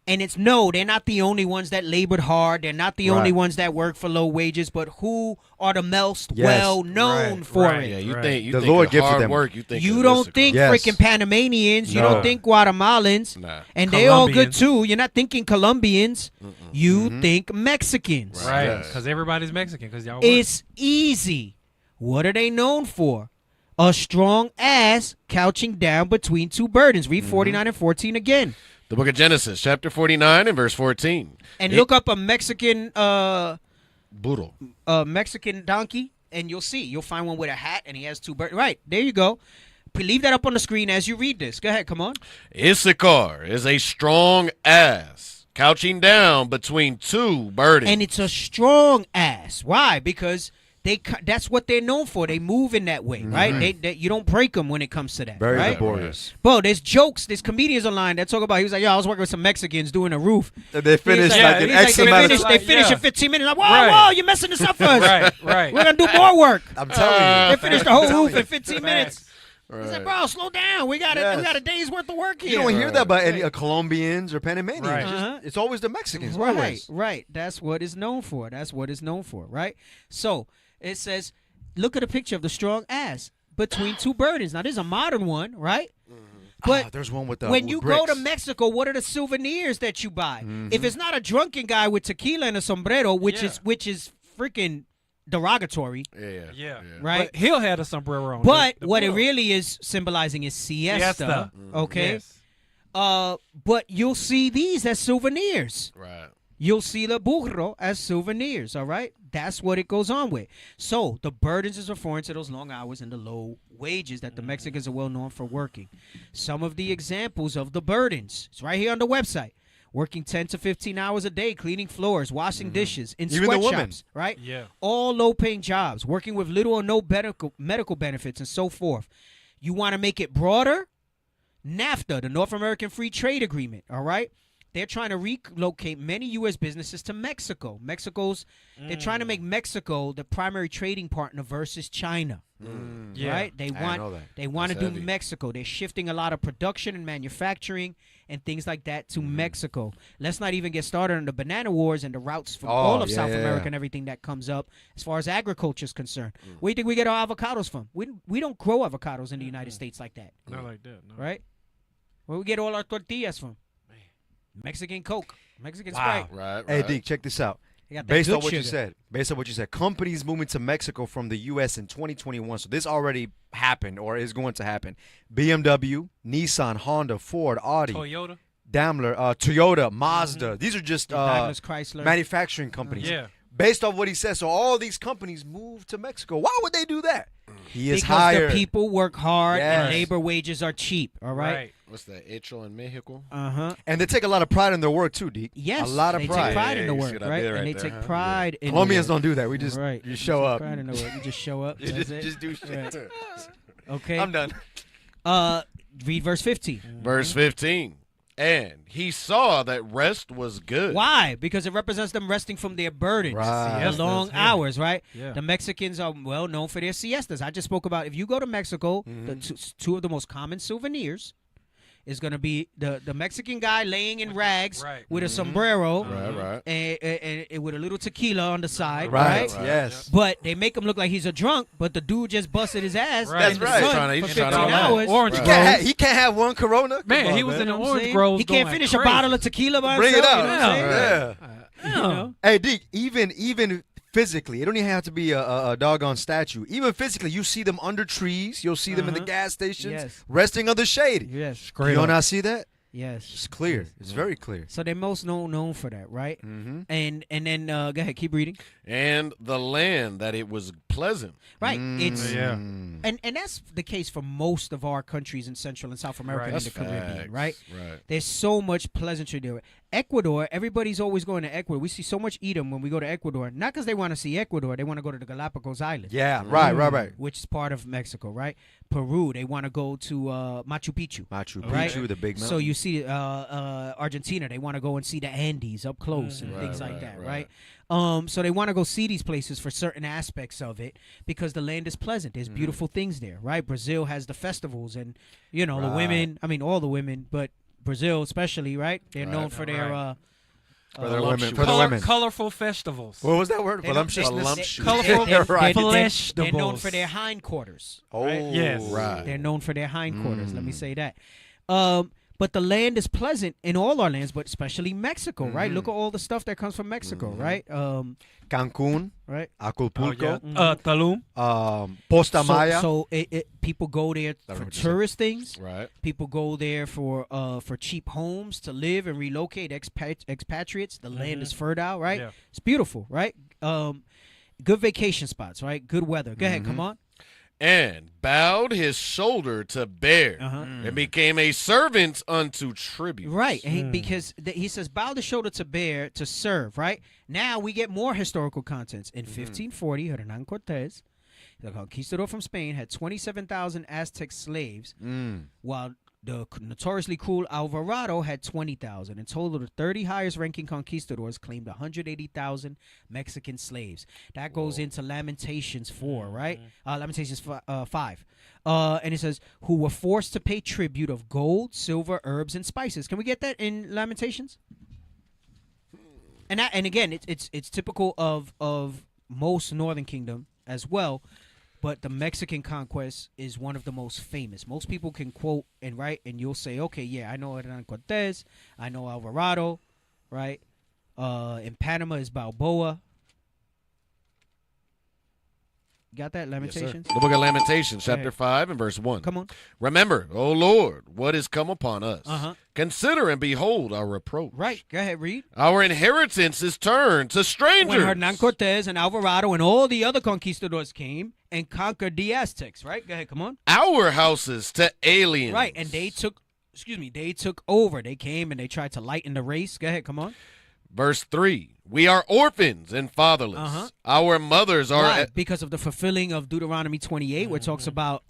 And they're not the only ones that labored hard. They're not the only ones that work for low wages, but who are the most well known for it? Yeah, you think The the Lord Lord gifted hard them. work. You think You of don't Issachar. think Yes. freaking Panamanians. You No. don't think Guatemalans. Nah. And they all good Colombians. too. You're not thinking Colombians. You think Mexicans. Right. Yes. Because everybody's Mexican. Because y'all work. It's easy. What are they known for? A strong ass couching down between two burdens. Read 49 and 14 again. The book of Genesis, chapter 49 and verse 14. And look up a Mexican Burro. Mexican donkey, and you'll see. You'll find one with a hat, and he has two burdens. Right, there you go. Leave that up on the screen as you read this. Go ahead, come on. Issachar is a strong ass, couching down between two burdens. And it's a strong ass. Why? Because that's what they're known for. They move in that way, right? They you don't break them when it comes to that. Very right? laborious. Bro, there's jokes. There's comedians online that talk about. He was like, "Yo, I was working with some Mexicans doing a roof. They finished He's like an X they amount finish, of they finish in 15 minutes. Like, whoa, Right. whoa, you're messing this up for us. Right. We're gonna do more work. I'm telling you. They finished the whole roof in 15 minutes. Right. He's like, bro, slow down. We got a day's worth of work here. You don't hear that about any Colombians or Panamanians. Right. It's always the Mexicans. Right, Always. right. That's what it's known for. Right? So it says, look at a picture of the strong ass between two burdens. Now, there's a modern one, right? But there's one with the when with you bricks. go to Mexico, what are the souvenirs that you buy? If it's not a drunken guy with tequila and a sombrero, which is freaking derogatory, Yeah. right? But he'll have a sombrero on. But The what it burro. really is symbolizing is siesta. Okay. Yes. But you'll see these as souvenirs. Right. You'll see the burro as souvenirs, all right? That's what it goes on with. So the burdens is referring to those long hours and the low wages that the Mexicans are well known for working. Some of the examples of the burdens, it's right here on the website. working 10 to 15 hours a day, cleaning floors, washing dishes, in Even the women. sweatshops, right? Yeah. All low-paying jobs, working with little or no medical benefits, and so forth. You want to make it broader? NAFTA, the North American Free Trade Agreement, all right? They're trying to relocate many U.S. businesses to Mexico. They're trying to make Mexico the primary trading partner versus China. Yeah. Right? They want to do heavy. Mexico. They're shifting a lot of production and manufacturing and things like that to Mexico. Let's not even get started on the banana wars and the routes from all of South America and everything that comes up as far as agriculture is concerned. Where do you think we get our avocados from? We don't grow avocados in the United States like that. Not like that. No. Right? Where we get all our tortillas from? Mexican Coke, Mexican Sprite. Right. Hey, Deke, check this out. They got that Based good on what you sugar. said, companies moving to Mexico from the U.S. in 2021. So this already happened or is going to happen. BMW, Nissan, Honda, Ford, Audi, Toyota. Daimler, Toyota, Mazda. These are just Daimler's Chrysler. manufacturing companies. Yeah. Based on what he says, so all these companies move to Mexico. Why would they do that? He is because hired. the people work hard and Yes. labor wages are cheap. All right. What's that? Hecho en Mexico? And they take a lot of pride in their work too, Deke. Yes, a lot of they pride. take pride in the you work, see what I right? did right And they there, take huh? pride in Colombians the work. don't do that. We just right. you show take up. Pride in the work. You just show up. That's it. just do shit. Right. Okay. I'm done. Read verse 15. Verse 15. And he saw that rest was good. Why? Because it represents them resting from their burdens, Right. the Siestas, long yeah. hours, right? Yeah. The Mexicans are well known for their siestas. I just spoke about if you go to Mexico, the two of the most common souvenirs is going to be the Mexican guy laying in rags Right. with a sombrero Right. and with a little tequila on the side, Right. right? Yes. But they make him look like he's a drunk, but the dude just busted his ass Right. in That's the right. sun He's for trying 15 to- hours. Orange Right. groves. He can't have one Corona. Come Man, on, he was in the You know what I'm orange saying? groves. He can't going finish crazy. a bottle of tequila by Bring it himself. out. You know what I'm saying? Yeah. You know? Hey, Deke, even physically, it don't even have to be a doggone statue. Even physically, you see them under trees. You'll see them in the gas stations, Yes. resting under shade. Yes. You don't not see that? Yes. It's clear. It's very clear. So they're most known for that, right? And then go ahead, keep reading. And the land that it was pleasant. Right. It's Yeah. and that's the case for most of our countries in Central and South America and That's the Caribbean, facts. right? Right. There's so much pleasantry there. Ecuador, everybody's always going to Ecuador. We see so much Edom when we go to Ecuador. Not because they want to see Ecuador, they want to go to the Galapagos Islands. Yeah, right. Which is part of Mexico, right? Peru, they want to go to Machu Picchu. Machu Right? Picchu, the big mountain. So you see Argentina, they want to go and see the Andes up close and things like that, right? So they want to go see these places for certain aspects of it because the land is pleasant. There's beautiful things there, right? Brazil has the festivals and, the women, I mean, all the women, but Brazil especially, right? They're known for their for their women. For the women. Colorful festivals. What was that word? They don't- Voluptuousness. Colorful Right. They're known for their hindquarters. Oh, Yes. Right. They're known for their hindquarters. Let me say that. But the land is pleasant in all our lands, but especially Mexico, right? Look at all the stuff that comes from Mexico, right? Cancun, Right. Acapulco, Tulum. Posta Maya. So people go there for tourist things. Right. People go there for cheap homes to live and relocate expatriates. The land is fertile, right? Yeah. It's beautiful, right? Good vacation spots, right? Good weather. Go ahead, come on. And bowed his shoulder to bear, and became a servant unto tribute. Right, and because he says, bow the shoulder to bear, to serve, right? Now we get more historical contents. In 1540, Hernan Cortez, the conquistador from Spain, had 27,000 Aztec slaves, while the notoriously cruel Alvarado had 20,000. In total, the 30 highest-ranking conquistadors claimed 180,000 Mexican slaves. That goes into Lamentations 4, right? Lamentations 5. And it says, who were forced to pay tribute of gold, silver, herbs, and spices. Can we get that in Lamentations? And again, it's typical of most Northern Kingdom as well. But the Mexican conquest is one of the most famous. Most people can quote and write, and you'll say, okay, yeah, I know Hernan Cortez. I know Alvarado, right? In Panama is Balboa. Got that? Lamentations? The book of Lamentations, chapter Yeah. 5 and verse 1. Come on. Remember, O Lord, what is come upon us. Consider and behold our reproach. Right. Go ahead, read. Our inheritance is turned to strangers. When Hernan Cortez and Alvarado and all the other conquistadors came and conquered the Aztecs, right? Go ahead, come on. Our houses to aliens. Right, and they took they took over. They came and they tried to lighten the race. Go ahead, come on. Verse 3, we are orphans and fatherless. Our mothers are... Why? Because of the fulfilling of Deuteronomy 28, where it talks about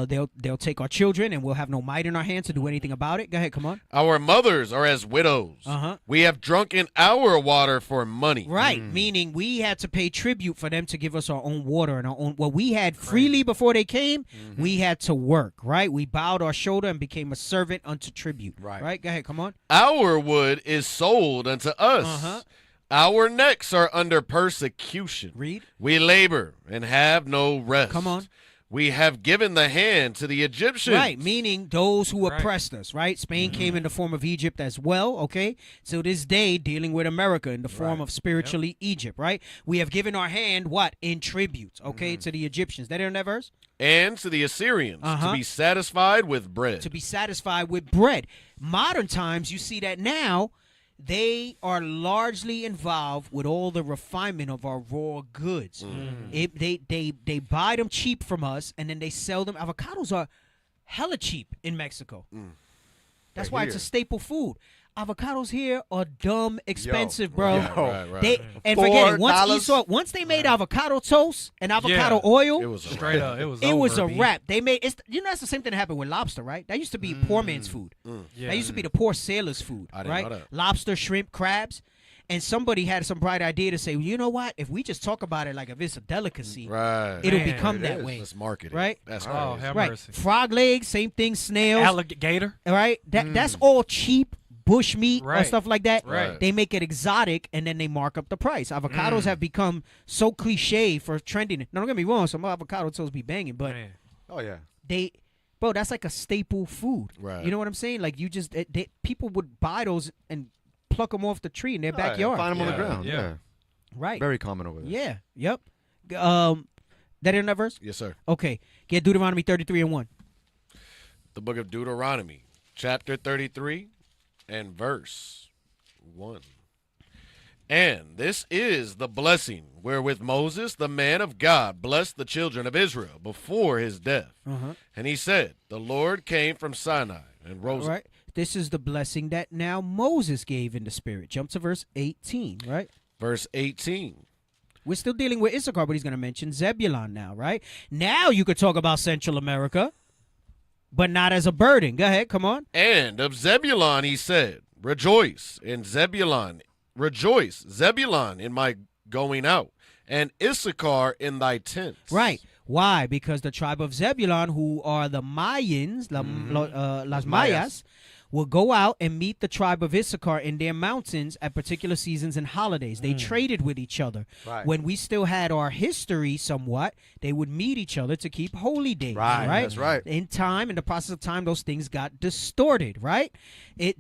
they'll take our children and we'll have no might in our hands to do anything about it. Go ahead, come on. Our mothers are as widows. We have drunken our water for money. Right, meaning we had to pay tribute for them to give us our own water and our own... What we had freely before they came, we had to work, right? We bowed our shoulder and became a servant unto tribute. Right? Go ahead, come on. Our wood is sold unto us. Our necks are under persecution. Read. We labor and have no rest. Come on. We have given the hand to the Egyptians. Right, meaning those who oppressed us, right? Spain came in the form of Egypt as well, okay? So this day, dealing with America in the form of spiritually Egypt, right? We have given our hand, what? In tribute, okay, to the Egyptians. That in that verse? And to the Assyrians, to be satisfied with bread. To be satisfied with bread. Modern times, you see that now, they are largely involved with all the refinement of our raw goods. They buy them cheap from us, and then they sell them. Avocados are hella cheap in Mexico. That's why it's a staple food. Avocados here are dumb expensive, bro. Right. And forget it. Once they made avocado toast and avocado oil, it was straight up. It was a wrap. They made that's the same thing that happened with lobster, right? That used to be poor man's food. That used to be the poor sailor's food, I didn't right? know that. Lobster, shrimp, crabs. And somebody had some bright idea to say, well, you know what? If we just talk about it like if it's a delicacy, it'll become that way. Let's market it. Right? That's have right. mercy. Frog legs, same thing. Snails, Alligator. right? That's all cheap bush meat or Right. stuff like that. Right. They make it exotic and then they mark up the price. Avocados have become so cliche for trending. Now, don't get me wrong, some avocado toast be banging, but bro, that's like a staple food. Right. You know what I'm saying? Like you just people would buy those and pluck them off the tree in their backyard. Find them on the ground. Yeah. Right. Very common over there. Yeah. Yep. That in that verse? Yes, sir. Okay. Get Deuteronomy 33:1. The book of Deuteronomy, chapter 33 and verse 1. And this is the blessing wherewith Moses, the man of God, blessed the children of Israel before his death. And he said, the Lord came from Sinai and rose. Right. This is the blessing that now Moses gave in the spirit. Jump to verse 18, right? Verse 18. We're still dealing with Issachar, but he's going to mention Zebulon now, right? Now you could talk about Central America, but not as a burden. Go ahead, come on. And of Zebulon he said, rejoice in Zebulon, rejoice, Zebulon, in my going out, and Issachar in thy tents. Right. Why? Because the tribe of Zebulon, who are the Mayans, Las Mayas, will go out and meet the tribe of Issachar in their mountains at particular seasons and holidays. They traded with each other. Right. When we still had our history somewhat, they would meet each other to keep holy days. Right. That's right. In time, in the process of time, those things got distorted, right?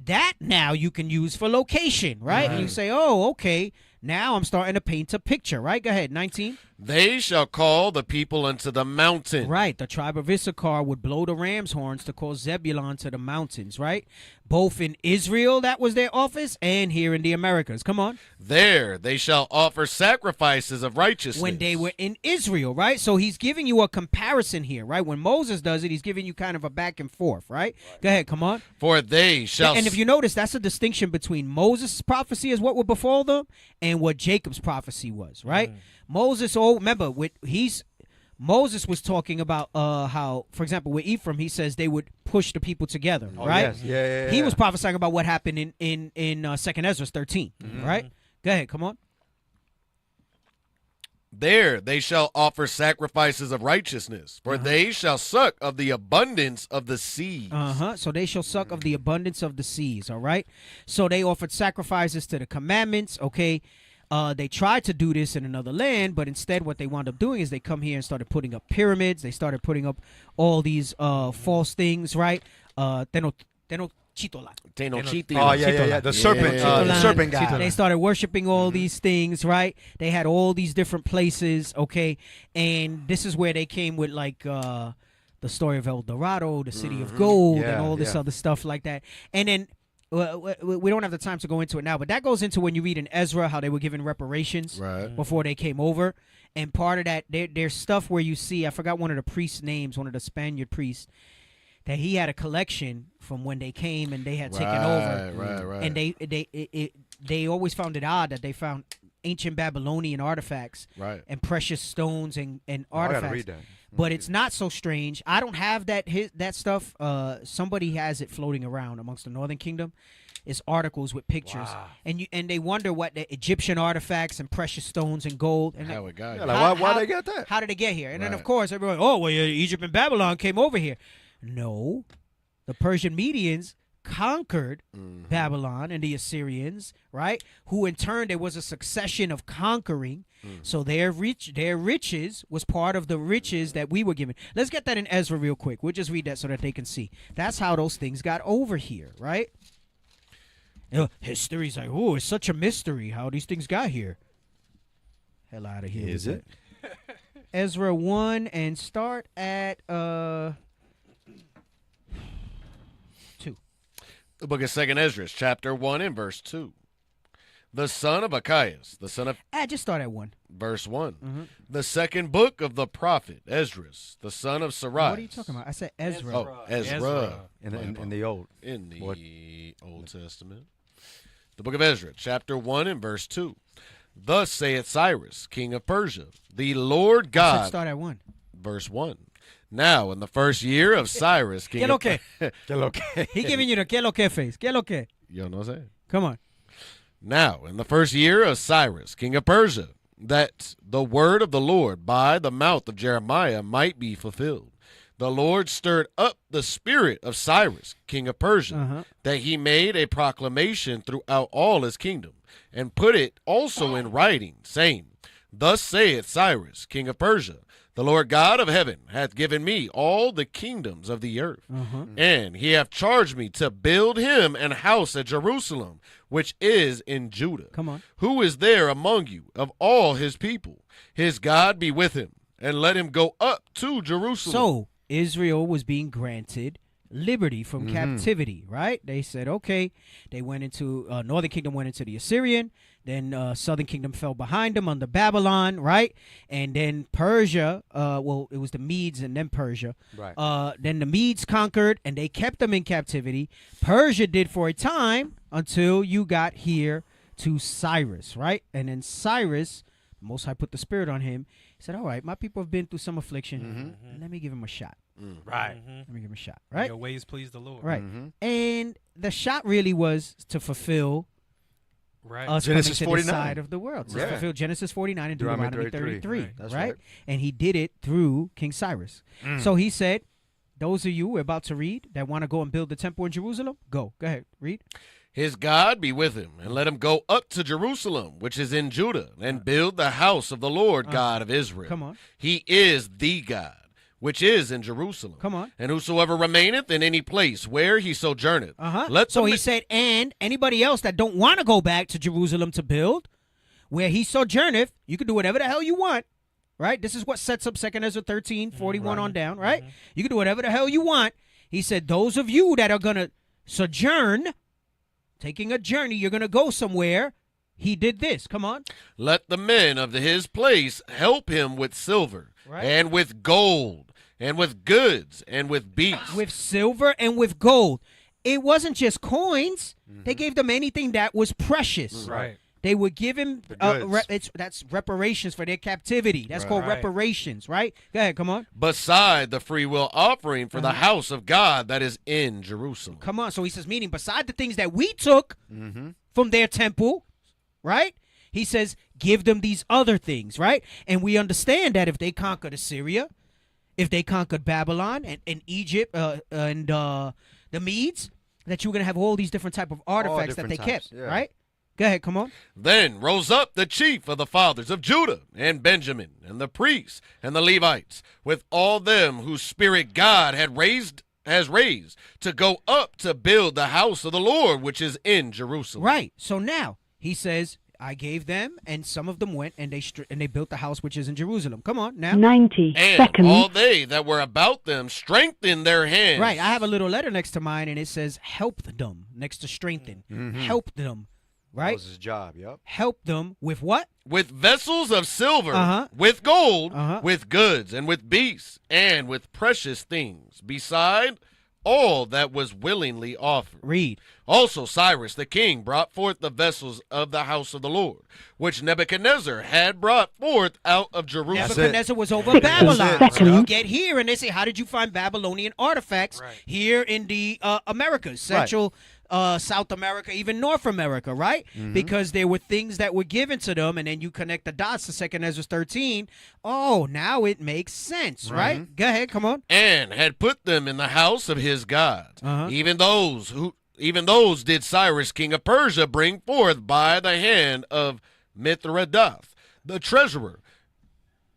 That now you can use for location, right? And you say, oh, okay, now I'm starting to paint a picture, right? Go ahead, 19. They shall call the people unto the mountain. Right. The tribe of Issachar would blow the ram's horns to call Zebulon to the mountains, right? Both in Israel, that was their office, and here in the Americas. Come on. There they shall offer sacrifices of righteousness. When they were in Israel, right? So he's giving you a comparison here, right? When Moses does it, he's giving you kind of a back and forth, right? Go ahead, come on. For they shall... And if you notice, that's a distinction between Moses' prophecy as what would befall them and what Jacob's prophecy was, right? Moses, remember, Moses was talking about how, for example, with Ephraim, he says they would push the people together, right? Yes. Yeah. He was prophesying about what happened in 2nd Ezra 13, right? Go ahead, come on. There they shall offer sacrifices of righteousness, for they shall suck of the abundance of the seas. So they shall suck of the abundance of the seas, all right? So they offered sacrifices to the commandments, okay? They tried to do this in another land, but instead what they wound up doing is they come here and started putting up pyramids. They started putting up all these false things, right? Tenochtitlan. Tenochtitlan. Oh, yeah. The serpent, the serpent guy. They started worshiping all these things, right? They had all these different places, okay? And this is where they came with, like, the story of El Dorado, the city of gold, and all this other stuff like that. And then we don't have the time to go into it now, but that goes into when you read in Ezra how they were given reparations before they came over. And part of that, there's stuff where you see, I forgot one of the priests' names, one of the Spaniard priests. that he had a collection from when they came and they had taken over. Right. And they always found it odd that they found ancient Babylonian artifacts and precious stones and artifacts. I gotta read that. But it's not so strange. I don't have that stuff. Somebody has it floating around amongst the Northern Kingdom. It's articles with pictures, and they wonder what the Egyptian artifacts and precious stones and gold. And how it got here. Why they got that? How did they get here? And then of course everyone, oh well, Egypt and Babylon came over here. No, the Persian Medians conquered Babylon and the Assyrians, right? Who in turn there was a succession of conquering. So their riches was part of the riches that we were given. Let's get that in Ezra real quick. We'll just read that so that they can see. That's how those things got over here, right? History's like, oh, it's such a mystery how these things got here. Hell out of here. Is it? Ezra 1 and start at 2. The book of 2nd Ezra, chapter 1 and verse 2. The son of Achias, the son of... just start at 1. Verse 1. The second book of the prophet, Esdras, the son of Sarai. What are you talking about? I said Ezra. Oh, Ezra. In the Old. In the Old Testament. The book of Ezra, chapter 1 and verse 2. Thus saith Cyrus, king of Persia, the Lord God... I said start at 1. Verse 1. Now, in the first year of Cyrus, king of... Que lo que? He giving you the que lo que face. Que lo que? You know what I'm saying? Come on. Now, in the first year of Cyrus, king of Persia, that the word of the Lord by the mouth of Jeremiah might be fulfilled, the Lord stirred up the spirit of Cyrus, king of Persia, that he made a proclamation throughout all his kingdom, and put it also in writing, saying, Thus saith Cyrus, king of Persia, the Lord God of heaven hath given me all the kingdoms of the earth, and he hath charged me to build him an house at Jerusalem, which is in Judah. Come on. Who is there among you of all his people? His God be with him, and let him go up to Jerusalem. So Israel was being granted liberty from captivity, right? They said, okay. They went into, Northern Kingdom went into the Assyrian. Then Southern Kingdom fell behind them under Babylon, right? And then Persia, it was the Medes and then Persia. Right. Then the Medes conquered, and they kept them in captivity. Persia did for a time until you got here to Cyrus, right? And then Cyrus, Most High put the spirit on him. He said, all right, my people have been through some affliction. Let me give him a shot. Right. Let me give him a shot, right? Your ways please the Lord. Right. And the shot really was to fulfill us Genesis coming to 49. this side of the world. To fulfill Genesis 49 and Deuteronomy 33. Right. That's right? And he did it through King Cyrus. So he said, those of you we're about to read that want to go and build the temple in Jerusalem, go. Go ahead, read. His God be with him, and let him go up to Jerusalem, which is in Judah, and build the house of the Lord God of Israel. Come on. He is the God, which is in Jerusalem. Come on. And whosoever remaineth in any place where he sojourneth. So he said, and anybody else that don't want to go back to Jerusalem to build, where he sojourneth, you can do whatever the hell you want. Right? This is what sets up 2 Ezra 13, 41 on down, right? You can do whatever the hell you want. He said, those of you that are going to sojourn, taking a journey, you're going to go somewhere. He did this. Come on. Let the men of his place help him with silver and with gold and with goods and with beasts. With silver and with gold. It wasn't just coins. They gave them anything that was precious. Right. They would give him, that's reparations for their captivity. That's called reparations, right? Go ahead, come on. Beside the freewill offering for the house of God that is in Jerusalem. Come on. So he says, meaning beside the things that we took from their temple, right? He says, give them these other things, right? And we understand that if they conquered Assyria, if they conquered Babylon and Egypt and the Medes, that you were going to have all these different type of artifacts that they kept, right? Go ahead, come on. Then rose up the chief of the fathers of Judah and Benjamin and the priests and the Levites with all them whose spirit God has raised to go up to build the house of the Lord which is in Jerusalem. Right. So now he says, I gave them, and some of them went and they built the house which is in Jerusalem. Come on now. 90 and seconds. All they that were about them strengthened their hands. Right. I have a little letter next to mine, and it says, help them next to strengthen. Help them. Right? That was his job, yep. Help them with what? With vessels of silver, with gold, with goods, and with beasts, and with precious things, beside all that was willingly offered. Read. Also Cyrus the king brought forth the vessels of the house of the Lord, which Nebuchadnezzar had brought forth out of Jerusalem. Nebuchadnezzar was over Babylon. So you get here and they say, how did you find Babylonian artifacts here in the Americas, Central, South America, even North America, right? Because there were things that were given to them, and then you connect the dots to 2 Ezra 13. Oh, now it makes sense, right? Go ahead, come on. And had put them in the house of his God. Even those did Cyrus king of Persia bring forth by the hand of Mithridates, the treasurer,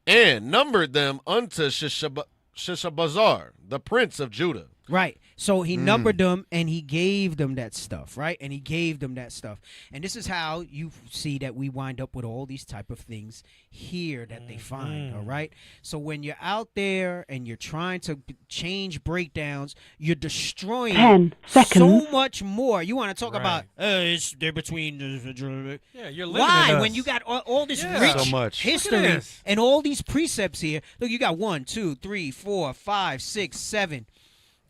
and numbered them unto Sheshbazzar, the prince of Judah. Right. So he numbered them and he gave them that stuff, right? And he gave them that stuff. And this is how you see that we wind up with all these type of things here that they find, all right? So when you're out there and you're trying to change breakdowns, you're destroying 10 seconds. so much more. You want to talk about, it's they're between the... Yeah, you're limiting Why? us. When you got all this Yeah. rich So much. history and all these precepts here. Look, you got 1, 2, 3, 4, 5, 6, 7,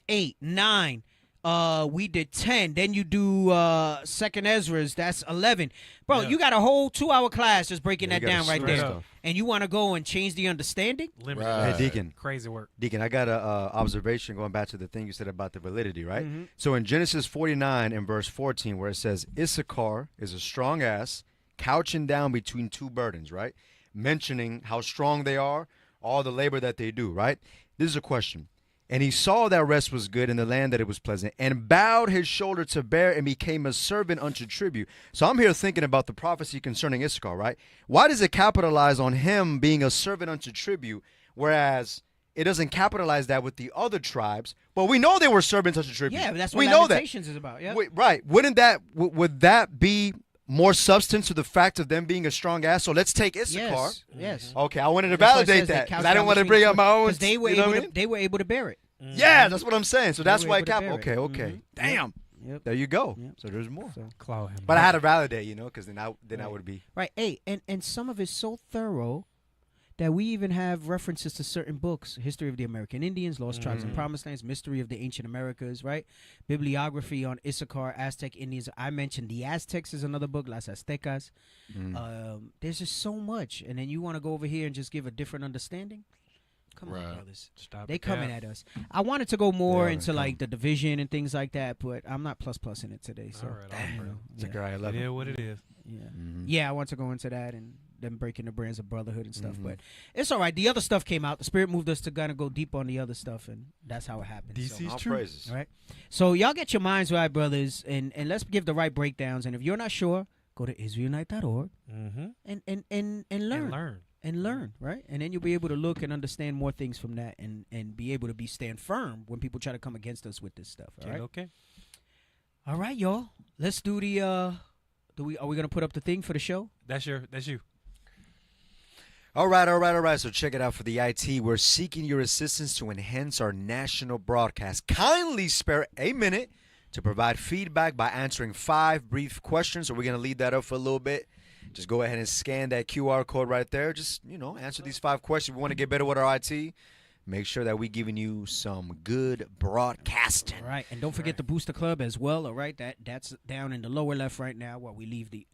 8, 9. We did 10. Then you do 2nd Ezra's. That's 11. Bro, you got a whole 2-hour class just breaking that down right there. Stuff. And you want to go and change the understanding? Hey, Deacon. Crazy work. Deacon, I got a observation going back to the thing you said about the validity, right? So in Genesis 49 and verse 14, where it says, Issachar is a strong ass, couching down between two burdens, right? Mentioning how strong they are, all the labor that they do, right? This is a question. And he saw that rest was good in the land that it was pleasant, and bowed his shoulder to bear and became a servant unto tribute. So I'm here thinking about the prophecy concerning Issachar, right? Why does it capitalize on him being a servant unto tribute, whereas it doesn't capitalize that with the other tribes? But we know they were servants unto tribute. Yeah, that's what we know that. Lamentations is about. Yeah. Right. Wouldn't that would that be more substance to the fact of them being a strong ass? So let's take Issachar. Yes. Okay, I wanted to That's why it validate says they that because couched I didn't down want to between bring up my own. Because they were you know able what I to, mean? they were able to bear it. Yeah, that's what I'm saying. So that's were why able to bear it. Okay, okay. Damn. Yep. There you go. So there's more. Claw him. But I had to validate, you know, because then I would be Right. Hey, and some of it's so thorough that we even have references to certain books: History of the American Indians, Lost Tribes and Promised Lands, Mystery of the Ancient Americas, right? Bibliography on Issachar, Aztec Indians. I mentioned the Aztecs is another book, Las Aztecas. There's just so much. And then you want to go over here and just give a different understanding? Come on, brothers. They coming at us. I wanted to go more into like the division and things like that, but I'm not plus in it today. So it's like, all right, I love It is what it is. yeah. Yeah, I want to go into that and them breaking the brands of brotherhood and stuff. But it's all right. The other stuff came out. The Spirit moved us to kind of go deep on the other stuff, and that's how it happened. DC's all true. praises. All right. So y'all get your minds right, brothers, and let's give the right breakdowns. And if you're not sure, go to IsraelUnite.org and learn. And learn, right? And then you'll be able to look and understand more things from that and be able to stand firm when people try to come against us with this stuff. All right. Okay. All right, y'all. Let's do the are we gonna put up the thing for the show? That's you. All right. So check it out for the IT. We're seeking your assistance to enhance our national broadcast. Kindly spare a minute to provide feedback by answering 5 brief questions. So we're going to leave that up for a little bit. Just go ahead and scan that QR code right there. Just, answer these 5 questions. We want to get better with our IT. Make sure that we're giving you some good broadcasting. All right. And don't forget the Booster Club as well, all right? That's down in the lower left right now while we leave the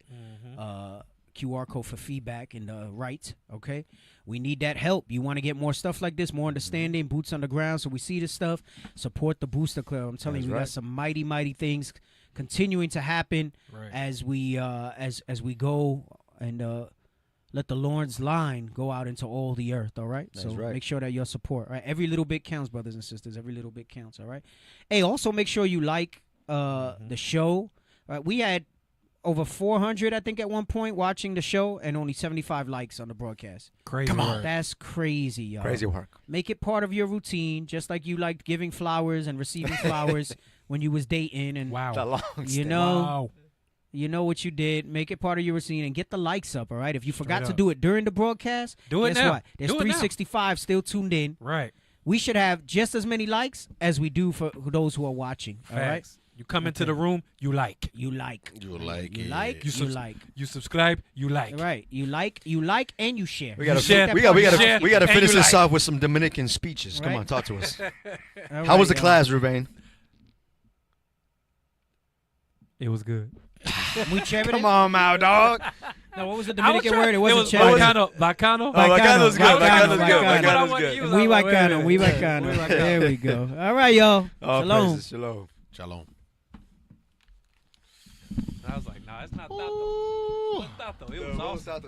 QR code for feedback in the right, okay? We need that help. You want to get more stuff like this, more understanding, boots on the ground, so we see this stuff. Support the Booster Club. I'm telling you, we got some mighty, mighty things continuing to happen as we go and let the Lord's line go out into all the earth, all right? That's so right. make sure that your support, right? Every little bit counts, brothers and sisters. Every little bit counts, all right? Hey, also make sure you like the show. We had over 400, I think, at one point watching the show, and only 75 likes on the broadcast. Crazy work. That's crazy, y'all. Crazy work. Make it part of your routine, just like you liked giving flowers and receiving flowers when you was dating. And you know what you did. Make it part of your routine and get the likes up, all right? If you forgot to do it during the broadcast, do it guess now. what? There's 365 still tuned in. Right. We should have just as many likes as we do for those who are watching, all right? You come into the room, you like. You like. You like. You it. like. You like. You subscribe, you like. Right. You like, and you share. We gotta share, we gotta finish this like. off with some Dominican speeches. Come Right. on, talk to us. All How was right, the class, Ruben? It was good. Muy chévere. Come on, Mao, dog. No, what was the Dominican word? It wasn't bacano. Bacano. Bacano's good. Bacano's good. Bacano's good. Muy bacano. Muy bacano. There we go. All right, y'all. Shalom. Praises. Shalom. Shalom. I was like, nah, it's not that though. What's that though? It was awesome.